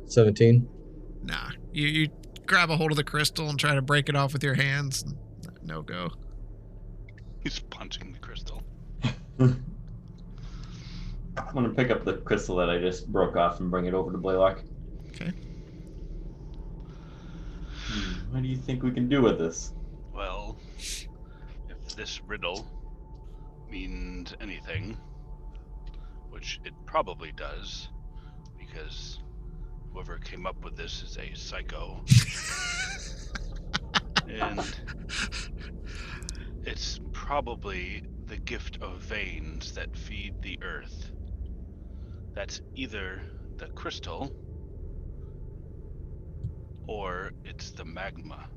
$17. Nah, you grab a hold of the crystal and try to break it off with your hands. No go. He's punching the crystal. I'm gonna pick up the crystal that I just broke off and bring it over to Blaylock. Okay. What do you think we can do with this? Well, if this riddle means anything, which it probably does, because whoever came up with this is a psycho. And it's probably the gift of veins that feed the earth. That's either the crystal or it's the magma.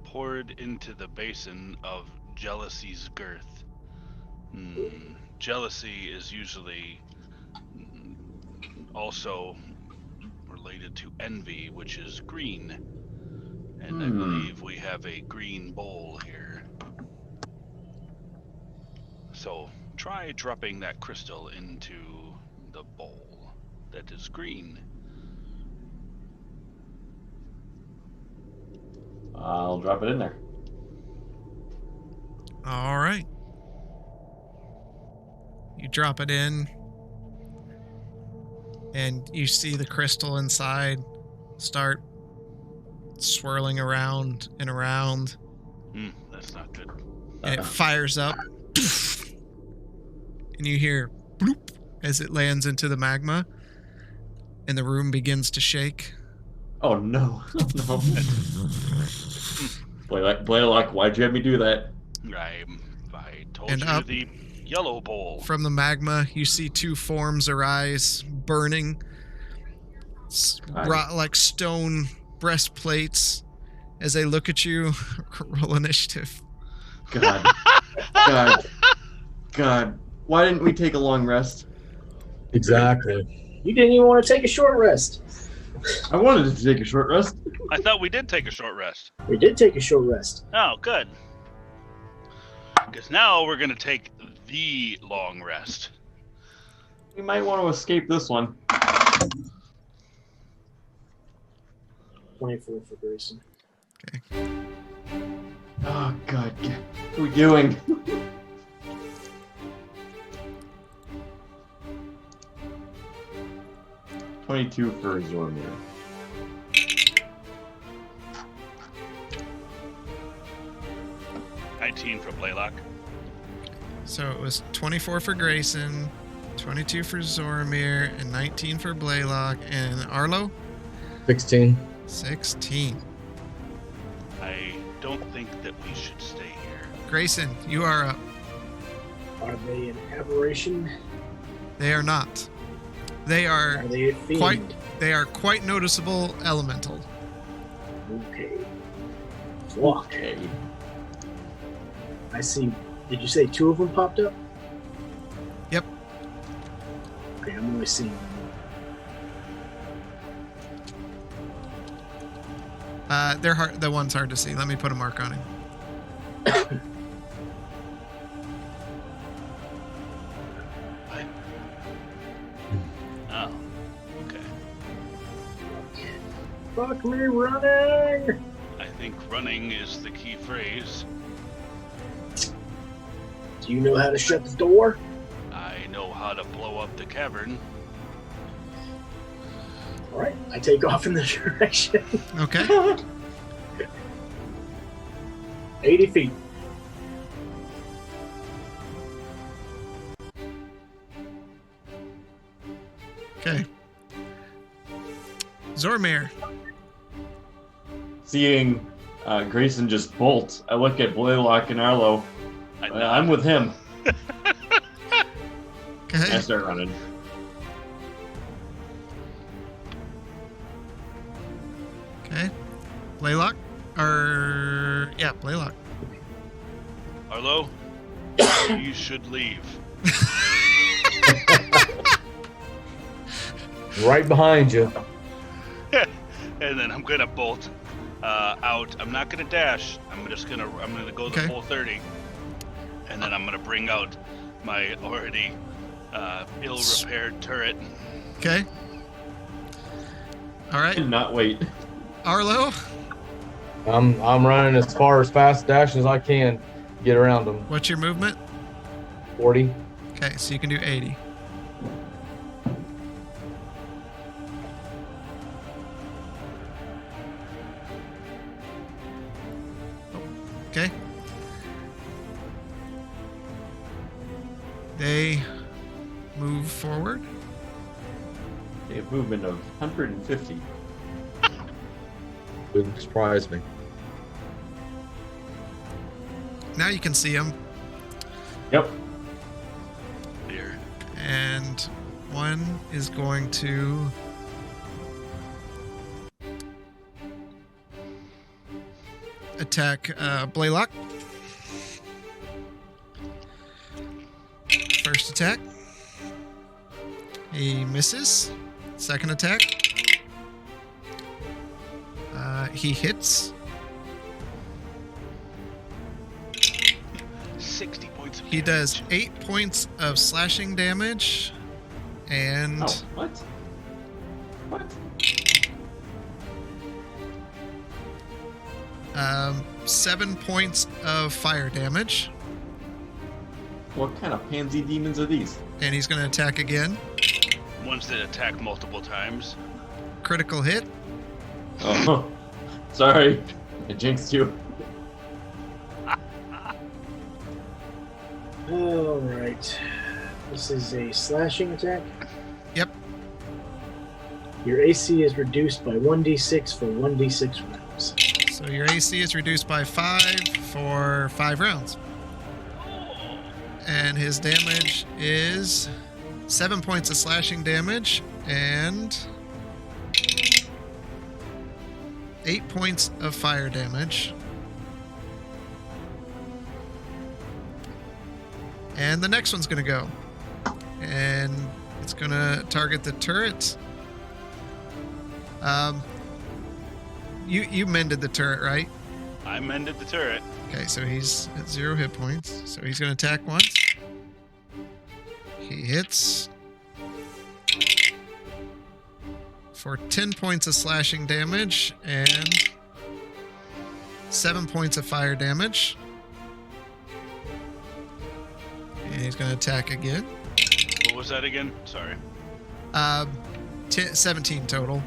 Poured into the basin of jealousy's girth. Jealousy is usually also related to envy, which is green. And I believe we have a green bowl here. So try dropping that crystal into the bowl that is green. I'll drop it in there. All right. You drop it in. and you see the crystal inside start swirling around and around, That's not good. and it fires up, and you hear bloop as it lands into the magma, and the room begins to shake. Oh no. No. Blaylock, why'd you have me do that? I told And you up the yellow bowl. from the magma, you see two forms arise, burning, like stone breastplates. As they look at you, roll initiative. God. Why didn't we take a long rest? Exactly. You didn't even want to take a short rest. I wanted to take a short rest. I thought we did take a short rest. We did take a short rest. Oh, good. Because now we're going to take the long rest. We might want to escape this one. 24 for Grayson. Okay. Oh God, what are we doing? $22 for Zormir. $19 for Blaylock. So it was 24 for Grayson, 22 for Zormir, and 19 for Blaylock, and Arlo? 16. 16. I don't think that we should stay here. Grayson, you are up. Are they an aberration? They are not. They are Are they a fiend? quite noticeable elemental. Okay. Walk. Okay. I see. Did you say 2 of them popped up? Yep. Okay, I'm only seeing one. They're hard. The one's hard to see. Let me put a mark on him. What? Oh, okay. Fuck me running! I think running is the key phrase. Do you know how to shut the door? I know how to blow up the cavern. Alright, I take off in the direction. Okay. 80 feet. Okay. Zormir. Seeing Grayson just bolt, I look at Blaylock and Arlo. I'm with him. Okay. I start running. Okay. Blaylock? Blaylock. Arlo, you should leave. Right behind you. And then I'm gonna bolt out. I'm not gonna dash. I'm gonna go the Okay. full 30, and then I'm gonna bring out my already ill-repaired turret. Okay. All I right. did not wait. Arlo, I'm running as fast dash as I can to get around them. what's your movement? 40. Okay, so you can do 80. Okay. They move forward. They have movement of 150. Wouldn't surprise me. Now you can see them. Yep. Here. And one is going to attack Blaylock. First attack. He misses. Second attack. He hits. 60 points of He damage. does 8 points of slashing damage. And Oh, what? What? 7 points of fire damage. What kind of pansy demons are these? And he's going to attack again. Ones that attack multiple times. Critical hit. Oh, sorry. I jinxed you. All right. This is a slashing attack. Yep. Your AC is reduced by 1d6 for 1d6 rounds. So your AC is reduced by 5 for 5 rounds. And his damage is 7 points of slashing damage and 8 points of fire damage. And the next one's going to go. And it's going to target the turret. You mended the turret, right? I mended the turret. Okay, so he's at 0 hit points. So he's going to attack once. He hits for 10 points of slashing damage and 7 points of fire damage. And he's going to attack again. What was that again? Sorry. 17 total.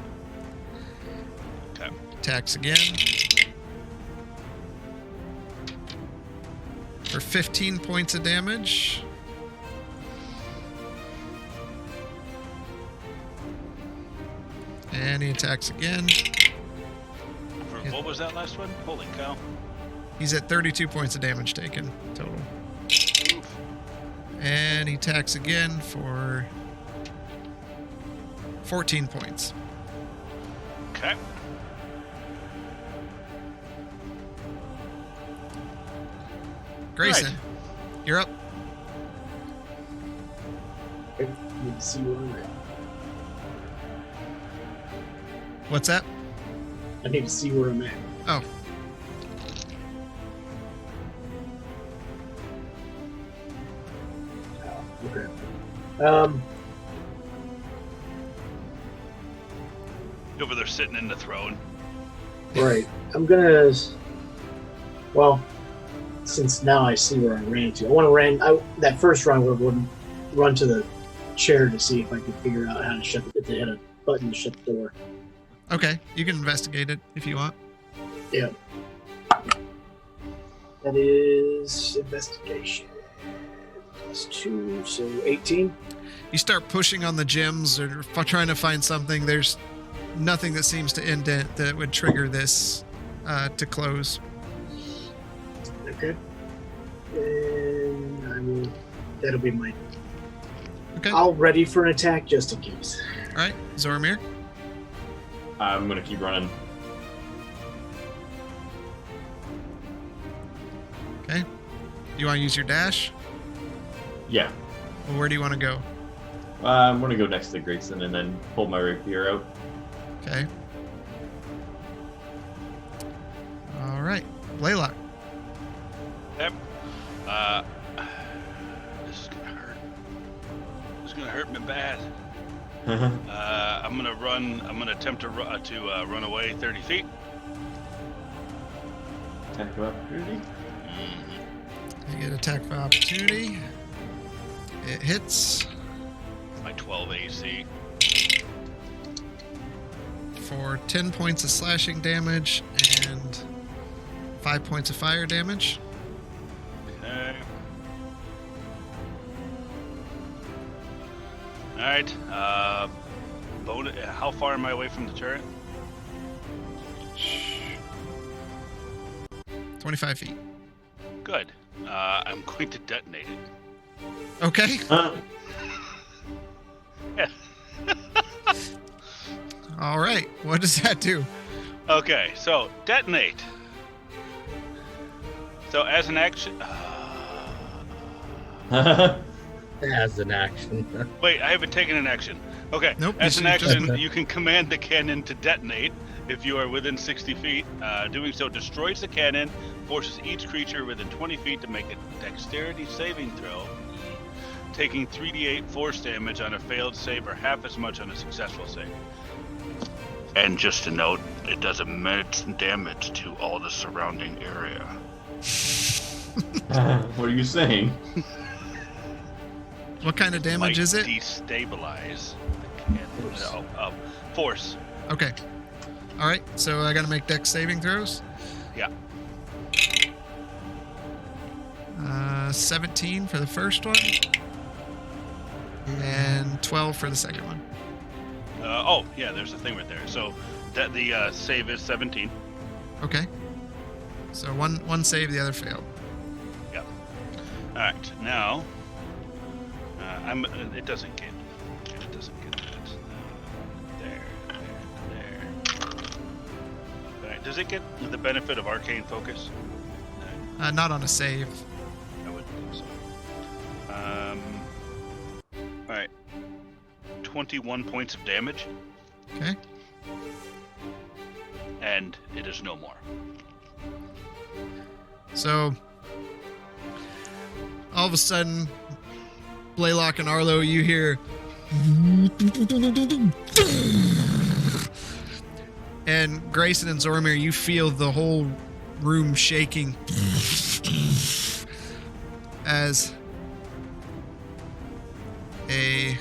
Okay. Attacks again. For 15 points of damage. And he attacks again. For, what was that last one? Holy cow. He's at 32 points of damage taken total. Oof. And he attacks again for 14 points. Okay. Grayson, Right. you're up. I need to see where I'm at. What's that? I need to see where I'm at. Oh, Okay. Over there sitting in the throne. Right. I'm gonna. Well, since now I see where I ran to, I want to that first run would run to the chair to see if I could figure out how to shut if they had a button to shut the door. okay. You can investigate it if you want. Yeah. That is investigation. +2, so 18. You start pushing on the gems or trying to find something. There's nothing that seems to indent that would trigger this to close. Okay. And that'll be my. Okay. I'll ready for an attack just in case. All right, Zoromir. I'm gonna keep running. Okay. You want to use your dash? Yeah. Well, where do you want to go? I'm gonna go next to Grayson and then pull my rapier out. Okay. All right, Blaylock. Yep. This is gonna hurt. This is gonna hurt me bad. I'm gonna run. I'm gonna attempt to run away 30 feet. Attack of opportunity. You get attack of opportunity. It hits My 12 AC. for 10 points of slashing damage and 5 points of fire damage. Okay. All right. How far am I away from the turret? 25 feet. Good. I'm going to detonate it. Okay. Yeah. All right. What does that do? Okay, so detonate. So as an action. As an action. Wait, I haven't taken an action. Okay. Nope, As you an should just- action, you can command the cannon to detonate if you are within 60 feet. Doing so destroys the cannon, forces each creature within 20 feet to make a dexterity saving throw, taking 3d8 force damage on a failed save or half as much on a successful save. And just to note, it does immense damage to all the surrounding area. What are you saying? What kind of damage Might is it? destabilize the Force. Okay. All right. So I got to make dex saving throws. Yeah. 17 for the first one, and 12 for the second one. Yeah, there's a thing right there. So that the save is 17. Okay. So one save, the other failed. Yep. All right. Now, It doesn't get. It doesn't get that. There. All right. Does it get the benefit of arcane focus? Not on a save. I wouldn't think so. All right. 21 points of damage, Okay. and it is no more. So all of a sudden, Blaylock and Arlo, you hear, and Grayson and Zormir, you feel the whole room shaking as a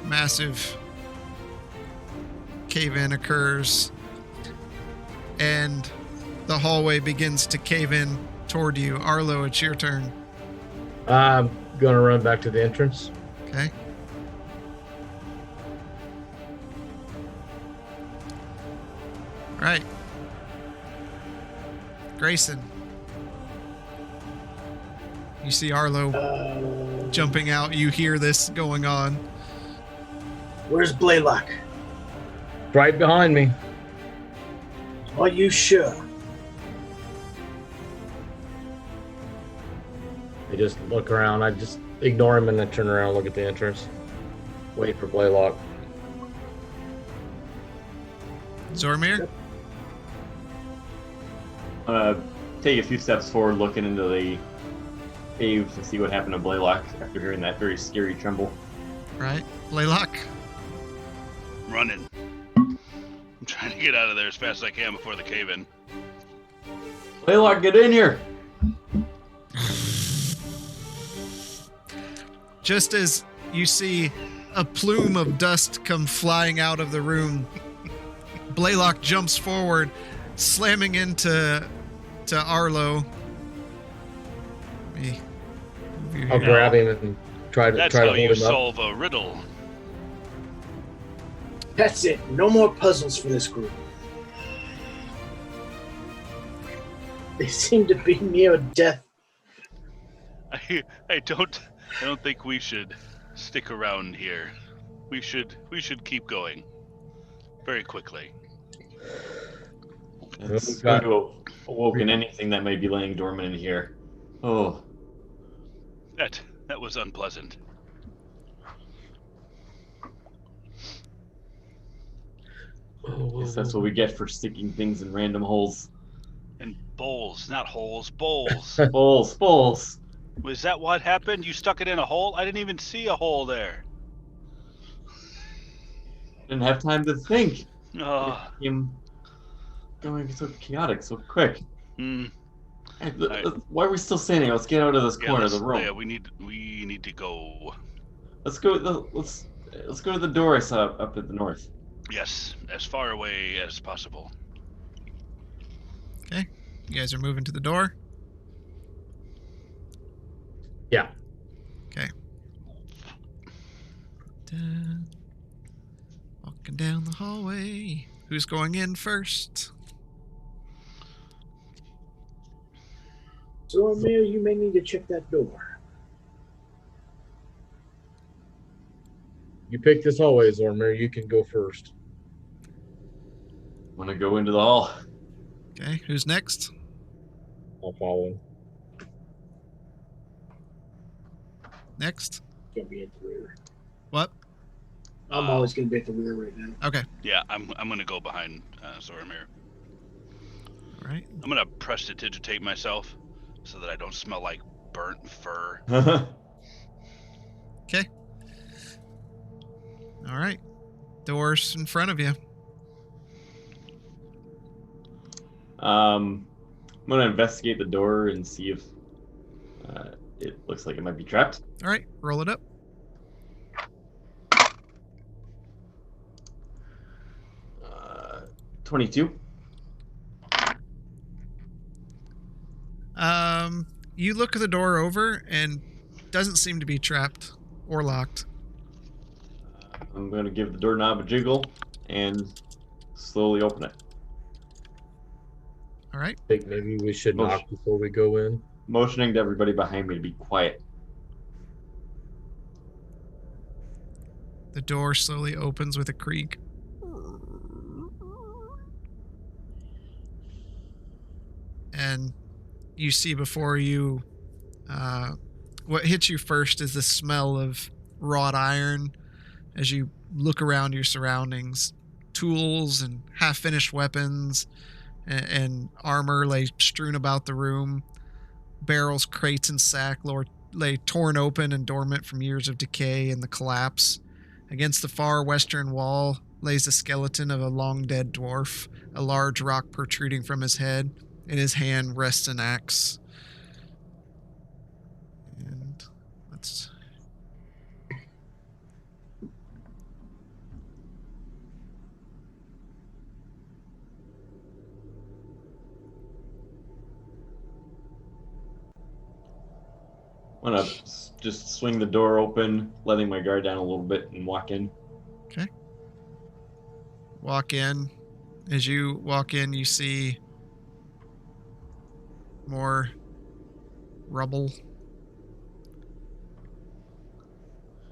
massive cave-in occurs, and the hallway begins to cave in toward you. Arlo, it's your turn. I'm gonna run back to the entrance. Okay. All right. Grayson. You see Arlo jumping out. You hear this going on. Where's Blaylock? Right behind me. Are you sure? I just look around. I just ignore him and then turn around and look at the entrance. Wait for Blaylock. Zormir? Take a few steps forward, looking into the cave to see what happened to Blaylock after hearing that very scary tremble. Right. Blaylock? Running. I'm trying to get out of there as fast as I can before the cave-in. Blaylock, get in here! Just as you see a plume of dust come flying out of the room, Blaylock jumps forward, slamming into Arlo. Let me move you I'll here. grab him and try to That's try to how you hold him up. solve a riddle. That's it. No more puzzles for this group. They seem to be near death. I don't think we should stick around here. We should keep going very quickly. It's going to have awoken anything that may be laying dormant in here. Oh, That was unpleasant. guess that's what we get for sticking things in random holes. And bowls, not holes, bowls. Bowls. Was that what happened? You stuck it in a hole? I didn't even see a hole there. Didn't have time to think. Oh, It became going so chaotic so quick. hmm. Hey, why are we still standing? Let's get out of this corner of the room. Yeah, we need to go. Let's go to the door I saw up at the north. Yes, as far away as possible. Okay. You guys are moving to the door. Yeah. Okay. Walking down the hallway. Who's going in first? So, Amir, you may need to check that door. You pick this hallway, Zormir. You can go first. Want to go into the hall? Okay. Who's next? I'll follow. Next? Gonna be at the rear. What? I'm always gonna be at the rear right now. Okay. Yeah, I'm gonna go behind Zormir. All right. I'm gonna prestidigitate myself so that I don't smell like burnt fur. Okay. All right. Doors in front of you. I'm gonna investigate the door and see if it looks like it might be trapped. All right. Roll it up. 22. You look the door over and doesn't seem to be trapped or locked. I'm going to give the doorknob a jiggle and slowly open it. All right. I think maybe we should Motion. knock before we go in. Motioning to everybody behind me to be quiet. The door slowly opens with a creak. And you see before you, what hits you first is the smell of wrought iron as you look around your surroundings. Tools and half-finished weapons and armor lay strewn about the room. Barrels, crates, and sack lay torn open and dormant from years of decay and the collapse. Against the far western wall lays the skeleton of a long-dead dwarf, a large rock protruding from his head. In his hand rests an axe. And let's... I'm going to just swing the door open, letting my guard down a little bit, and walk in. Okay. Walk in. As you walk in, you see more rubble.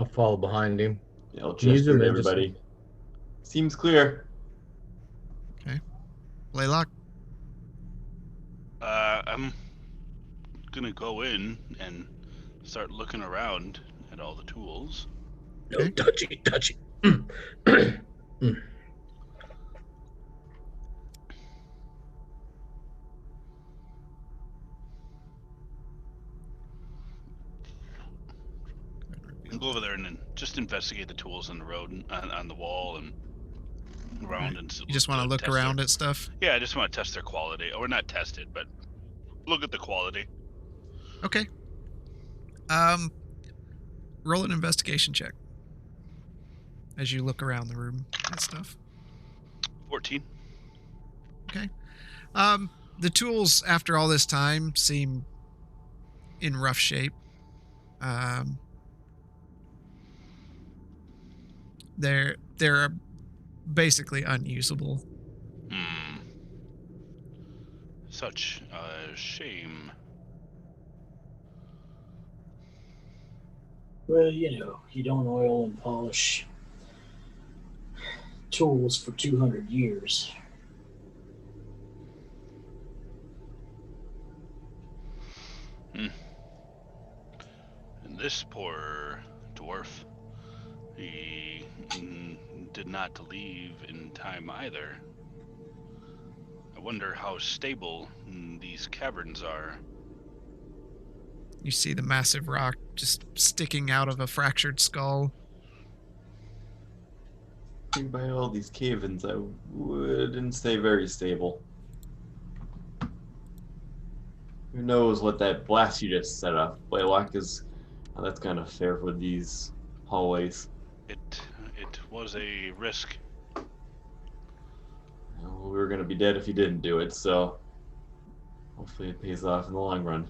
I'll follow behind him. Yeah, I'll Can you gesture zoom to in just- everybody. Seems clear. Blaylock. I'm gonna go in and start looking around at all the tools. No Okay. touchy. And go over there and then just investigate the tools on the road and on the wall and around. Right. And You just want to look test around their, at stuff? Yeah, I just want to test their quality, or not test it, but look at the quality. Okay. Roll an investigation check as you look around the room and stuff. 14. The tools, after all this time, seem in rough shape. They're basically unusable. Such a shame. Well, you don't oil and polish tools for 200 years. And this poor dwarf, he did not leave in time either. I wonder how stable these caverns are. You see the massive rock just sticking out of a fractured skull. By all these cave-ins, I wouldn't say very stable. Who knows what that blast you just set up? Blaylock is... Oh, that's kind of fair for these hallways. It was a risk. Well, we were going to be dead if he didn't do it, so... Hopefully it pays off in the long run.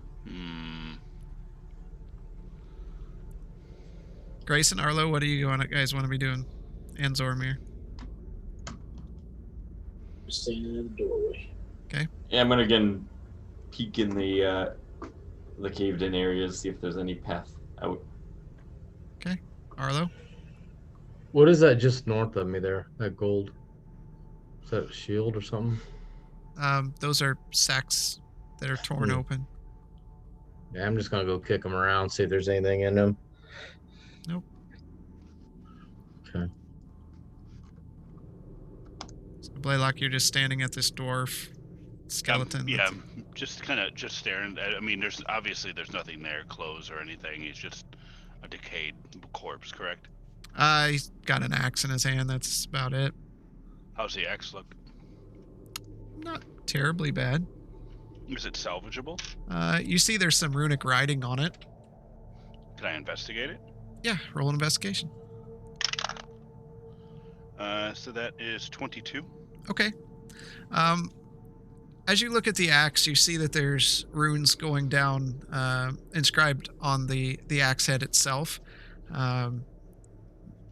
Grace and Arlo, what do you guys want to be doing? And Zormir. Standing in the doorway. Yeah, I'm gonna again peek in the caved-in areas, see if there's any path out. Arlo? What is that just north of me there? That gold? Is that a shield or something? Those are sacks that are torn Yeah. open. Yeah, I'm just gonna go kick them around, see if there's anything in them. Nope. Okay. So Blaylock, you're just standing at this dwarf skeleton. Yeah, just kind of staring. I mean, there's nothing there, clothes or anything. He's just a decayed corpse, correct? He's got an axe in his hand. That's about it. How's the axe look? Not terribly bad. Is it salvageable? You see there's some runic writing on it. Can I investigate it? Yeah, roll an investigation. So that is 22. Okay. As you look at the axe, you see that there's runes going down, inscribed on the axe head itself.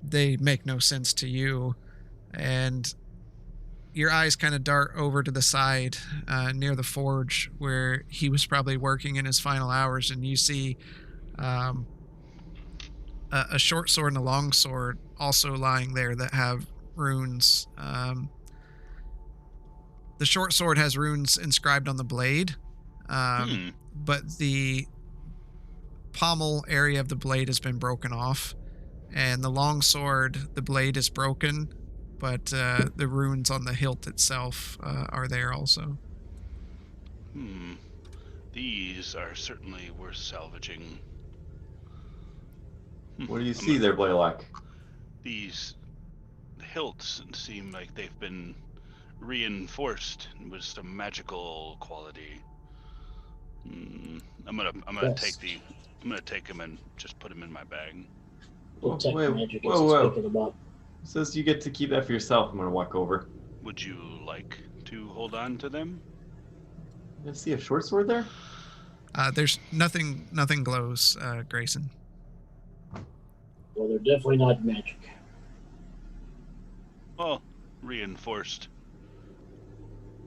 They make no sense to you, and your eyes kind of dart over to the side near the forge where he was probably working in his final hours, and you see um, a short sword and a long sword also lying there that have runes. The short sword has runes inscribed on the blade, but the pommel area of the blade has been broken off, and the long sword, the blade is broken, but the runes on the hilt itself are there also. These are certainly worth salvaging. What do you see there, Blaylock? These hilts seem like they've been reinforced with some magical quality. I'm gonna take him and just put him in my bag. Detect magic as whoa. it's picking them up. It says you get to keep that for yourself. I'm gonna walk over. Would you like to hold on to them? You see a short sword there? There's nothing glows, Grayson. Well, they're definitely not magic. Well, reinforced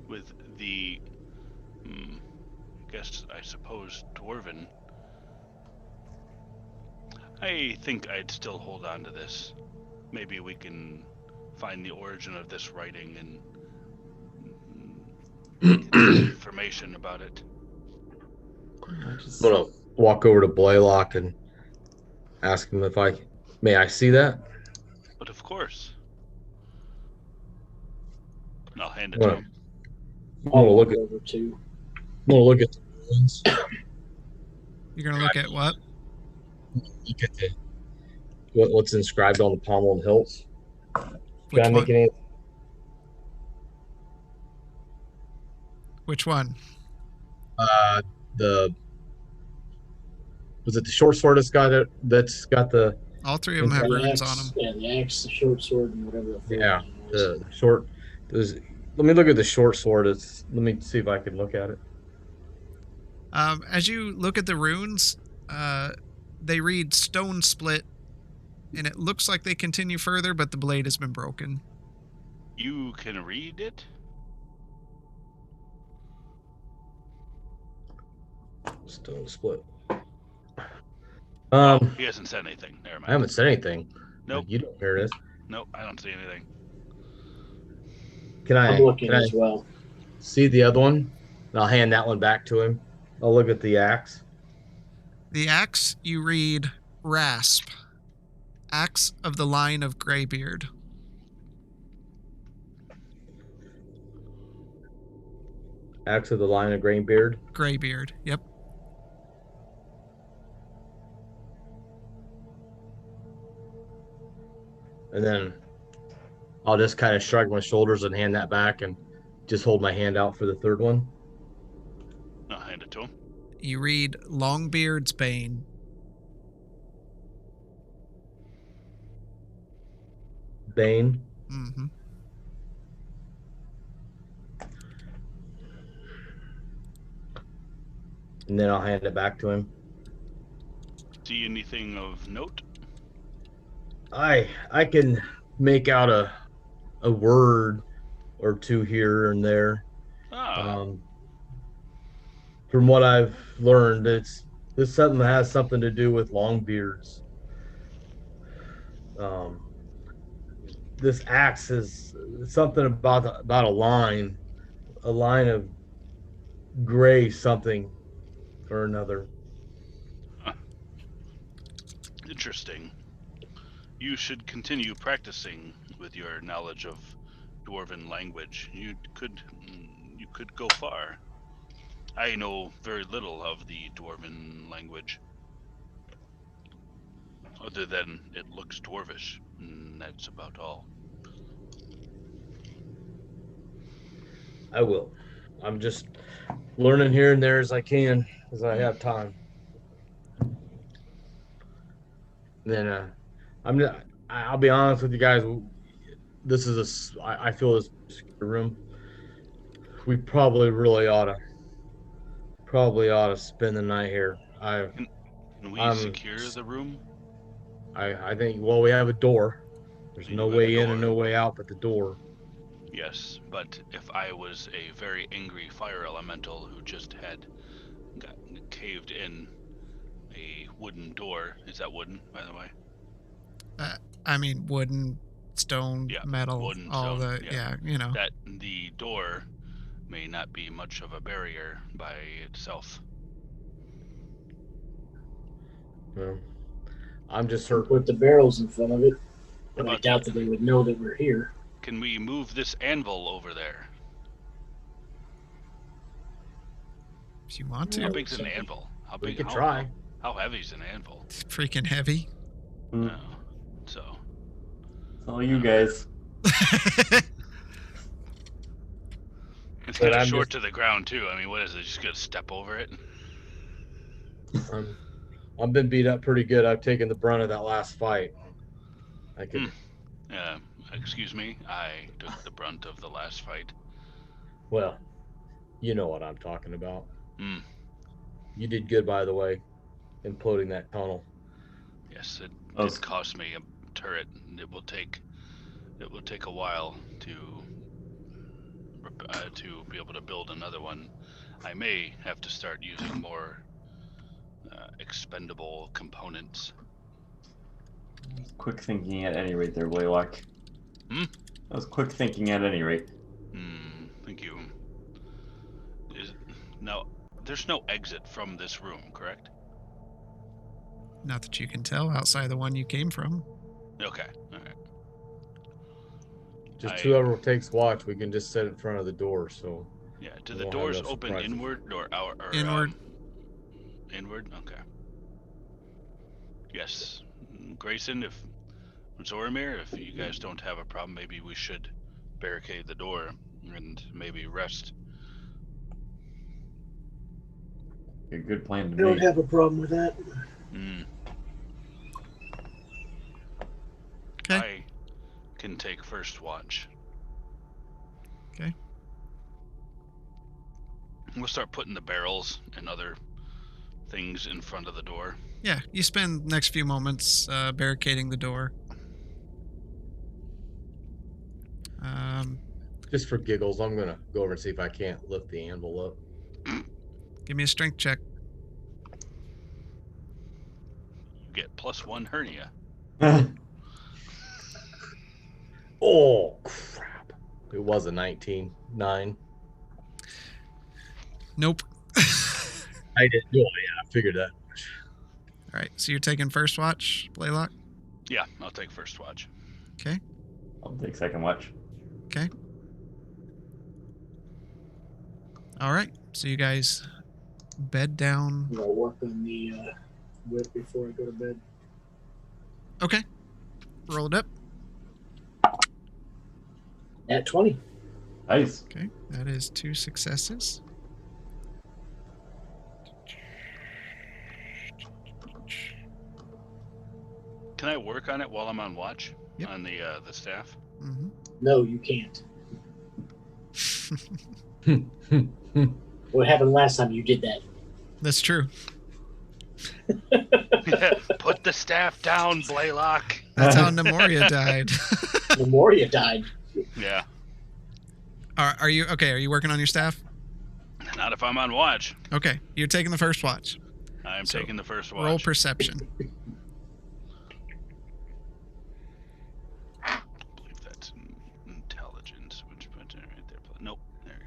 with the, I suppose, dwarven. I think I'd still hold on to this. Maybe we can find the origin of this writing and get information about it. I'm gonna walk over to Blaylock and ask him if may I see that? But of course. And I'll hand it to him. I'm gonna look at the ruins. You're gonna look at what? Look at what's inscribed on the pommel and hilts. Which one? Which one? Was it the short sword that's got the? All three of them have runes on them. Yeah, the axe, the short sword, and whatever. The short. Let me look at the short sword. Let me see if I can look at it. As you look at the runes, they read stone split, and it looks like they continue further, but the blade has been broken. You can read it? Stone split. He hasn't said anything. Never mind. I haven't said anything. Nope. You don't hear this. Nope, I don't see anything. I'm looking as well. See the other one? And I'll hand that one back to him. I'll look at the axe. The axe, you read rasp. Axe of the line of Greybeard. Axe of the line of Greybeard? Greybeard, yep. And then I'll just kind of shrug my shoulders and hand that back and just hold my hand out for the third one. I'll hand it to him. You read Longbeard's Bane. Bane? Mm-hmm. And then I'll hand it back to him. See anything of note? I can make out a word or two here and there. From what I've learned, this something has something to do with Longbeards. This axe is something about a line of gray something or another. Interesting. You should continue practicing with your knowledge of dwarven language. You could go far. I know very little of the dwarven language, other than it looks dwarvish, and that's about all. I will. I'm just learning here and there as I can, as I have time. Then I'll be honest with you guys. I feel this room we probably really ought to spend the night here. Can we I'm secure the room? I think, well, we have a door. There's We no do have a way in and door. no way out but the door. Yes, but if I was a very angry fire elemental who just had got caved in a wooden door, is that wooden, by the way? I mean, wooden, stone, Yeah, metal, wooden, all stone, the, yeah. you know. That the door may not be much of a barrier by itself. Well, I'm just So certain. put the barrels in front of it, but I About doubt the- that they would know that we're here. Can we move this anvil over there? If you want How to. big's an anvil? How We big? could how, try. How heavy's an anvil? It's freaking heavy. Mm, No. So It's all you guys. it's But kind of I'm short just- to the ground too. I mean, what is it? Just gonna step over it? I've been beat up pretty good. I've taken the brunt of that last fight. I could. Excuse me. I took the brunt of the last fight. Well, you know what I'm talking about. Hmm. You did good, by the way, imploding that tunnel. Yes, it Oh, did cost me a turret. And it will take a while to be able to build another one. I may have to start using more expendable components. quick thinking at any rate there, Blaylock. Hmm? That was quick thinking at any rate. Thank you. Now, there's no exit from this room, correct? Not that you can tell outside the one you came from. Okay. All right. Just I- whoever takes watch, we can just sit in front of the door. So Yeah. Do We the won't have doors no open surprises. inward or out? Or, Inward. Inward. Okay. Yes, Grayson. If Zoramir, if you guys don't have a problem, maybe we should barricade the door and maybe rest. A good plan I to don't me. have a problem with that. Okay. I can take first watch. Okay. We'll start putting the barrels and other things in front of the door. Yeah, you spend the next few moments barricading the door. just for giggles, I'm gonna go over and see if I can't lift the anvil up. Give me a strength check. You get +1 hernia. Oh crap! It was a 19-9. Nope. I didn't. Oh yeah, I figured that. All right, so you're taking first watch, Blaylock? Yeah, I'll take first watch. Okay. I'll take second watch. Okay. All right, so you guys bed down. I'm gonna work on the whip before I go to bed. Okay. Roll it up. At 20. Nice. Okay, that is 2 successes. Can I work on it while I'm on watch? Yep. On the staff? Mm-hmm. No, you can't. What happened last time you did that? That's true. Put the staff down, Blaylock. That's how Nemoria died. Memoria died. Yeah. Are you okay? Are you working on your staff? Not if I'm on watch. Okay, you're taking the first watch. I'm So, taking the first watch. Roll perception. I believe that's intelligence, which puts it right there. Nope. There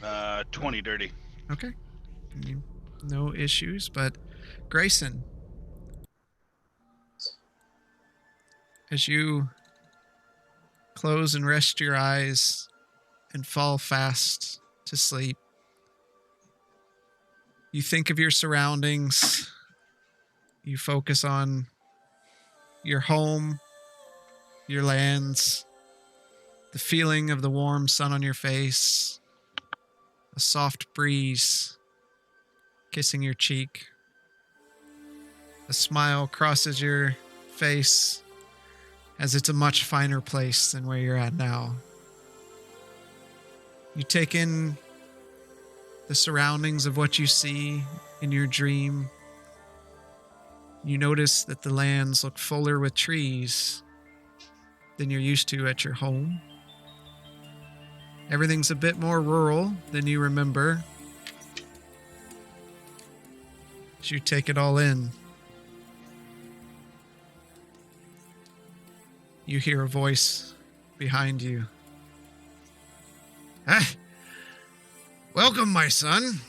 you go. 20 dirty. Okay. No issues, but Grayson, as you close and rest your eyes and fall fast to sleep, you think of your surroundings. You focus on your home, your lands, the feeling of the warm sun on your face, a soft breeze kissing your cheek. A smile crosses your face as it's a much finer place than where you're at now. You take in the surroundings of what you see in your dream. You notice that the lands look fuller with trees than you're used to at your home. Everything's a bit more rural than you remember. As you take it all in, you hear a voice behind you. Welcome, my son.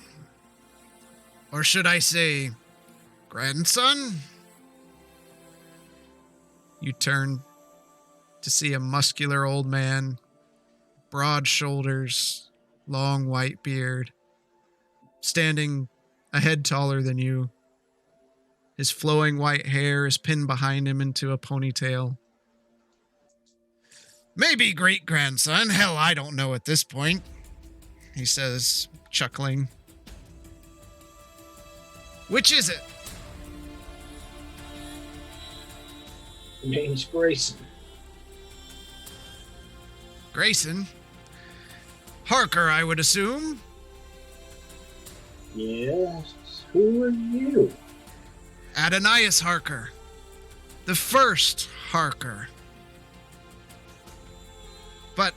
Or should I say, grandson? You turn to see a muscular old man, broad shoulders, long white beard, standing a head taller than you. His flowing white hair is pinned behind him into a ponytail. Maybe great-grandson. Hell, I don't know at this point, he says, chuckling. Which is it? The name's Grayson. Grayson? Harker, I would assume? Yes. Who are you? Adonias Harker. The first Harker. But,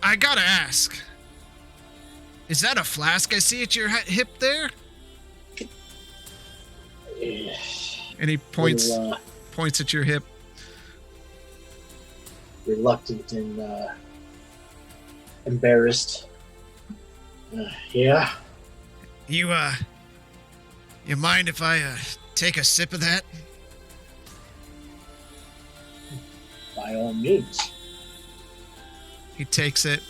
I gotta ask. Is that a flask I see at your hip there? Yeah. And he points Little, points at your hip. reluctant and embarrassed. Yeah. You mind if I take a sip of that? By all means. He takes it,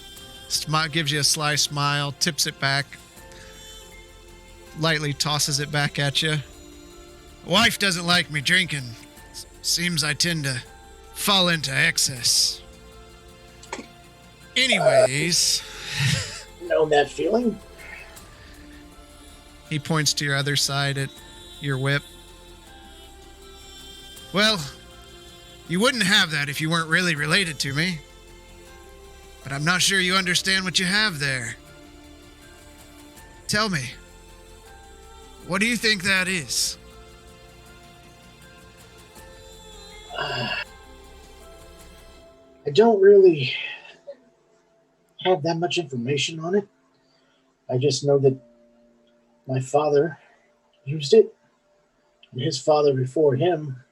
gives you a sly smile, tips it back, lightly tosses it back at you. Wife doesn't like me drinking. Seems I tend to fall into excess. Anyways. Know that feeling? He points to your other side at your whip. Well, you wouldn't have that if you weren't really related to me. But I'm not sure you understand what you have there. Tell me, what do you think that is? I don't really have that much information on it. I just know that my father used it, and his father before him.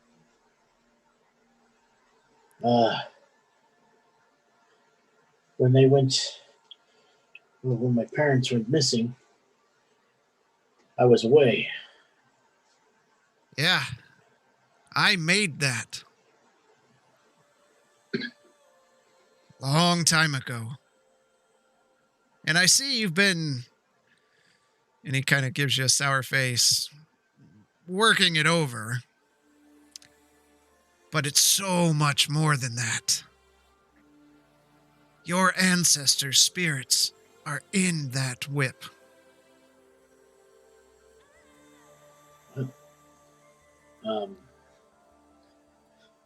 When my parents went missing, I was away. Yeah, I made that. Long time ago. And I see you've been, and he kind of gives you a sour face, working it over. But it's so much more than that. Your ancestors' spirits are in that whip.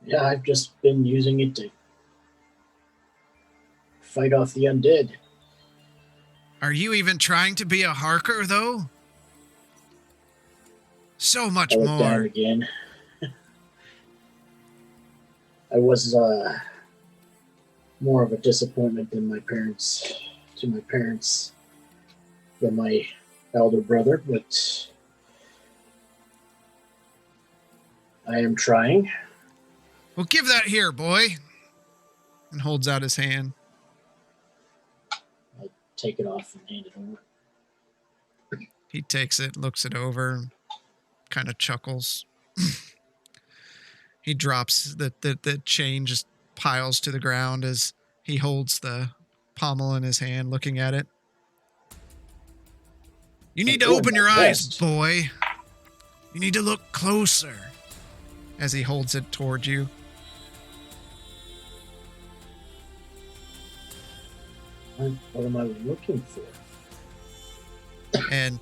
Yeah, I've just been using it to fight off the undead. Are you even trying to be a Harker, though? So much I look down more. again. I was more of a disappointment than my parents, than my elder brother, but I am trying. Well, give that here, boy. And holds out his hand. I take it off and hand it over. He takes it, looks it over, kind of chuckles. He drops the chain, just piles to the ground as he holds the pommel in his hand, looking at it. You need to open your eyes, boy. You need to look closer. As he holds it toward you. What am I looking for? And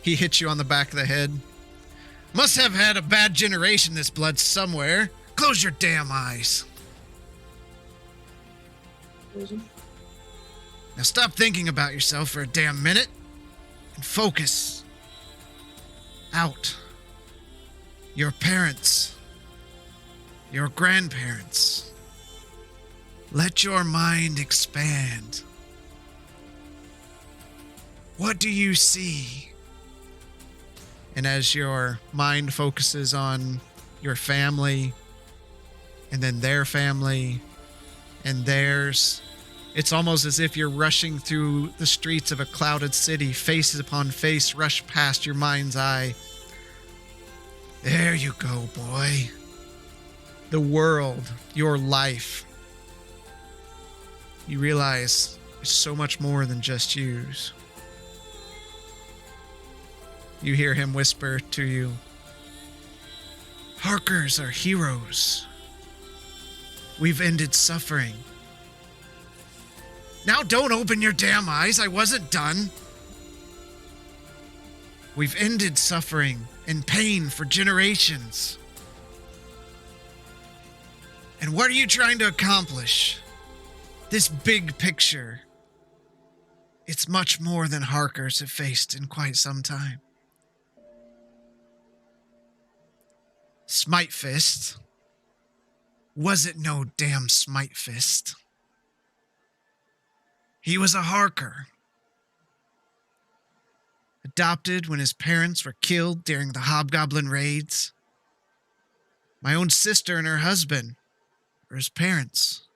he hits you on the back of the head. Must have had a bad generation, this blood, somewhere. Close your damn eyes. Wasn't. Now stop thinking about yourself for a damn minute and focus. Out. Your parents. Your grandparents. Let your mind expand. What do you see? And as your mind focuses on your family, and then their family, and theirs, it's almost as if you're rushing through the streets of a clouded city, faces upon face rush past your mind's eye. There you go, boy. The world, your life. You realize it's so much more than just yous. You hear him whisper to you, Harkers are heroes. We've ended suffering. Now don't open your damn eyes. I wasn't done. We've ended suffering and pain for generations. And what are you trying to accomplish? This big picture. It's much more than Harkers have faced in quite some time. Smite Fist. Was it no damn Smite Fist? He was a Harker. Adopted when his parents were killed during the Hobgoblin raids. My own sister and her husband were his parents.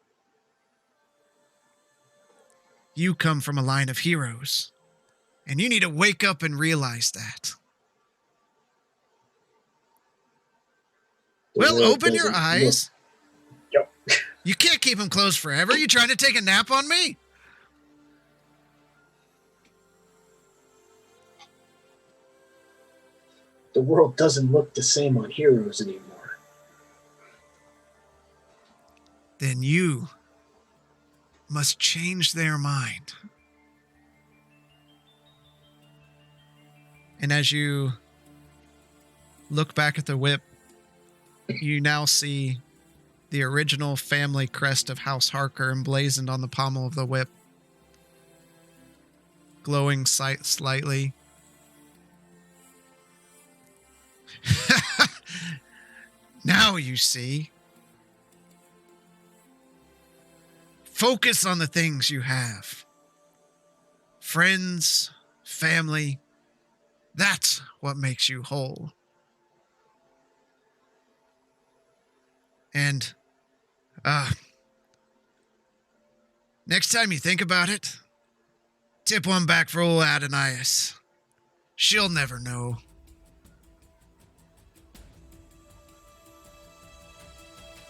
You come from a line of heroes, and you need to wake up and realize that. Well, open your eyes. Yep. You can't keep them closed forever. You trying to take a nap on me? The world doesn't look the same on heroes anymore. Then you must change their mind. And as you look back at the whip, you now see the original family crest of House Harker emblazoned on the pommel of the whip, glowing slightly. Now you see. Focus on the things you have. Friends, family. That's what makes you whole. And, next time you think about it, tip one back for old Adonias. She'll never know.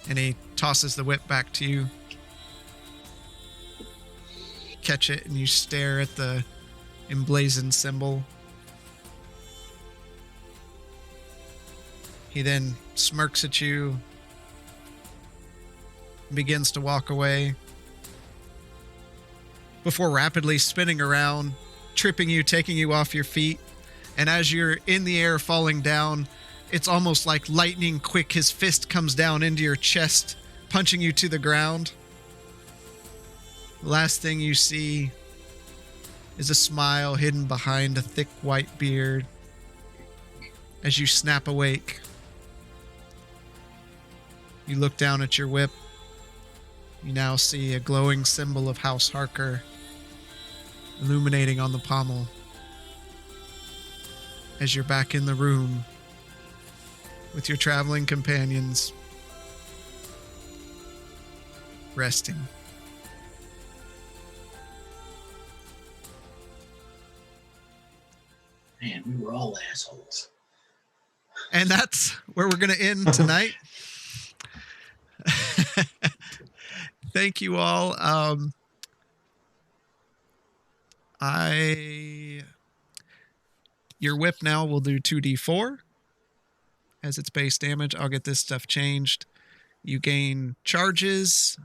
And he tosses the whip back to you. Catch it, and you stare at the emblazoned symbol. He then smirks at you and begins to walk away before rapidly spinning around, tripping you, taking you off your feet. And as you're in the air falling down, it's almost like lightning quick. His fist comes down into your chest, punching you to the ground. The last thing you see is a smile hidden behind a thick white beard. As you snap awake, you look down at your whip. You now see a glowing symbol of House Harker illuminating on the pommel. As you're back in the room with your traveling companions, resting. Man, we were all assholes. And that's where we're going to end tonight. Thank you all. Your whip now will do 2d4 as its base damage. I'll get this stuff changed. You gain charges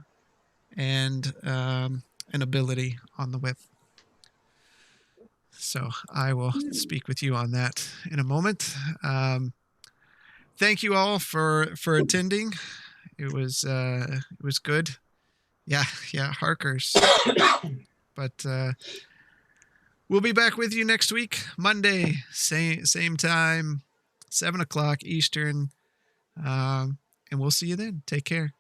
and an ability on the whip. So I will speak with you on that in a moment. Thank you all for attending. It was good. Yeah, Harkers. But we'll be back with you next week, Monday, same time, 7:00 Eastern. And we'll see you then. Take care.